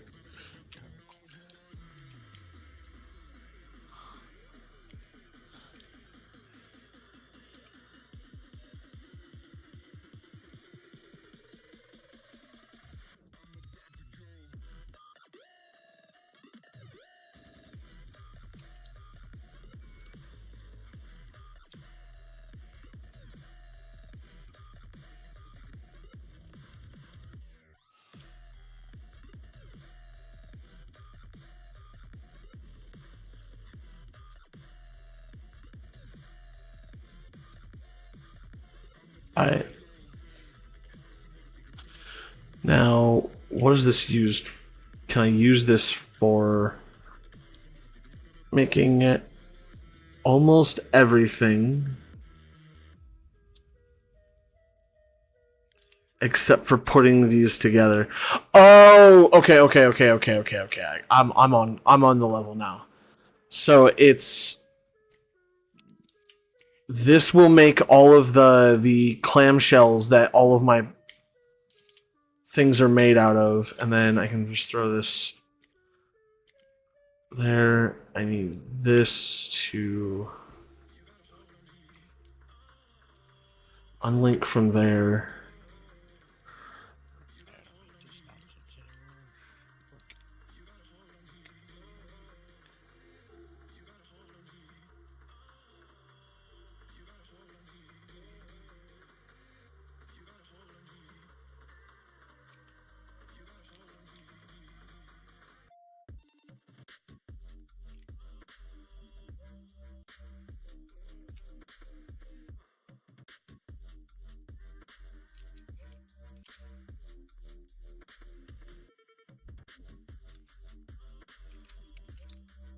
Alright. Now, what is this used? Can I use this for making it almost everything except for putting these together? Oh, okay. I'm on the level now. So it's this will make all of the clamshells that all of my things are made out of, and then I can just throw this there. I need this to unlink from there.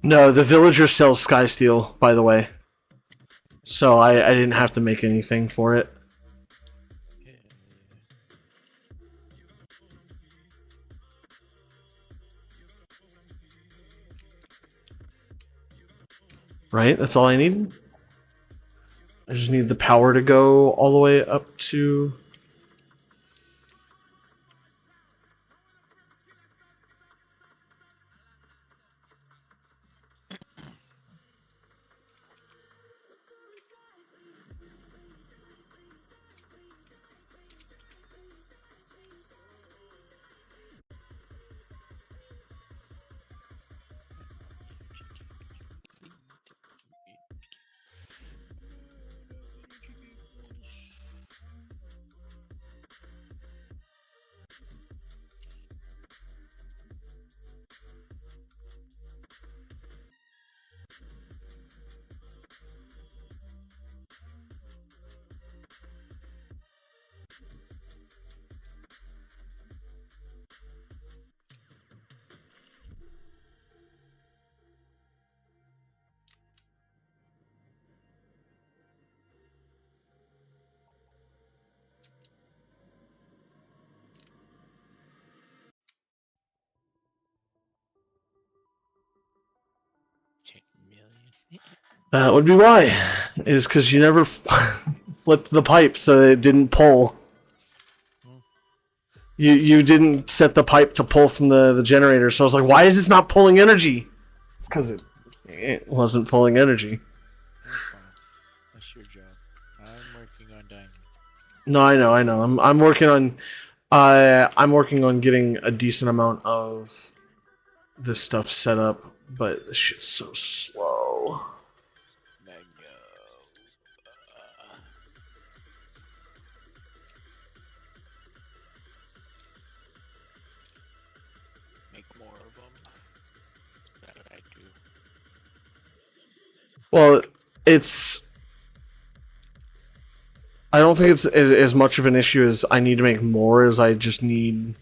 No, the villager sells sky steel, by the way. So I didn't have to make anything for it. Right? That's all I need. I just need the power to go all the way up to... That would be why. Is because you never flipped the pipe so it didn't pull. You didn't set the pipe to pull from the generator, so I was like, why is this not pulling energy? It's because it wasn't pulling energy. That's fine. That's your job. I'm working on diamond. No, I know. I'm working on getting a decent amount of this stuff set up, but this shit's so slow. Mango. Make more of them. That I do. Well, it's. I don't think it's as much of an issue as I need to make more as I just need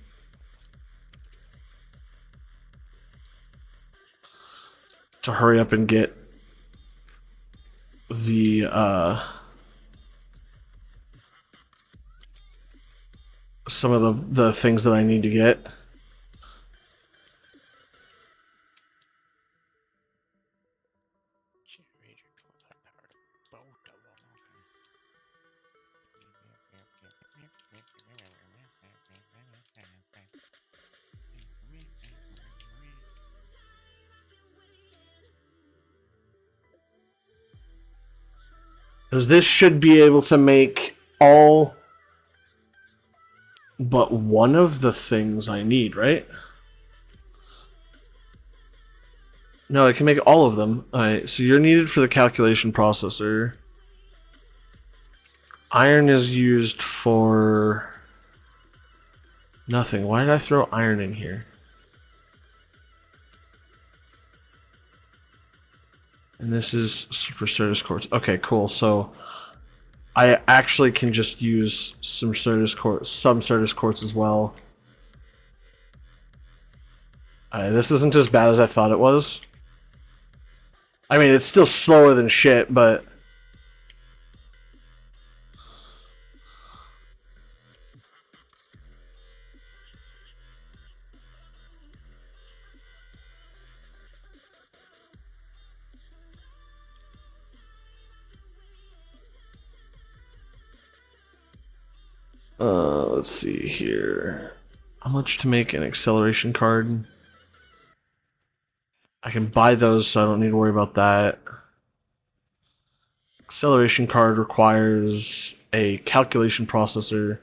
to hurry up and get the some of the things that I need to get. Generator 12 power. Both of them. Because this should be able to make all but one of the things I need, right? No, I can make all of them. Alright, so you're needed for the calculation processor. Iron is used for nothing. Why did I throw iron in here? And this is for Certus quartz. Okay, cool. So I actually can just use some Certus quartz as well. This isn't as bad as I thought it was. I mean, it's still slower than shit, but let's see here. How much to make an acceleration card? I can buy those, so I don't need to worry about that. Acceleration card requires a calculation processor.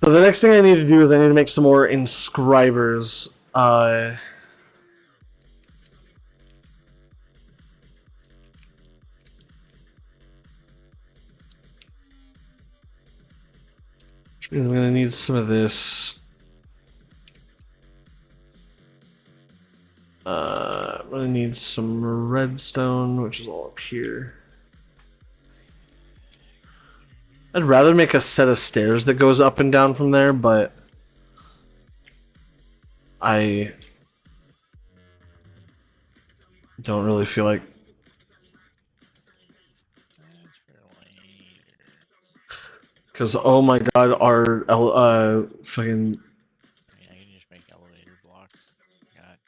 So the next thing I need to do is I need to make some more inscribers. Which means I'm gonna need some of this. I'm gonna need some redstone, which is all up here. I'd rather make a set of stairs that goes up and down from there, but I don't really feel like. That's for later. Because, oh my god, our fucking. I mean, I can just make elevator blocks. Got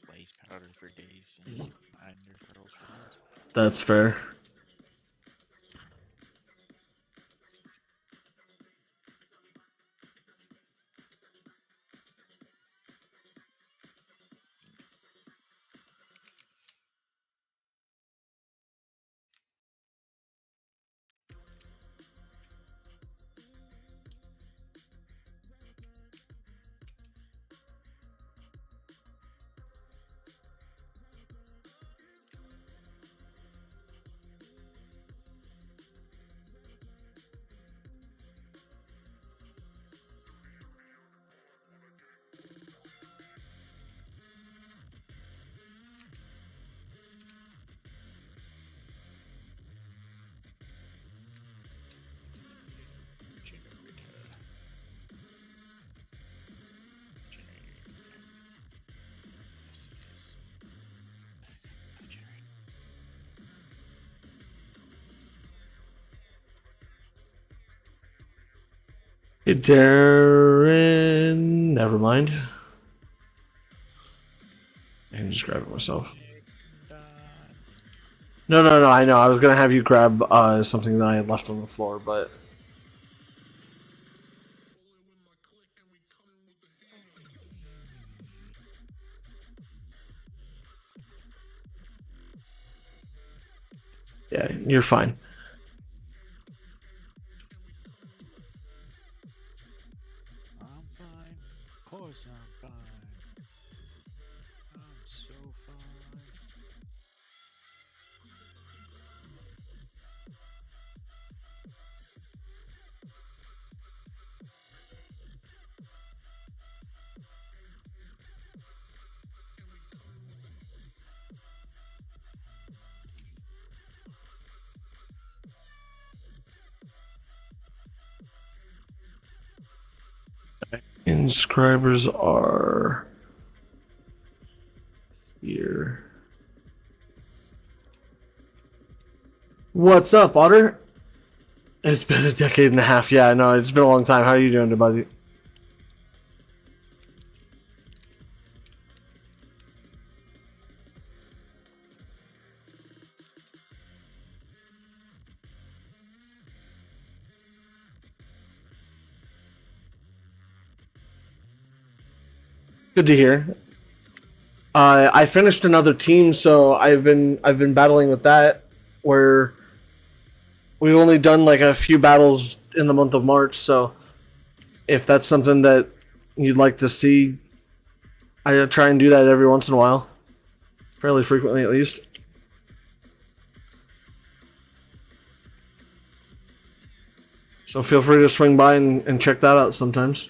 blaze powder for days and iron pearls for months. That's fair. Hey, Derren. Never mind. I can just grab it myself. No, I know. I was gonna have you grab something that I had left on the floor, but. Yeah, you're fine. I'm fine. Of course I'm fine. I'm so fine. Inscribers are here. What's up, Otter? It's been a decade and a half. Yeah, I know. It's been a long time. How are you doing, buddy? Good to hear. I finished another team, so I've been battling with that. Where we've only done like a few battles in the month of March, so if that's something that you'd like to see, I try and do that every once in a while, fairly frequently at least. So feel free to swing by and check that out sometimes.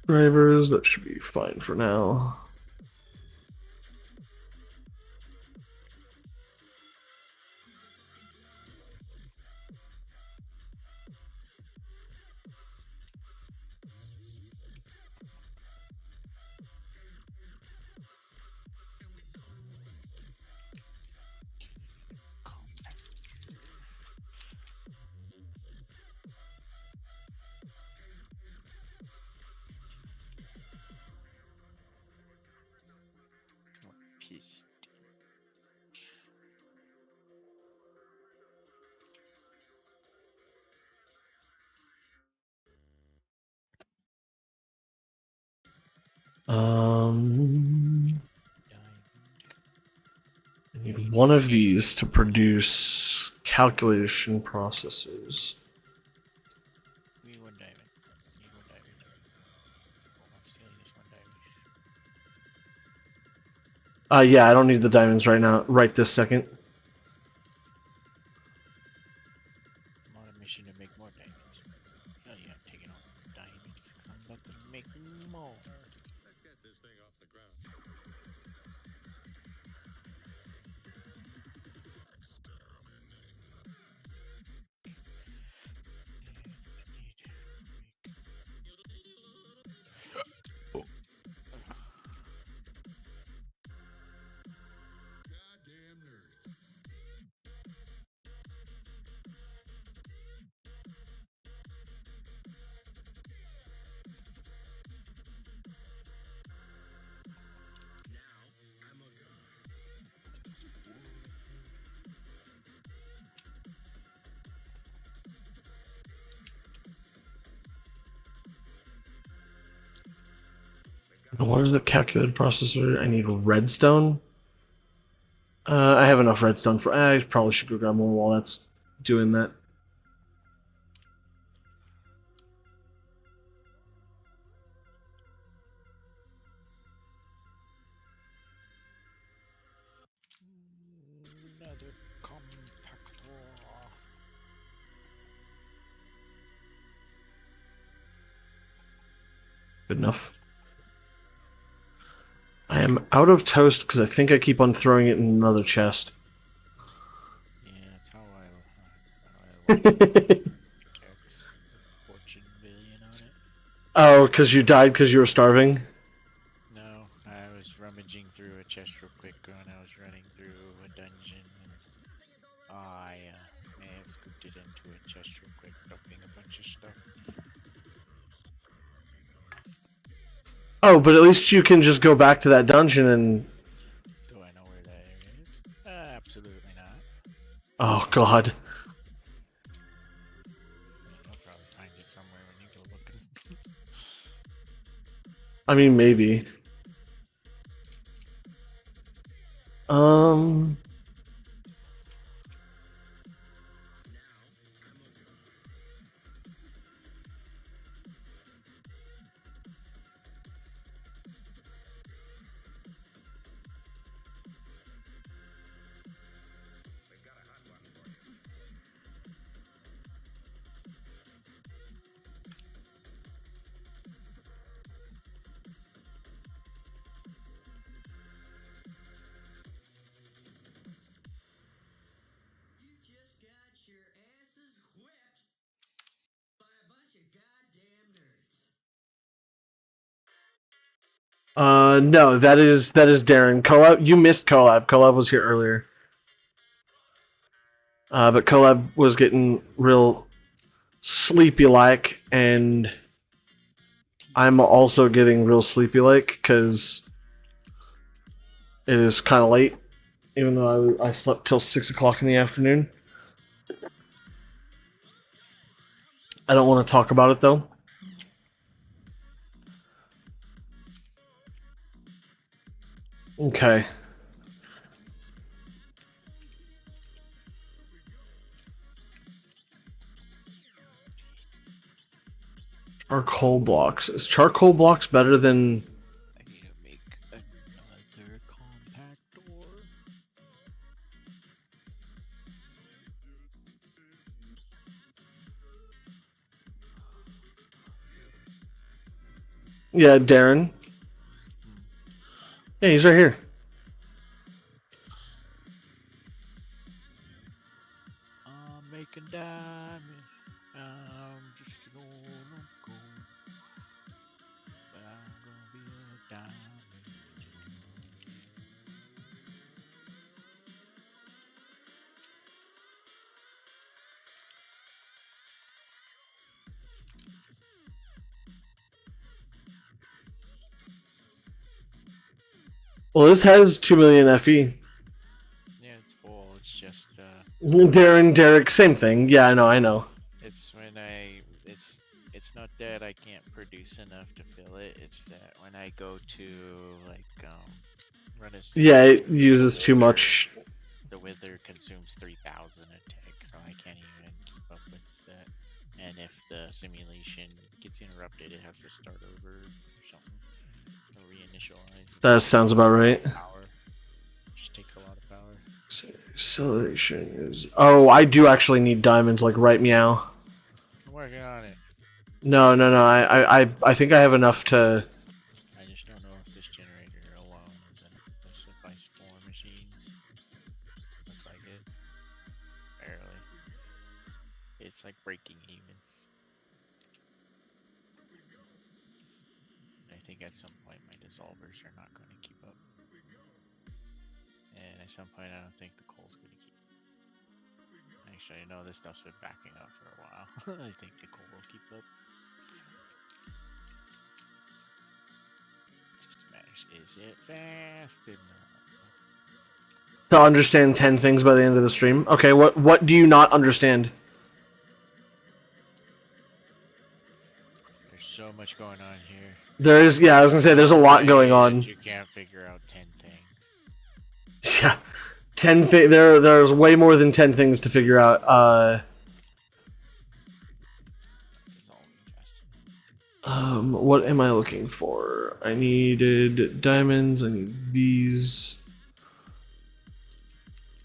Drivers, that should be fine for now. Peace. I need one of these to produce calculation processors. Give me one diamond. Need one diamond. I'm stealing this one diamond. Yeah, I don't need the diamonds right now, right this second. I'm on a mission to make more diamonds. Hell yeah, I'm taking all the diamonds because I'm about to make more. Let's get this thing off the ground. Goddamn nerds. What is the calculated processor? I need redstone. I have enough redstone for. I probably should go grab more while that's doing that. Another compactor. Good enough. I am out of toast because I think I keep on throwing it in another chest. Yeah, that's how I like it. Fortune billion on it. Oh, because you died because you were starving? No, I was rummaging through a chest real quick when I was running through a dungeon, and I may have scooped it into a chest real quick, dumping a bunch of stuff. Oh, but at least you can just go back to that dungeon and... Do I know where that area is? Absolutely not. Oh, God. I'll probably find it somewhere when you go looking. I mean, maybe. You just got your asses whipped by a bunch of goddamn nerds. No, that is Derren. Collab, you missed Collab. Collab was here earlier. But Collab was getting real sleepy-like, and I'm also getting real sleepy-like, because it is kind of late, even though I slept till 6 o'clock in the afternoon. I don't want to talk about it, though. Okay. Charcoal blocks. Is charcoal blocks better than... I need to make another compactor. Yeah, Derren. Yeah, he's right here. I'm making diamond. I'm just gonna go. But I'm gonna be a diamond. Well, this has 2 million FE. Yeah, it's full. It's just Derren, Derek, same thing. Yeah, I know. it's when it's It's not that I can't produce enough to fill it. It's that when I go to like run a Yeah, it simulation, uses too much. the wither consumes 3,000 a tick, so I can't even keep up with that. And if the simulation gets interrupted, it has to start over or something. Or reinitialize. That sounds about right. Power. It just takes a lot of power. Acceleration is. Oh, I do actually need diamonds, like right meow. I'm working on it. No. I think I have enough to. I just don't know if this generator alone is enough to suffice 4 machines. Looks like it. Barely. It's like breaking even. I think at some point my dissolvers are not going to keep up. And at some point I don't think the coal's going to keep. Actually, no, this stuff's been backing up for a while. I think the coal will keep up. It just matters, is it fast enough? To understand 10 things by the end of the stream. Okay, what do you not understand? There's so much going on here. There is, yeah, I was gonna say there's a lot going on. You can't figure out 10 things. Yeah, there's way more than 10 things to figure out. What am I looking for? I needed diamonds. I need these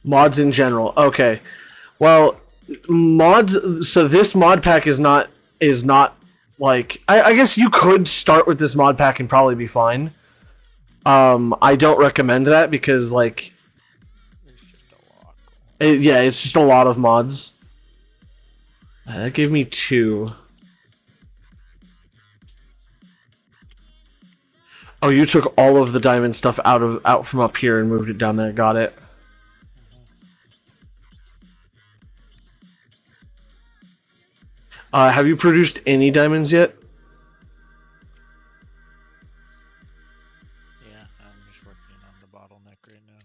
mods in general. Okay, well, mods. So this mod pack is not like I guess you could start with this mod pack and probably be fine. I don't recommend that because like, There's just a lot. yeah, it's just a lot of mods. That gave me 2. Oh, you took all of the diamond stuff out from up here and moved it down there. Got it. Have you produced any diamonds yet? Yeah, I'm just working on the bottleneck right now.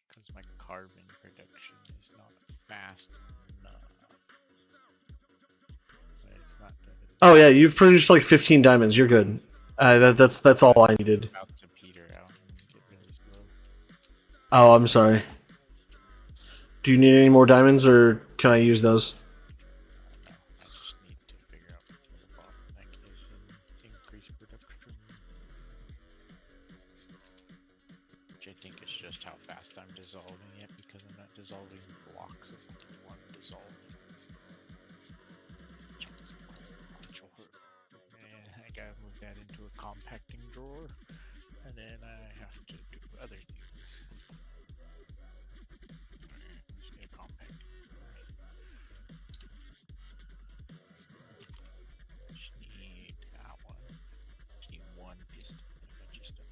Because my carbon production is not fast enough. But it's not good. Oh yeah, you've produced like 15 diamonds. You're good. That's all I needed. About to peter out and get really slow. Oh, I'm sorry. Do you need any more diamonds, or can I use those? No, I just need to figure out what the bottleneck is and increase production. Which I think is just how fast I'm dissolving it, because I'm not dissolving blocks of one dissolving. And I gotta move that into a compacting drawer, and then I have to do other things. Let's get a compacting drawer. Just need that one. Just need one piston and a bunch of stuff.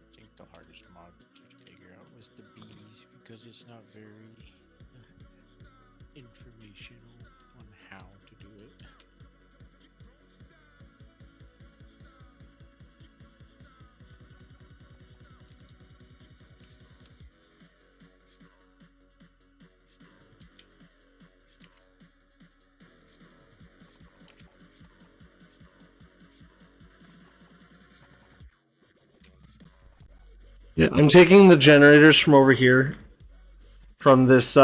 I think the hardest mod to figure out was the bees, because it's not very informational on how to do it. Yeah, I'm taking the generators from over here, from this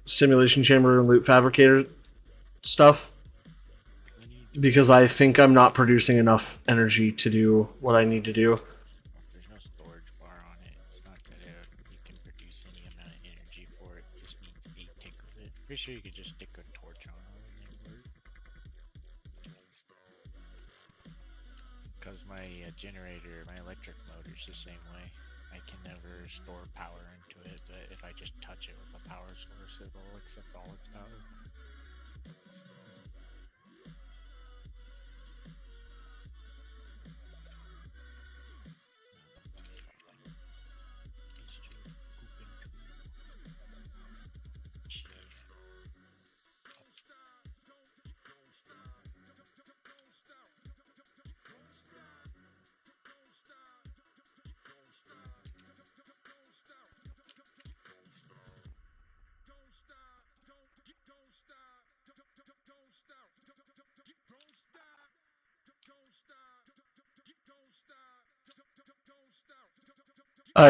simulation chamber and loot fabricator stuff, I need because I think I'm not producing enough energy to do what I need to do. There's no storage bar on it. It's not that you can produce any amount of energy for it. It just needs 8 tick of it. Pretty sure you could just stick a torch Because my generator, my electric motor's the same way. I can never store power into it, but if I just touch it with a power source, it'll accept all its power.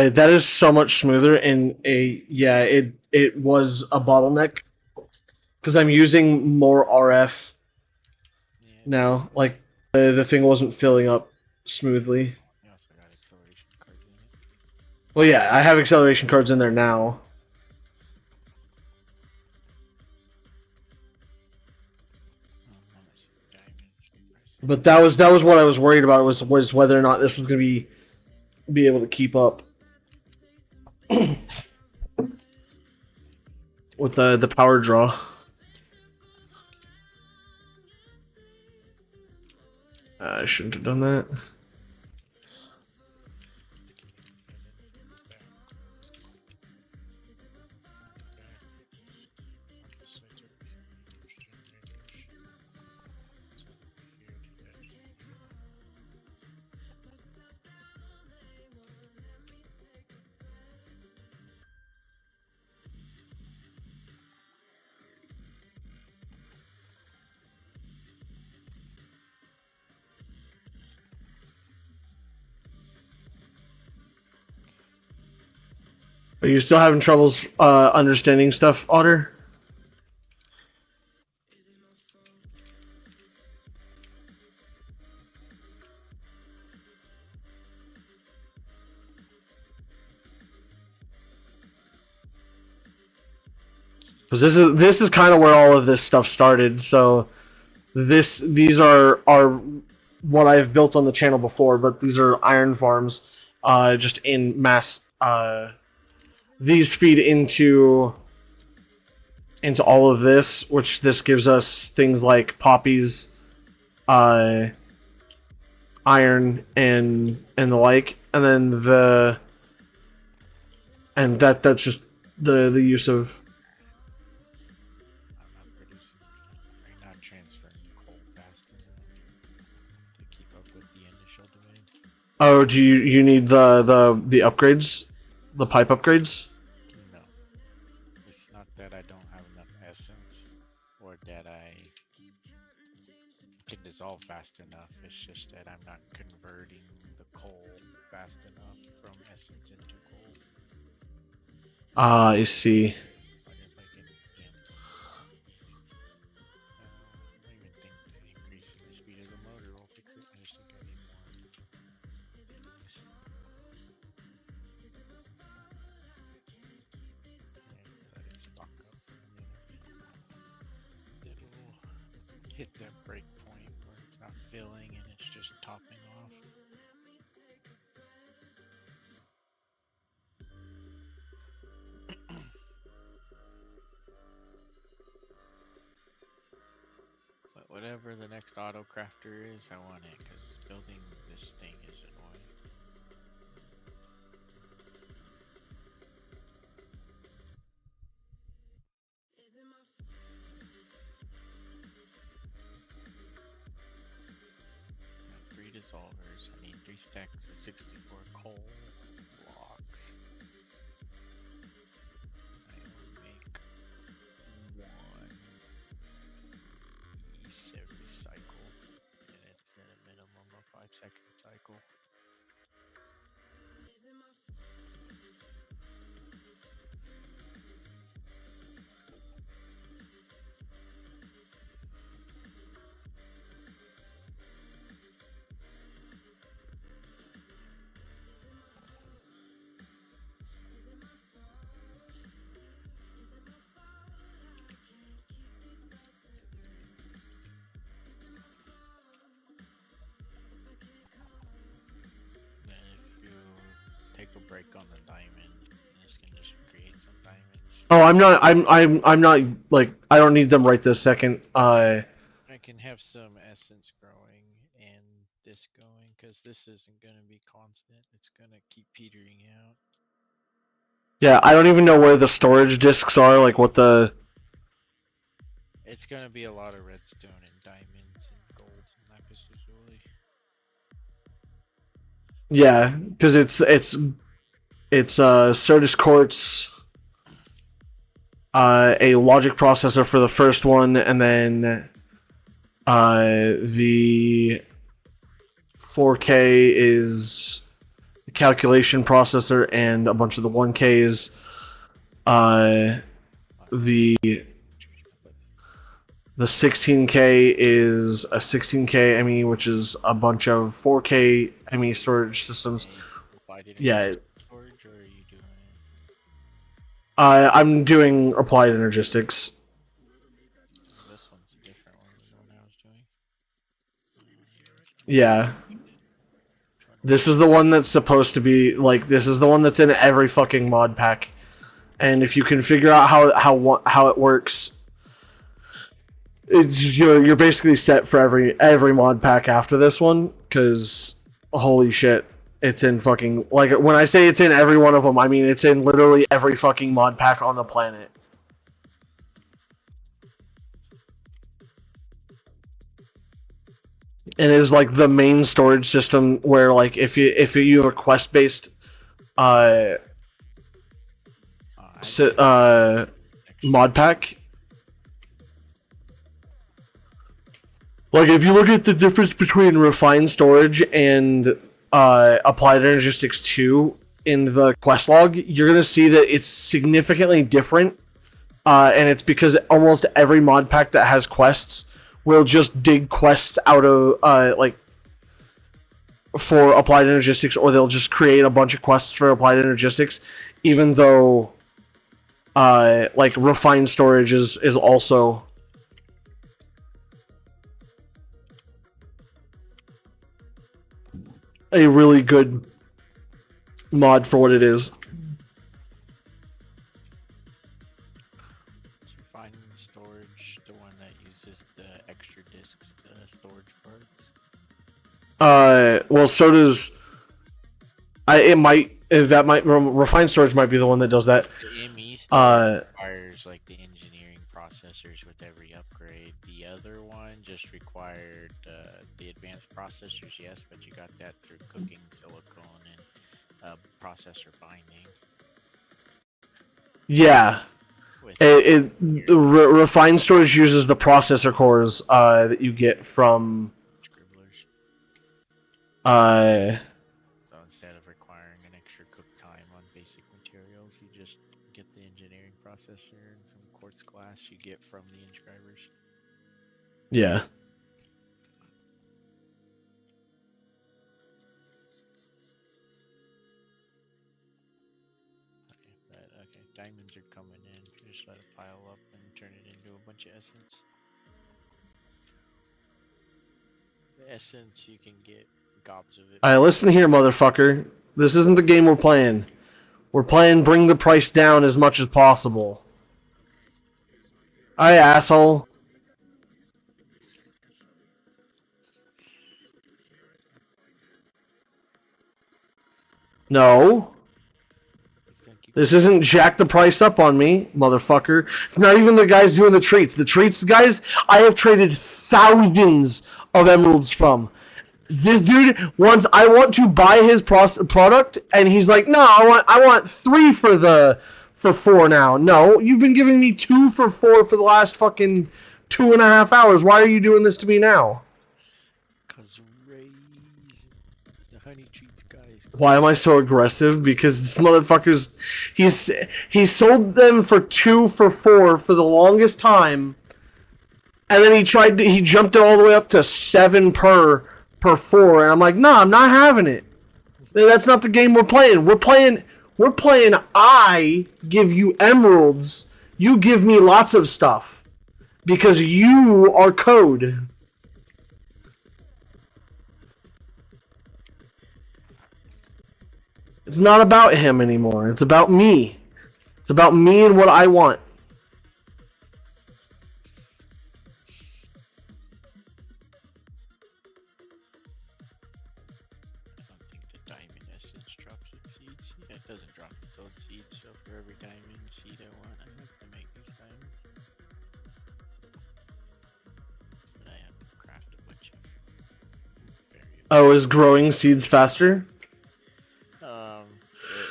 That is so much smoother, and it was a bottleneck because I'm using more RF Yeah, now. Like the thing wasn't filling up smoothly. you also got acceleration cards in it. Well, yeah, I have acceleration cards in there now. How much damage? But that was what I was worried about was whether or not this was gonna be able to keep up with the power draw. I shouldn't have done that. Are you still having troubles understanding stuff, Otter? Because this is kind of where all of this stuff started. So these are what I've built on the channel before, but these are iron farms, just in mass. These feed into all of this, which this gives us things like poppies, iron, and the like, and then that's just the use of. I'm not producing. I'm not transferring coal fast enough to keep up with the initial demand. Oh, do you need the upgrades, the pipe upgrades? No, it's not that I don't have enough essence, or that I can dissolve fast enough. It's just that I'm not converting the coal fast enough from essence into coal. Ah, I see. But if I can, yeah. I don't even think that increasing the speed of the motor will fix it. I just think I need more. Let it stock up for a minute. It'll hit that break point where it's not filling and it's just topping off. But whatever the next auto crafter is, I want it because building this thing is annoying. Got 3 dissolvers. I need 3 stacks of 64 coal blocks. I will make 1 piece every cycle, and it's at a minimum of 5-second cycle. break on the diamond. This can just create some diamonds. Oh, I'm not like I don't need them right this second. I can have some essence growing and this going because this isn't gonna be constant. It's gonna keep petering out. Yeah, I don't even know where the storage discs are. Like what the. It's gonna be a lot of redstone and diamonds and gold and lapis lazuli. Yeah, because it's Certus quartz, a logic processor for the first one, and then the 4K is a calculation processor and a bunch of the 1Ks. The 16K is a 16K ME, which is a bunch of 4K ME storage systems. Yeah. Storage, or are you doing it? I'm doing applied energistics. This one's a different one than the one I was doing. Yeah. This is the one that's supposed to be like this is the one that's in every fucking mod pack. And if you can figure out how it works, it's you're basically set for every mod pack after this one, cuz holy shit, it's in fucking like when I say it's in every one of them, I mean it's in literally every fucking mod pack on the planet. And it is like the main storage system where like if you have a quest based mod pack, like if you look at the difference between refined storage and applied energistics 2 in the quest log, you're gonna see that it's significantly different, and it's because almost every mod pack that has quests will just dig quests out of like for applied energistics, or they'll just create a bunch of quests for applied energistics, even though like refined storage is also a really good mod for what it is. Refined storage, the one that uses the extra discs storage parts. Well, so does refined storage might be the one that does that. The ME stuff requires like the engineering processors with every upgrade. The other one just required the advanced processors, yes, but you got that through cooking silicone and processor binding. Yeah. Refined storage uses the processor cores that you get from Scribblers. So instead of requiring an extra cook time on basic materials, you just get the engineering processor and some quartz glass you get from the inscribers. Yeah. Okay, diamonds are coming in. Just let it pile up and turn it into a bunch of essence. The essence you can get gobs of it. Alright, listen here, motherfucker. This isn't the game we're playing. We're playing bring the price down as much as possible. Alright, asshole. No. This isn't jack the price up on me, motherfucker. It's not even the guys doing the treats. The treats guys, I have traded thousands of emeralds from. This dude wants, I want to buy his product, and he's like, no, I want 3 for 4 now. No, you've been giving me 2 for 4 for the last fucking 2.5 hours. Why are you doing this to me now? Cause raise the honey treats guys. Why am I so aggressive? Because this motherfucker's he sold them for 2 for 4 for the longest time, and then he jumped it all the way up to 7 per 4, and I'm like, nah, I'm not having it. That's not the game we're playing. We're playing I give you emeralds, you give me lots of stuff, because you are code. It's not about him anymore. It's about me. It's about me and what I want. I don't think the diamond essence drops its seeds. Yeah, it doesn't drop its own seeds, so for every diamond seed I want, I have to make these diamonds. And I have to craft a bunch of various. Oh, is growing seeds faster?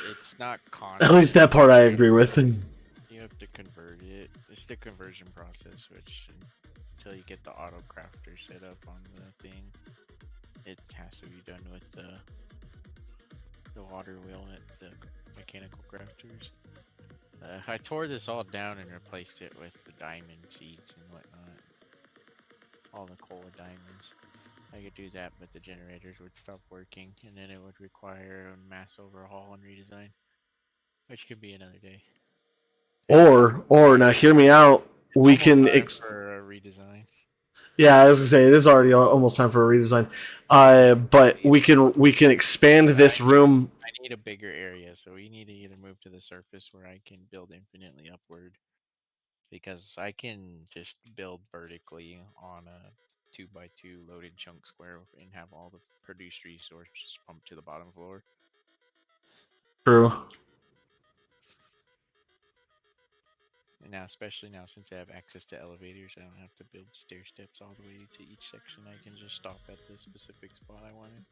It's not At constant. least that part I agree with. You have to convert it. It's the conversion process, which until you get the auto crafter set up on the thing, it has to be done with the water wheel at the mechanical crafters. I tore this all down and replaced it with the diamond seeds and whatnot. All the cola diamonds. I could do that, but the generators would stop working, and then it would require a mass overhaul and redesign, which could be another day. Or now hear me out. It's We almost can time for a redesign. Yeah, I was gonna say it is already almost time for a redesign. But we can expand this room. I need a bigger area, so we need to either move to the surface where I can build infinitely upward, because I can just build vertically on a 2x2 loaded chunk square and have all the produced resources pumped to the bottom floor. True. And now, especially now since I have access to elevators, I don't have to build stair steps all the way to each section. I can just stop at the specific spot I wanted.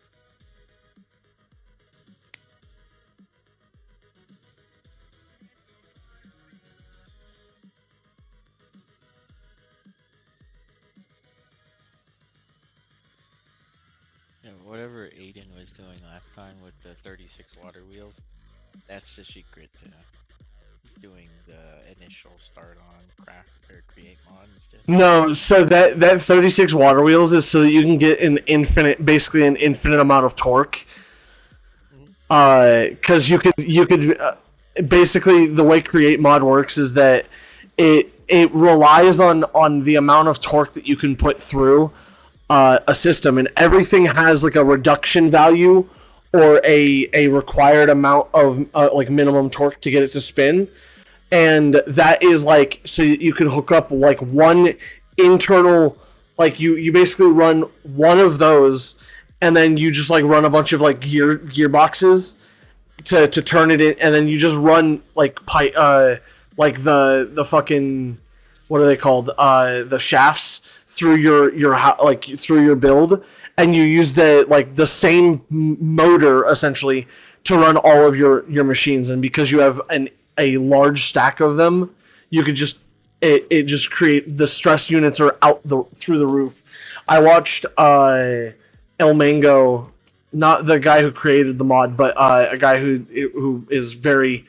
Yeah, whatever Aiden was doing last time with the 36 water wheels, that's the secret to doing the initial start on craft or create mod instead. No, so that 36 water wheels is so that you can get basically an infinite amount of torque. Because you could basically the way create mod works is that it relies on the amount of torque that you can put through a system, and everything has like a reduction value or a required amount of like minimum torque to get it to spin. And that is like, so you can hook up like one internal, like you basically run one of those, and then you just like run a bunch of like gearboxes to turn it in, and then you just run like like the fucking, what are they called, the shafts through your like through your build, and you use the same motor essentially to run all of your machines. And because you have a large stack of them, you could just it just create, the stress units are out through the roof. I watched El Mango, not the guy who created the mod, but a guy who is very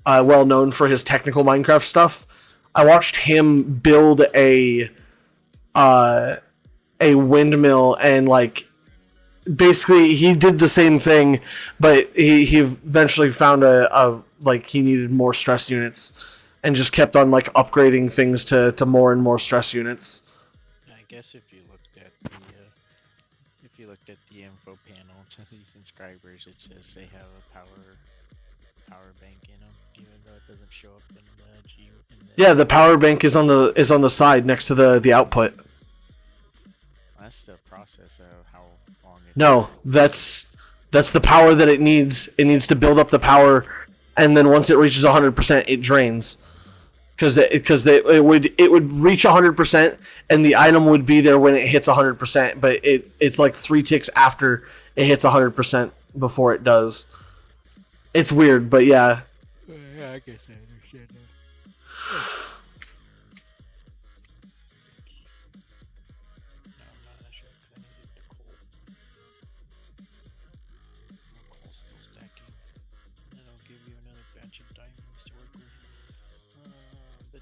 well known for his technical Minecraft stuff. I watched him build a windmill, and like basically he did the same thing, but he eventually found a like he needed more stress units, and just kept on like upgrading things to more and more stress units. I guess if you looked at the info panel to these subscribers, it says they have a power bank in them, even though it doesn't show up in the Yeah, the power bank is on the side next to the output. That's the process of how long it. No, that's the power that it needs. It needs to build up the power, and then once it reaches 100%, it drains. Because it would reach 100%, and the item would be there when it hits 100%. But it's like 3 ticks after it hits 100% before it does. It's weird, but yeah. Yeah, I guess I understand that. No, I'm not that sure because I needed the coal. The coal's still stacking. And it'll give you another batch of diamonds to work with. But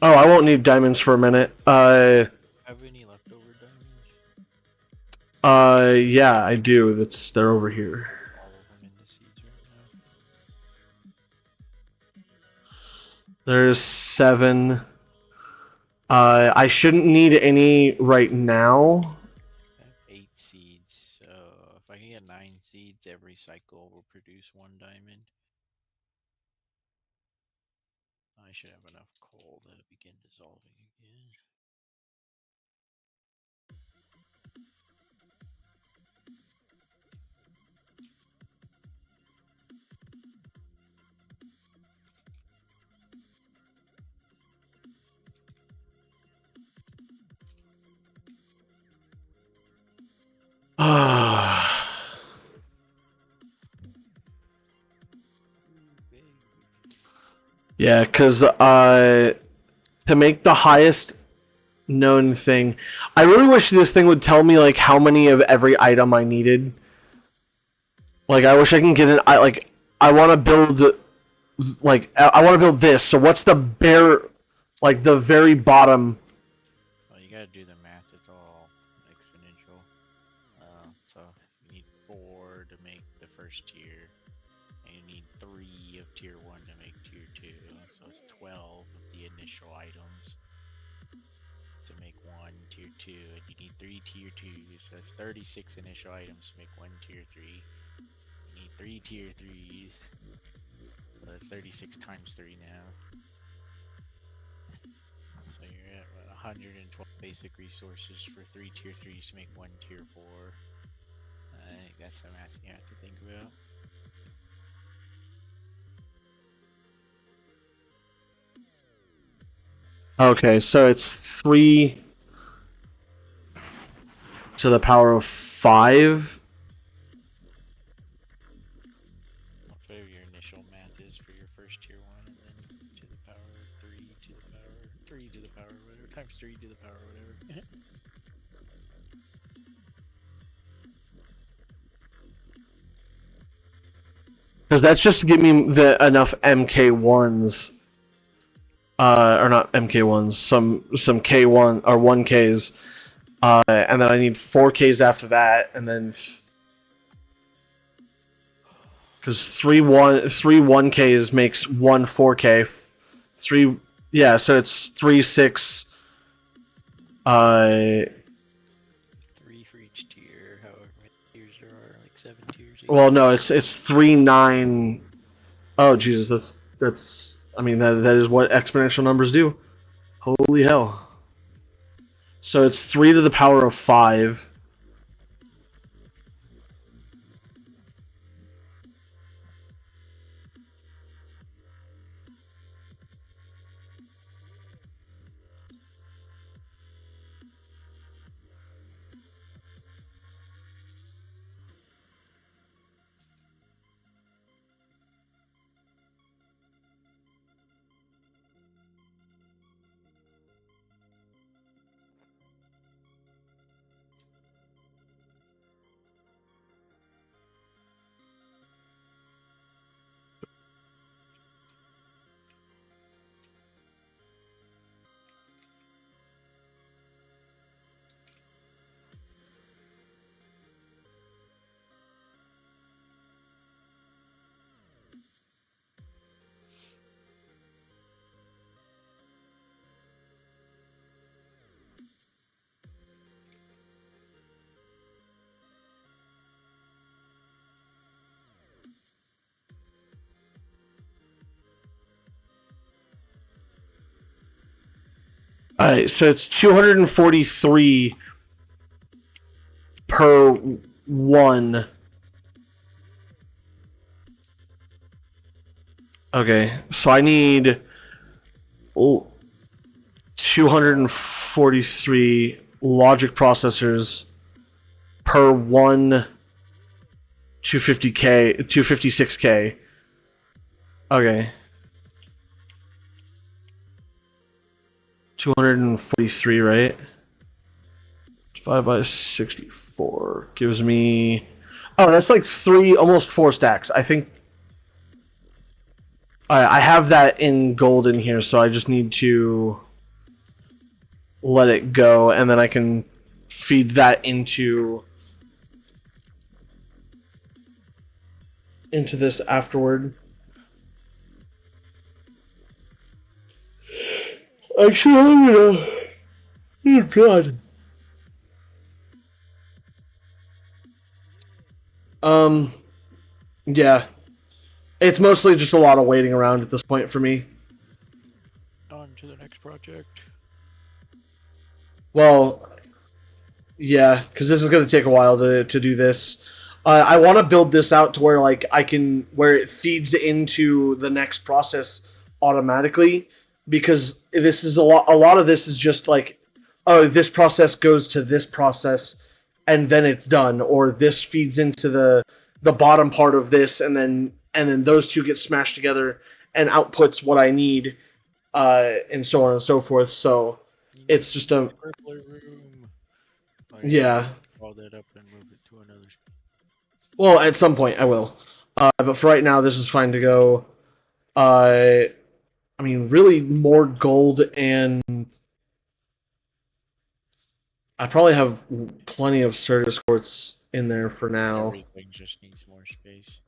Oh, I won't need diamonds for a minute. have any leftover diamonds? Yeah, I do. They're over here. All of them in the seeds right now. There's 7. I shouldn't need any right now. I have 8 seeds, so if I can get 9 seeds every recycle will produce 1 diamond. I should have enough coal to begin dissolving again. Yeah, because to make the highest known thing, I really wish this thing would tell me like how many of every item I needed. Like I wish I can get an I want to build I want to build this. So what's the bare like the very bottom? Well, you gotta do the math. It's all exponential. So you need 4 to make the first tier, and you need 3 of tier 1 to make tier 2. So it's 12 of the initial items to make 1 tier 2, and you need 3 tier 2s. So that's 36 initial items to make 1 tier 3. You need 3 tier 3s. So that's 36 times 3 now. So you're at 112 basic resources for 3 tier 3s to make 1 tier 4. I think that's the math you have to think about. Okay, so it's 3 to the power of 5. Whatever your initial math is for your first tier 1, and then to the power of 3 to the power 3 to the power whatever times 3 to the power whatever. Because that's just to give me enough MK1s. Or not MK1s, some K1 or 1Ks. And then I need 4Ks after that, and then because 3 1Ks makes 1 4K. 3 yeah, so it's 3 6 3 for each tier, however many tiers there are, like 7 tiers. well no, it's 3 9. Oh Jesus, that's I mean that is what exponential numbers do. Holy hell. So it's 3 to the power of 5. Alright, so it's 243 per 1. Okay, so I need 243 logic processors per 1 256K. Okay. 243, right? Divided by 64 gives me... Oh, that's like 3, almost 4 stacks. I think... I have that in gold in here, so I just need to let it go, and then I can feed that into this afterward. Actually, oh god. Yeah, it's mostly just a lot of waiting around at this point for me. On to the next project. Well, yeah, because this is going to take a while to do this. I want to build this out to where like I can where it feeds into the next process automatically, because this is a lot. A lot of this is just like, oh, this process goes to this process, and then it's done, or this feeds into the bottom part of this, and then those two get smashed together and outputs what I need, and so on and so forth. So it's just a Purple room. Oh, yeah. Call that up and move it to another. Well, at some point I will. But for right now, this is fine to go. Uh, I mean, really more gold, and I probably have plenty of Certus quartz in there for now. Everything just needs more space.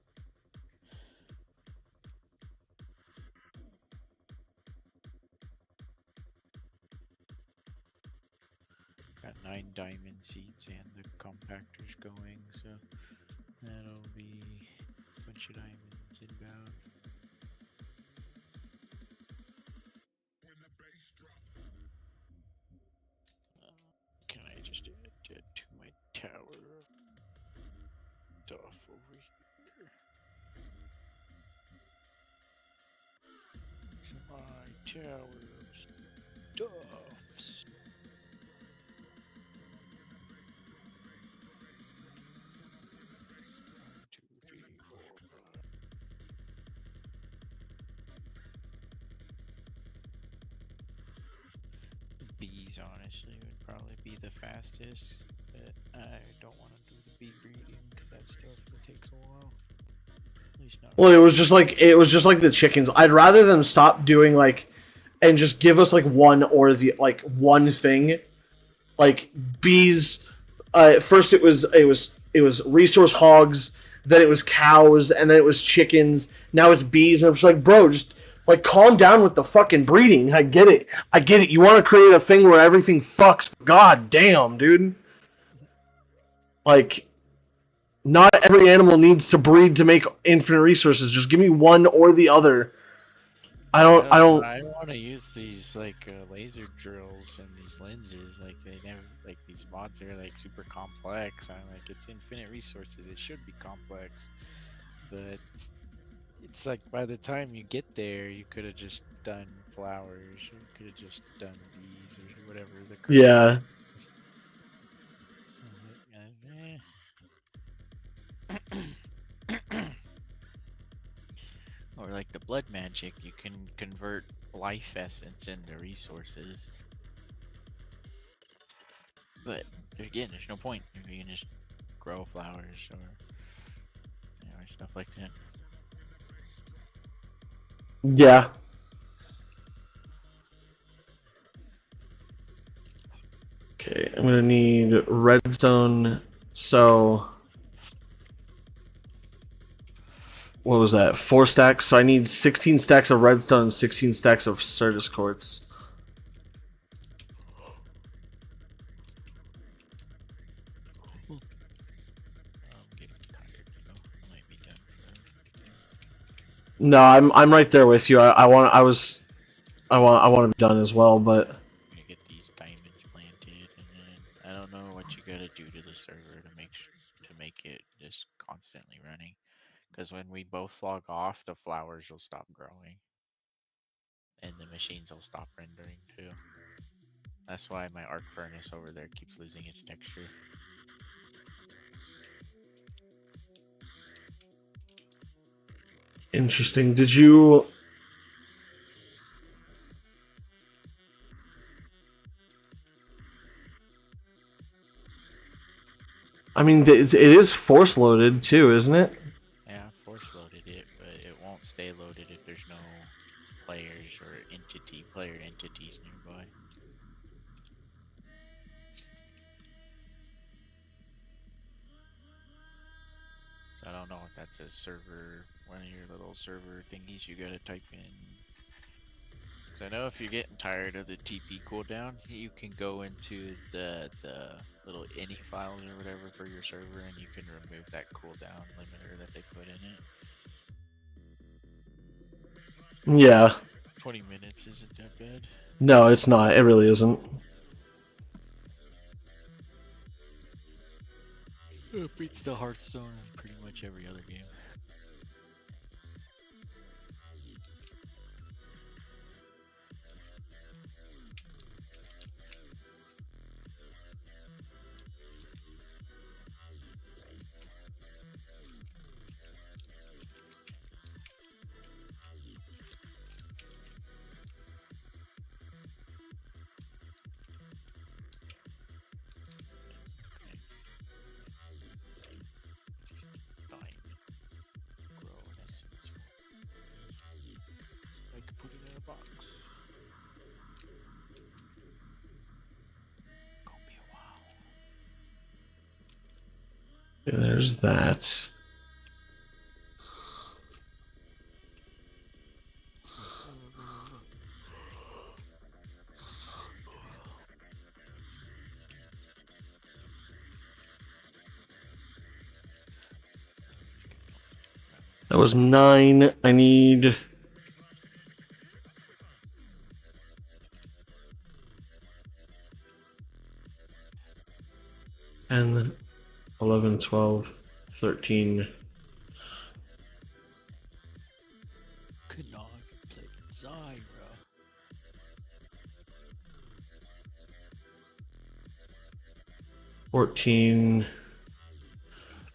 Got 9 diamond seeds and the compactors going, so that'll be a bunch of diamonds inbound. Can I just add that to my tower stuff over here? To my tower stuffs. 1, 2, 3, 4, 5. Bees honestly would probably be the fastest, but I don't want to do the bee breeding because that stuff takes a while. At least not. Well, it was just like the chickens. I'd rather them stop doing like, and just give us like one or the like one thing, like bees. First it was resource hogs, then it was cows, and then it was chickens. Now it's bees, and I'm just like, bro, just like calm down with the fucking breeding. I get it. I get it. You want to create a thing where everything fucks. God damn, dude. Like, not every animal needs to breed to make infinite resources. Just give me one or the other. I don't. I don't. I want to use these like laser drills and these lenses. Like they never like these mods are like super complex. I'm like it's infinite resources. It should be complex, but it's like by the time you get there, you could have just done flowers. You could have just done bees or whatever the. Yeah. Or like the blood magic, you can convert life essence into resources. But again, there's no point if you can just grow flowers or stuff like that. Yeah. Okay, I'm gonna need redstone. So, what was that? 4 stacks. So I need 16 stacks of redstone and 16 stacks of Certus quartz. I'm getting tired, I might be done for No, I'm right there with you. I want to be done as well, but I'm gonna get these diamonds planted, and then I don't know what you gotta do to the server to make it just constantly running. Because when we both log off, the flowers will stop growing, and the machines will stop rendering too. That's why my arc furnace over there keeps losing its texture. interesting. Did you? I mean, it is force loaded too, isn't it? Yeah, I force loaded it, but it won't stay loaded if there's no players or player entities nearby. So I don't know if that's a server, one of your little server thingies you gotta type in. So I know if you're getting tired of the TP cooldown, you can go into the little ini files or whatever for your server, and you can remove that cooldown limiter that they put in it. Yeah. 20 minutes isn't that bad. No, it's not. It really isn't. It beats the Hearthstone in pretty much every other game. Diamond grow in essence. I could put it in a box. Gonna be a while. There's that. That was 9. I need... And 11, 12, 13. Could not play Zyra. 14.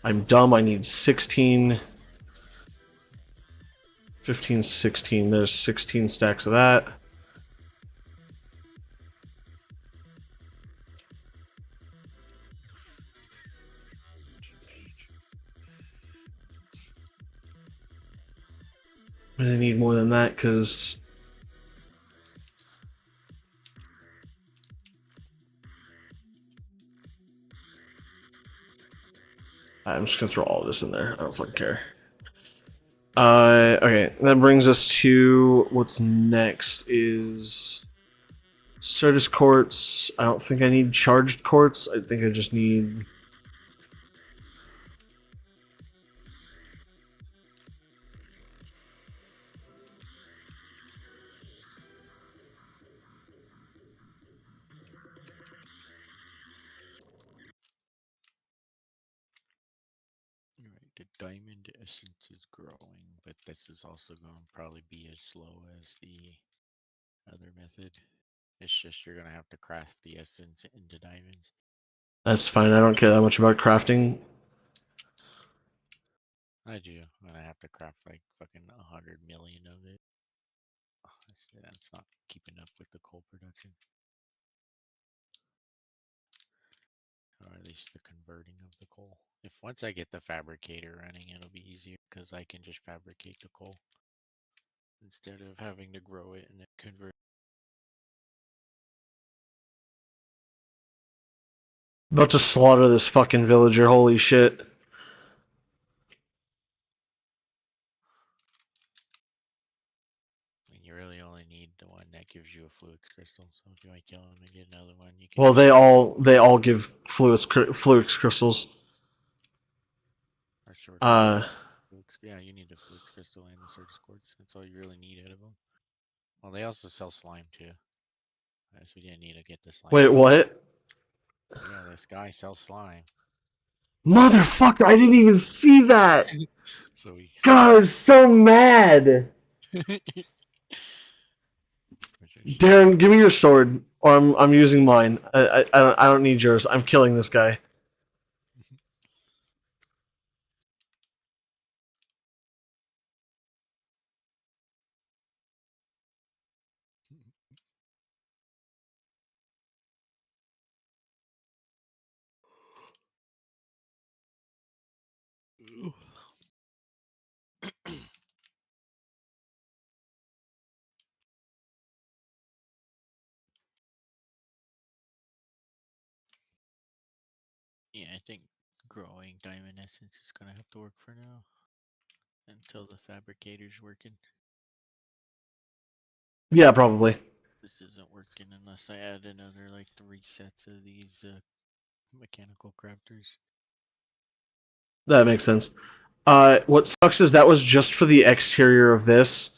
I'm dumb. I need 16. 15, 16. There's 16 stacks of that. I'm gonna need more than that because I'm just gonna throw all of this in there. I don't fucking care. Okay, that brings us to what's next is Certus quartz. I don't think I need charged quartz. I think I just need... Alright, the diamond essence is growing, but this is also going to probably be as slow as the other method. It's just you're going to have to craft the essence into diamonds. That's fine. I don't care that much about crafting. I do, and I have to craft like fucking 100 million of it. That's not keeping up with the coal production. Or at least the converting of the coal. If once I get the fabricator running, it'll be easier because I can just fabricate the coal instead of having to grow it and then convert. About to slaughter this fucking villager. Holy shit. I mean, you really only need the one that gives you a fluix crystal. So if you want to kill him and get another one, you can. Well, they all give fluix crystals. Or short. Uh, Yeah, you need the fluix crystal and the Certus quartz. That's all you really need out of them. Well, they also sell slime too. So we didn't need to get the slime. wait, what? Yeah, this guy sells slime. Motherfucker! I didn't even see that. So we. God, I'm so mad. Derren, give me your sword, or I'm using mine. I don't need yours. I'm killing this guy. Yeah, I think growing diamond essence is gonna have to work for now until the fabricator's working. Yeah, probably. This isn't working unless I add another like 3 sets of these mechanical crafters. That makes sense. What sucks is that was just for the exterior of this.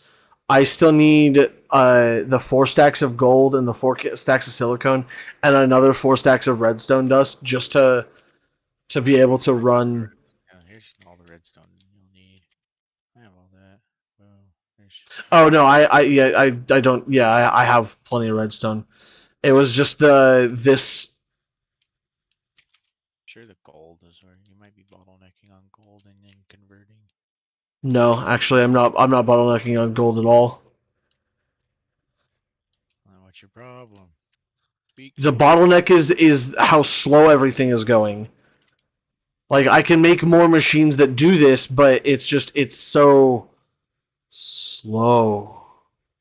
I still need the 4 stacks of gold and the 4 stacks of silicone and another 4 stacks of redstone dust just to be able to run. Yeah, here's all the redstone you'll need. I have all that. Well, there's Oh no, I don't. Yeah, I have plenty of redstone. It was just this. sure the gold is where you might be bottlenecking on gold and then converting. No, actually, I'm not. I'm not bottlenecking on gold at all. What's your problem? Speak, The speak. bottleneck is how slow everything is going. Like I can make more machines that do this, but it's so slow.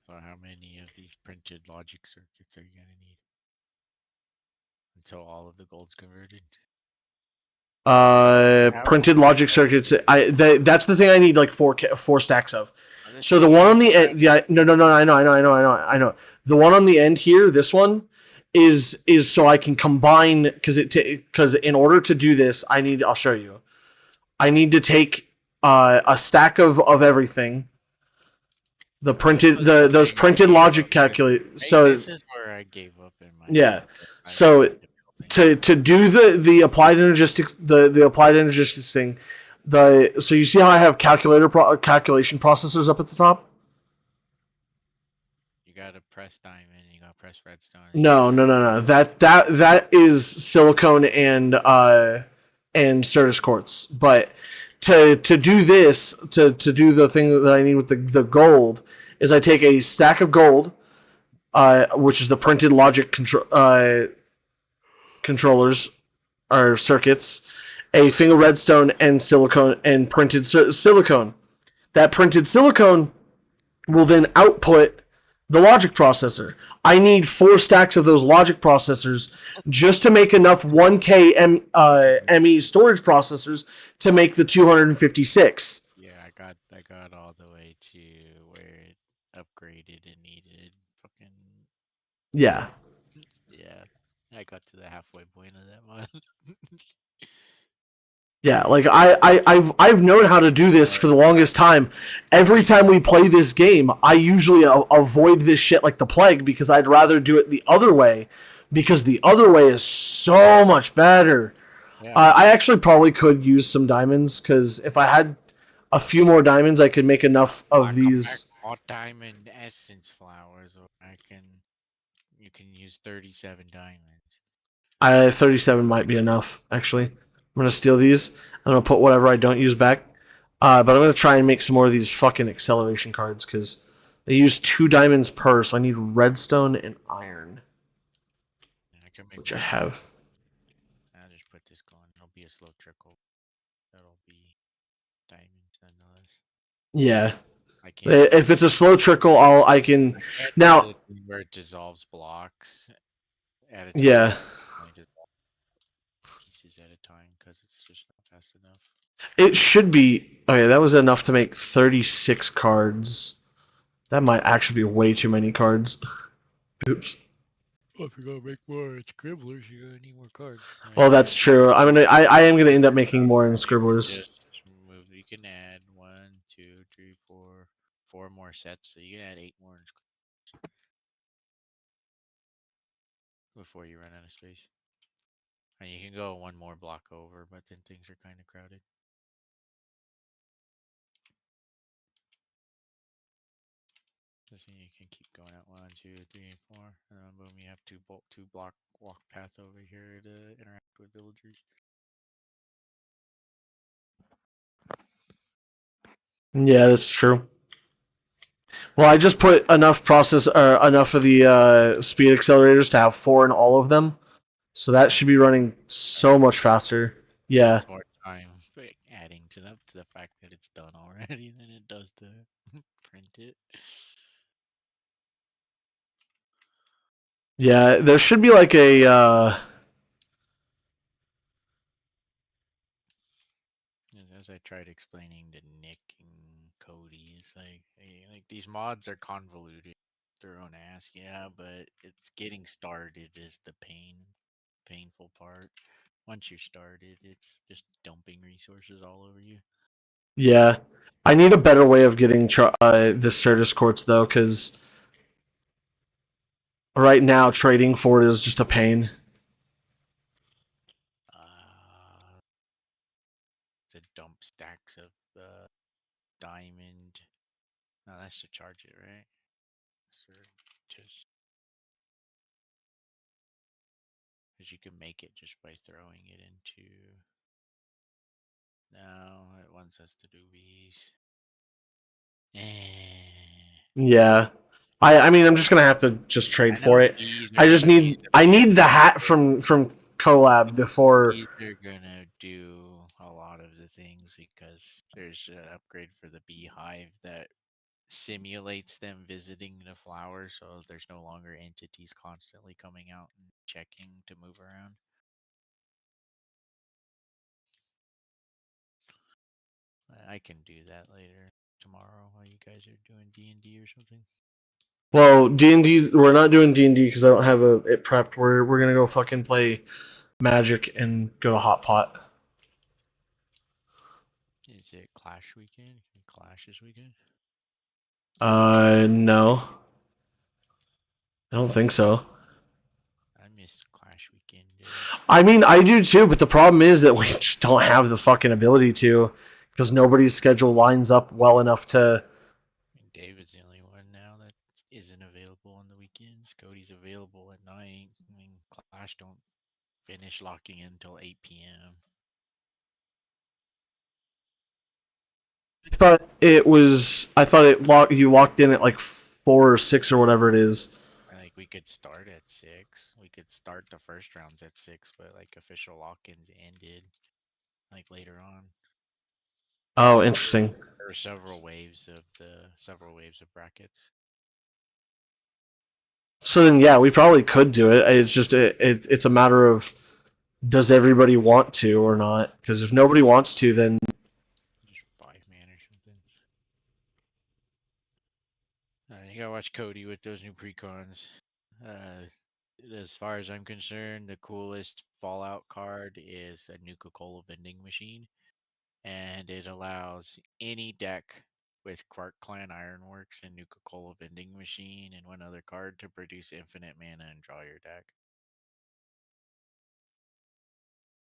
So how many of these printed logic circuits are you gonna need until all of the gold's converted? How Printed logic circuits. That's the thing I need like 4 stacks of. on this So the thing one you on the have end, yeah, no, I know. The one on the end here, this one is so I can combine because in order to do this, I'll show you. I need to take a stack of everything. The this printed was the those thing I printed gave logic up with. calculate. Hey, So this is where I gave up in my yeah, I so tried building. to do the applied energetics the applied energetics thing, so you see how I have calculation processors up at the top. You gotta press diamond, you gotta press redstone, and you No, gotta. no. That is silicone and Certus quartz. But to do this, to do the thing that I need with the gold, is I take a stack of gold, which is the printed logic controllers or circuits, a thing of redstone and silicone and printed silicone. That printed silicone will then output the logic processor. I need 4 stacks of those logic processors just to make enough 1K ME storage processors to make the 256. Yeah, I got all the way to where it upgraded and needed fucking. Yeah. Yeah, I got to the halfway point of that one. Yeah, like I've known how to do this for the longest time. Every time we play this game, I usually avoid this shit like the plague because I'd rather do it the other way, because the other way is so much better. Yeah, I actually probably could use some diamonds because if I had a few more diamonds, I could make enough I of come back these. more diamond essence flowers, or you can use 37 diamonds. 37 might be enough actually. I'm gonna steal these. I'm gonna put whatever I don't use back. But I'm gonna try and make some more of these fucking acceleration cards because they use 2 diamonds per, so I need redstone and iron, And I can make which I one. have. I'll just put this going. It'll be a slow trickle. That'll be diamonds nonetheless. Yeah. I can't do If it's a slow trickle, I can I can't do now. the thing where it dissolves blocks at a time. Yeah. I just pieces at a time because it's just not fast enough. It should be okay. That was enough to make 36 cards. That might actually be way too many cards. Oops. Well, if you're gonna make more scribblers, you're gonna need more cards. Well, that's true. I am gonna end up making more in scribblers. Just move. You can add 4 more sets. So you can add 8 more in before you run out of space. And you can go 1 more block over, but then things are kind of crowded. So you can keep going out 1, 2, 3, 4, and then boom, you have two block walk path over here to interact with villagers. Yeah, that's true. Well, I just put enough of the speed accelerators to have 4 in all of them, so that should be running so much faster. Yeah, Takes more time adding to the fact that it's done already than it does to print it. yeah. There should be like a. As I tried explaining to Nick and Cody, it's like these mods are convoluted. their own ass. Yeah, but it's getting started is the painful part. Once you're started, it's just dumping resources all over you. Yeah, I need a better way of getting the Certus quartz though, because right now trading for it is just a pain. Uh, to dump stacks of diamond. No, that's to charge it, right? So just because you can make it just by throwing it into. No, it wants us to do these. Yeah. I mean I'm just gonna have to just trade I know for it. bees are gonna be the I big need the hat from Collab before. bees are gonna do a lot of the things because there's an upgrade for the beehive that simulates them visiting the flower, so there's no longer entities constantly coming out and checking to move around. I can do that later tomorrow while you guys are doing D&D or something. Well, D&D we're not doing D&D because I don't have it prepped. We're gonna go fucking play Magic and go to Hot Pot. Is it Clash weekend? Clash this weekend? No, I don't think so. I miss Clash weekend days. I mean, I do too, but the problem is that we just don't have the fucking ability to, because nobody's schedule lines up well enough to. I mean, David's the only one now that isn't available on the weekends. Cody's available at night. I mean, Clash don't finish locking in until 8 p.m. I thought it was. I thought you locked in at like 4 or 6 or whatever it is. Like we could start at 6. We could start the first rounds at 6, but like official lock-ins ended like later on. Oh, interesting. There were several waves of brackets. So then, yeah, we probably could do it. It's just it's a matter of does everybody want to or not? Because if nobody wants to, then Just 5 man or something. You gotta watch Cody with those new precons. Uh, as far as I'm concerned, the coolest Fallout card is a Nuka Cola vending machine, and it allows any deck with Quark Clan Ironworks and Nuka Cola vending machine and one other card to produce infinite mana and draw your deck.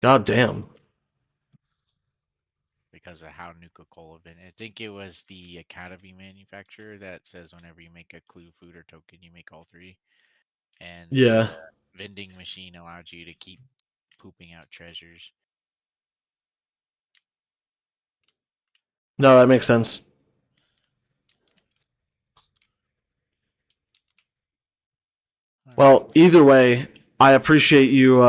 god damn. Because of how Nuka Cola I think it was the Academy manufacturer that says whenever you make a clue, food, or token, you make all three. And the Yeah. vending machine allowed you to keep pooping out treasures. No, that makes sense. Well, either way, I appreciate you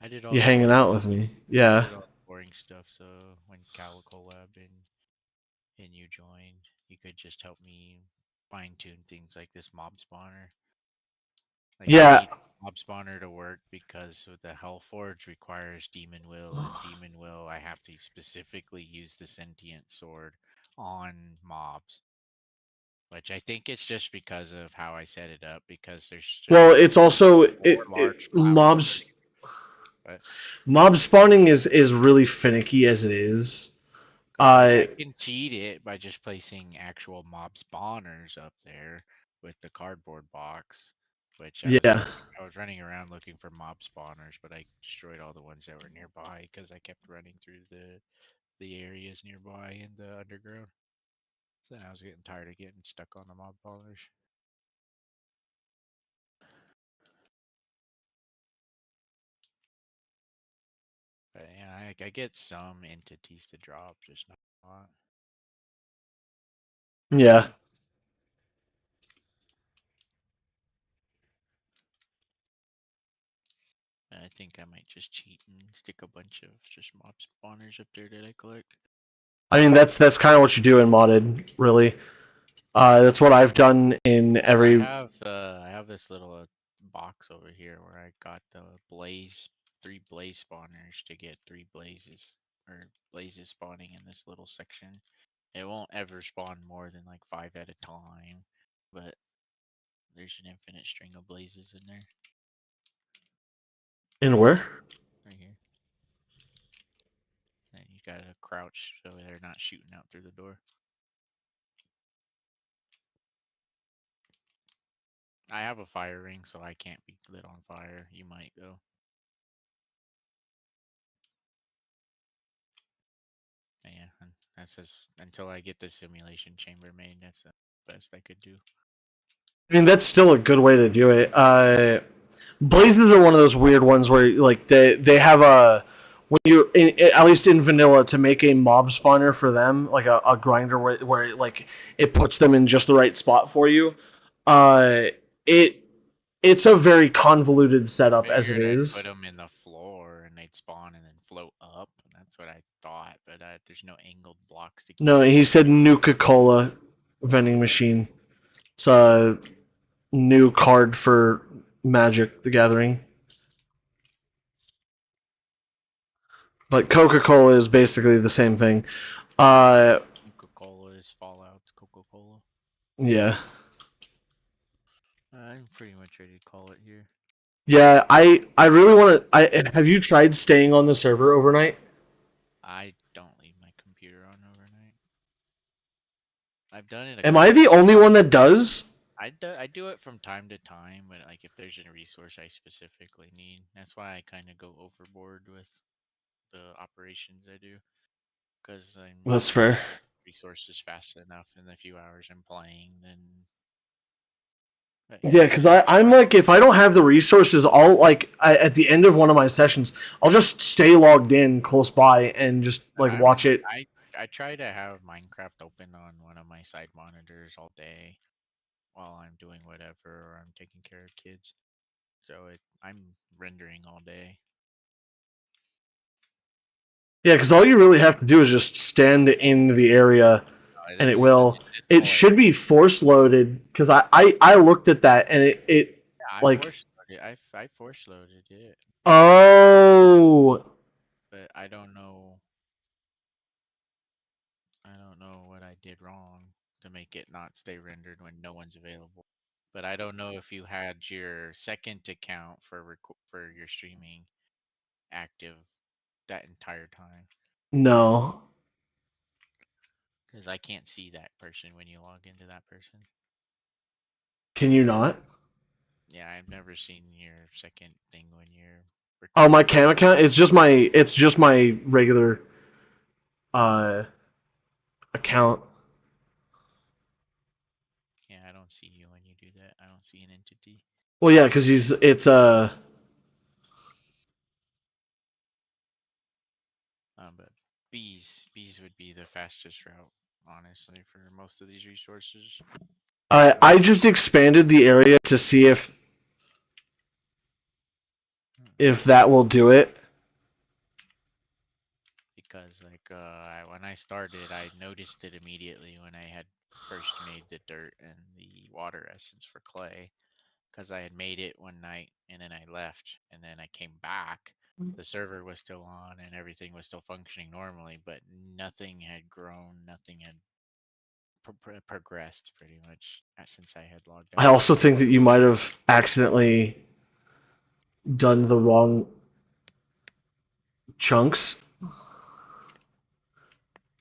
I did all you the hanging boring. out with me. I Yeah. did all the boring stuff. So when Collab and you joined, you could just help me fine tune things like this mob spawner. Like I Yeah. need mob spawner to work because the Hellforge requires Demon Will, and Demon Will I have to specifically use the sentient sword on mobs. Which I think it's just because of how I set it up, because there's Well, just it's also four large platforms. But mob spawning is really finicky as it is. because like I can cheat it by just placing actual mob spawners up there with the cardboard box, which Yeah. I was running around looking for mob spawners, but I destroyed all the ones that were nearby because I kept running through the areas nearby in the underground. So then I was getting tired of getting stuck on the mob spawners. But yeah, I get some entities to drop, just not a lot. Yeah. I think I might just cheat and stick a bunch of just mob spawners up there that I collect. I mean that's kind of what you do in modded, really. That's what I've done in every. I have this little box over here where I got the blaze 3 blaze spawners to get 3 blazes or blazes spawning in this little section. It won't ever spawn more than like 5 at a time. but there's an infinite string of blazes in there. In where? Right here. And you gotta crouch so they're not shooting out through the door. I have a fire ring, so I can't be lit on fire. You might though. But yeah, and that's just until I get the simulation chamber made. That's the best I could do. I mean, that's still a good way to do it. Blazes are one of those weird ones where like they have a when you're at least in vanilla to make a mob spawner for them, like a grinder where like it puts them in just the right spot for you. Uh, it it's a very convoluted setup as it Figured I'd put is. them in the floor and they'd spawn and then float up. That's what I thought, but there's no angled blocks to keep No, them. he said Nuka-Cola vending machine. It's a new card for Magic the Gathering. But Coca-Cola is basically the same thing. Coca-Cola is Fallout's Coca-Cola. Yeah. I'm pretty much ready to call it here. Yeah, I really want to. I have you tried staying on the server overnight? I don't leave my computer on overnight. I've done it a Am I couple. the only one that does? I do it from time to time, but like if there's a resource I specifically need, that's why I kind of go overboard with the operations I do, because That's if I fair. get resources fast enough in the few hours I'm playing, then. But yeah, Yeah, because I'm like, if I don't have the resources, I'll like at the end of one of my sessions, I'll just stay logged in close by and just like watch it. I try to have Minecraft open on one of my side monitors all day while I'm doing whatever or I'm taking care of kids. So I'm rendering all day. Yeah, because all you really have to do is just stand in the area, and it This is will. it's It all like should be force loaded because I looked at that and it yeah, like I force loaded it, oh but I don't know what I did wrong to make it not stay rendered when no one's available. But I don't know if you had your second account for your streaming active that entire time, no, because I can't see that person when you log into that person. can you not? Yeah, I've never seen your second thing when you're Oh, my recording. cam account. It's just my regular uh account. Yeah, I don't see you when you do that. I don't see an entity. Well, yeah, because it's But bees would be the fastest route, honestly, for most of these resources. I just expanded the area to see if that will do it. Because when I started, I noticed it immediately when I had first made the dirt and the water essence for clay. Because I had made it one night and then I left and then I came back. The server was still on and everything was still functioning normally, but nothing had grown, nothing had progressed pretty much since I had logged I out. also think that you might have accidentally done the wrong chunks.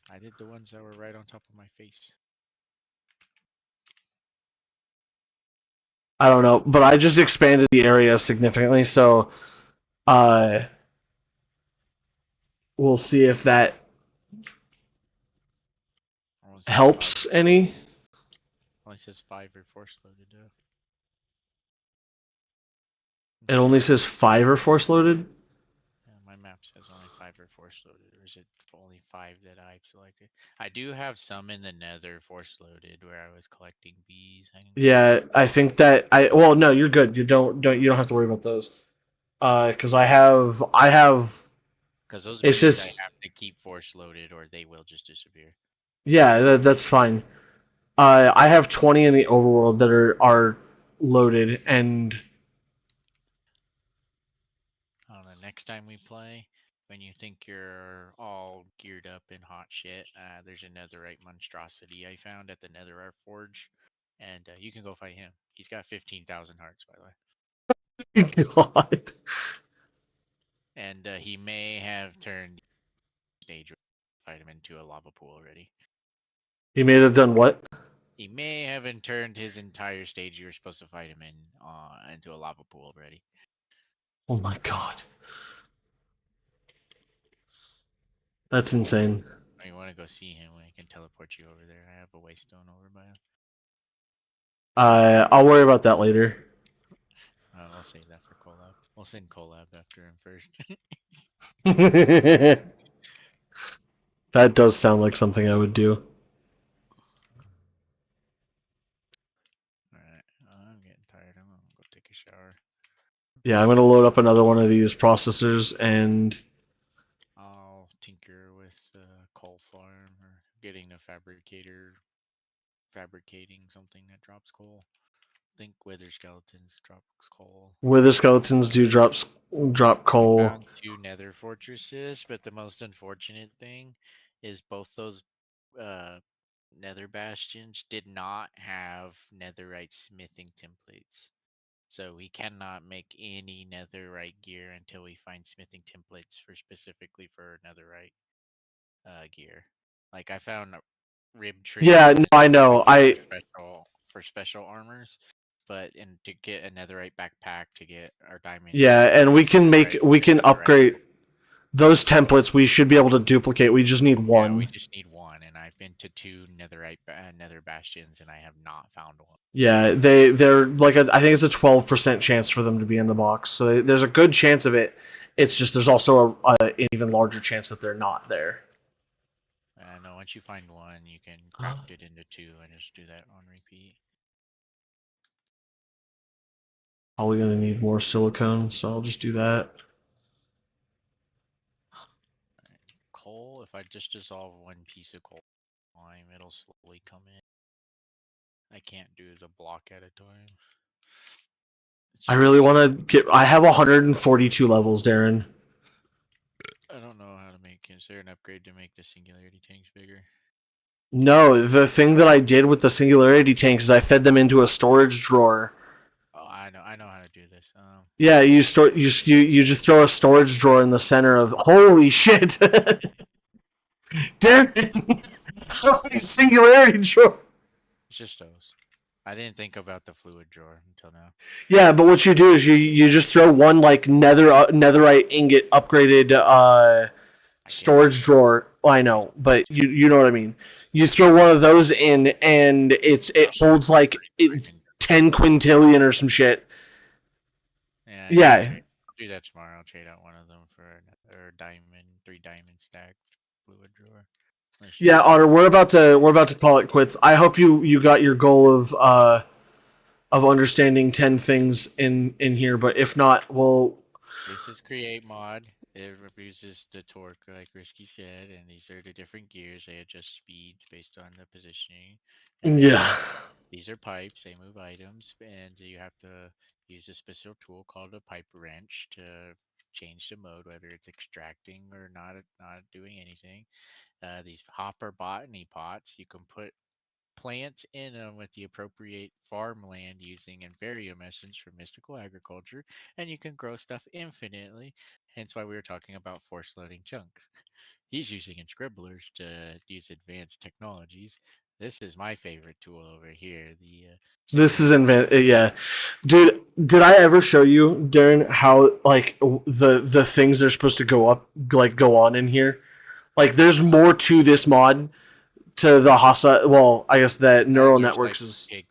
I did the ones that were right on top of my face. I don't know, but I just expanded the area significantly, so uh, we'll see if that Only says five. helps any. Only says 5 or 4 loaded though. It Okay. only says 5 or force loaded. Yeah, my map says only 5 or 4 loaded, or is it only 5 that I've selected? I do have some in the Nether force loaded where I was collecting bees. Yeah, I think that I well no, you're good. You don't have to worry about those. Because I have Because those it's bees I just have to keep force loaded, or they will just disappear. yeah that's fine. I have 20 in the overworld that are loaded and Next time we play, when you think you're all geared up in hot shit, there's a netherite monstrosity I found at the netherite forge. and you can go fight him. He's got 15,000 hearts, by the way, God. and he may have turned stage fight him into a lava pool already. He may have done what? He may have turned his entire stage you were supposed to fight him in into a lava pool already. Oh my god. That's insane. Or you want to go see him? I can teleport you over there. I have a waystone over by him. I'll worry about that later. We'll save that for Collab. We'll send Collab after him first. That does sound like something I would do. Alright, I'm getting tired. I'm gonna go take a shower. Yeah, I'm gonna load up another one of these processors and I'll tinker with coal farm or getting a fabricator, fabricating something that drops coal. I think wither skeletons drops coal. wither skeletons do drop We coal. found 2 nether fortresses, but the most unfortunate thing is both those nether bastions did not have netherite smithing templates. So we cannot make any netherite gear until we find smithing templates for specifically for netherite gear. Like I found rib trim. Yeah, no, I know. For special armors, but and to get a netherite backpack to get our diamond. Yeah, and we can upgrade netherite. those templates. We should be able to duplicate. We just need one. Yeah, we just need one, and I've been to 2 nether bastions, and I have not found one. Yeah, they're like I think it's a 12% chance for them to be in the box. So there's a good chance of it. It's just there's also an even larger chance that they're not there. No, once you find one, you can craft it into 2 and just do that on repeat. Probably gonna need more silicone, so I'll just do that. Coal, if I just dissolve 1 piece of coal slime, it'll slowly come in. I can't do the block at a time. I really want to get. I have 142 levels, Darren. I don't know how to make. Is there an upgrade to make the singularity tanks bigger? No, the thing that I did with the singularity tanks is I fed them into a storage drawer. Oh, I know how to do this. Yeah, you just throw a storage drawer in the center of. Holy shit, Darren! How many singularity drawer? It's just those. I didn't think about the fluid drawer until now. Yeah, but what you do is you just throw one like netherite ingot upgraded storage drawer. Well, I know, but you know what I mean. You throw one of those in, and it holds like 10 quintillion or some shit. Yeah. I'll do that tomorrow. I'll trade out one of them for another diamond, 3 diamond stacked fluid drawer. Yeah, Otter, we're about to call it quits. I hope you got your goal of understanding 10 things in here, but if not, we'll. This is create mod. It refuses the torque, like Risky said, and these are the different gears. They adjust speeds based on the positioning. And yeah. These are pipes. They move items, and you have to use a special tool called a pipe wrench to change the mode, whether it's extracting or not doing anything. These hopper botany pots, you can put plants in them with the appropriate farmland using Inferium essence from mystical agriculture, and you can grow stuff infinitely. Hence why we were talking about force loading chunks. He's using Inscribblers to use advanced technologies. This is my favorite tool over here. This is yeah, dude. Did I ever show you, Darren, how like the things that are supposed to go on in here? Like, there's more to this mod to the hostile. Well, I guess that neural networks like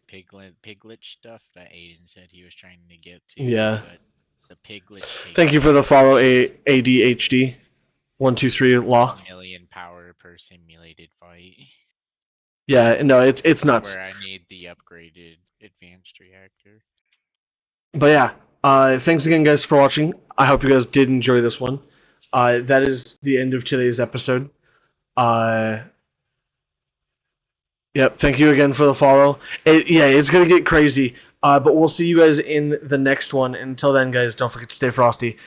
piglet stuff that Aiden said he was trying to get to. Yeah. But the piglets. Thank you for the follow, ADHD. 123 law. Million power per simulated fight. Yeah, no, it's nuts. Where I need the upgraded advanced reactor. But yeah, thanks again, guys, for watching. I hope you guys did enjoy this one. That is the end of today's episode. Yep, thank you again for the follow. It's gonna get crazy. But we'll see you guys in the next one. Until then, guys, don't forget to stay frosty.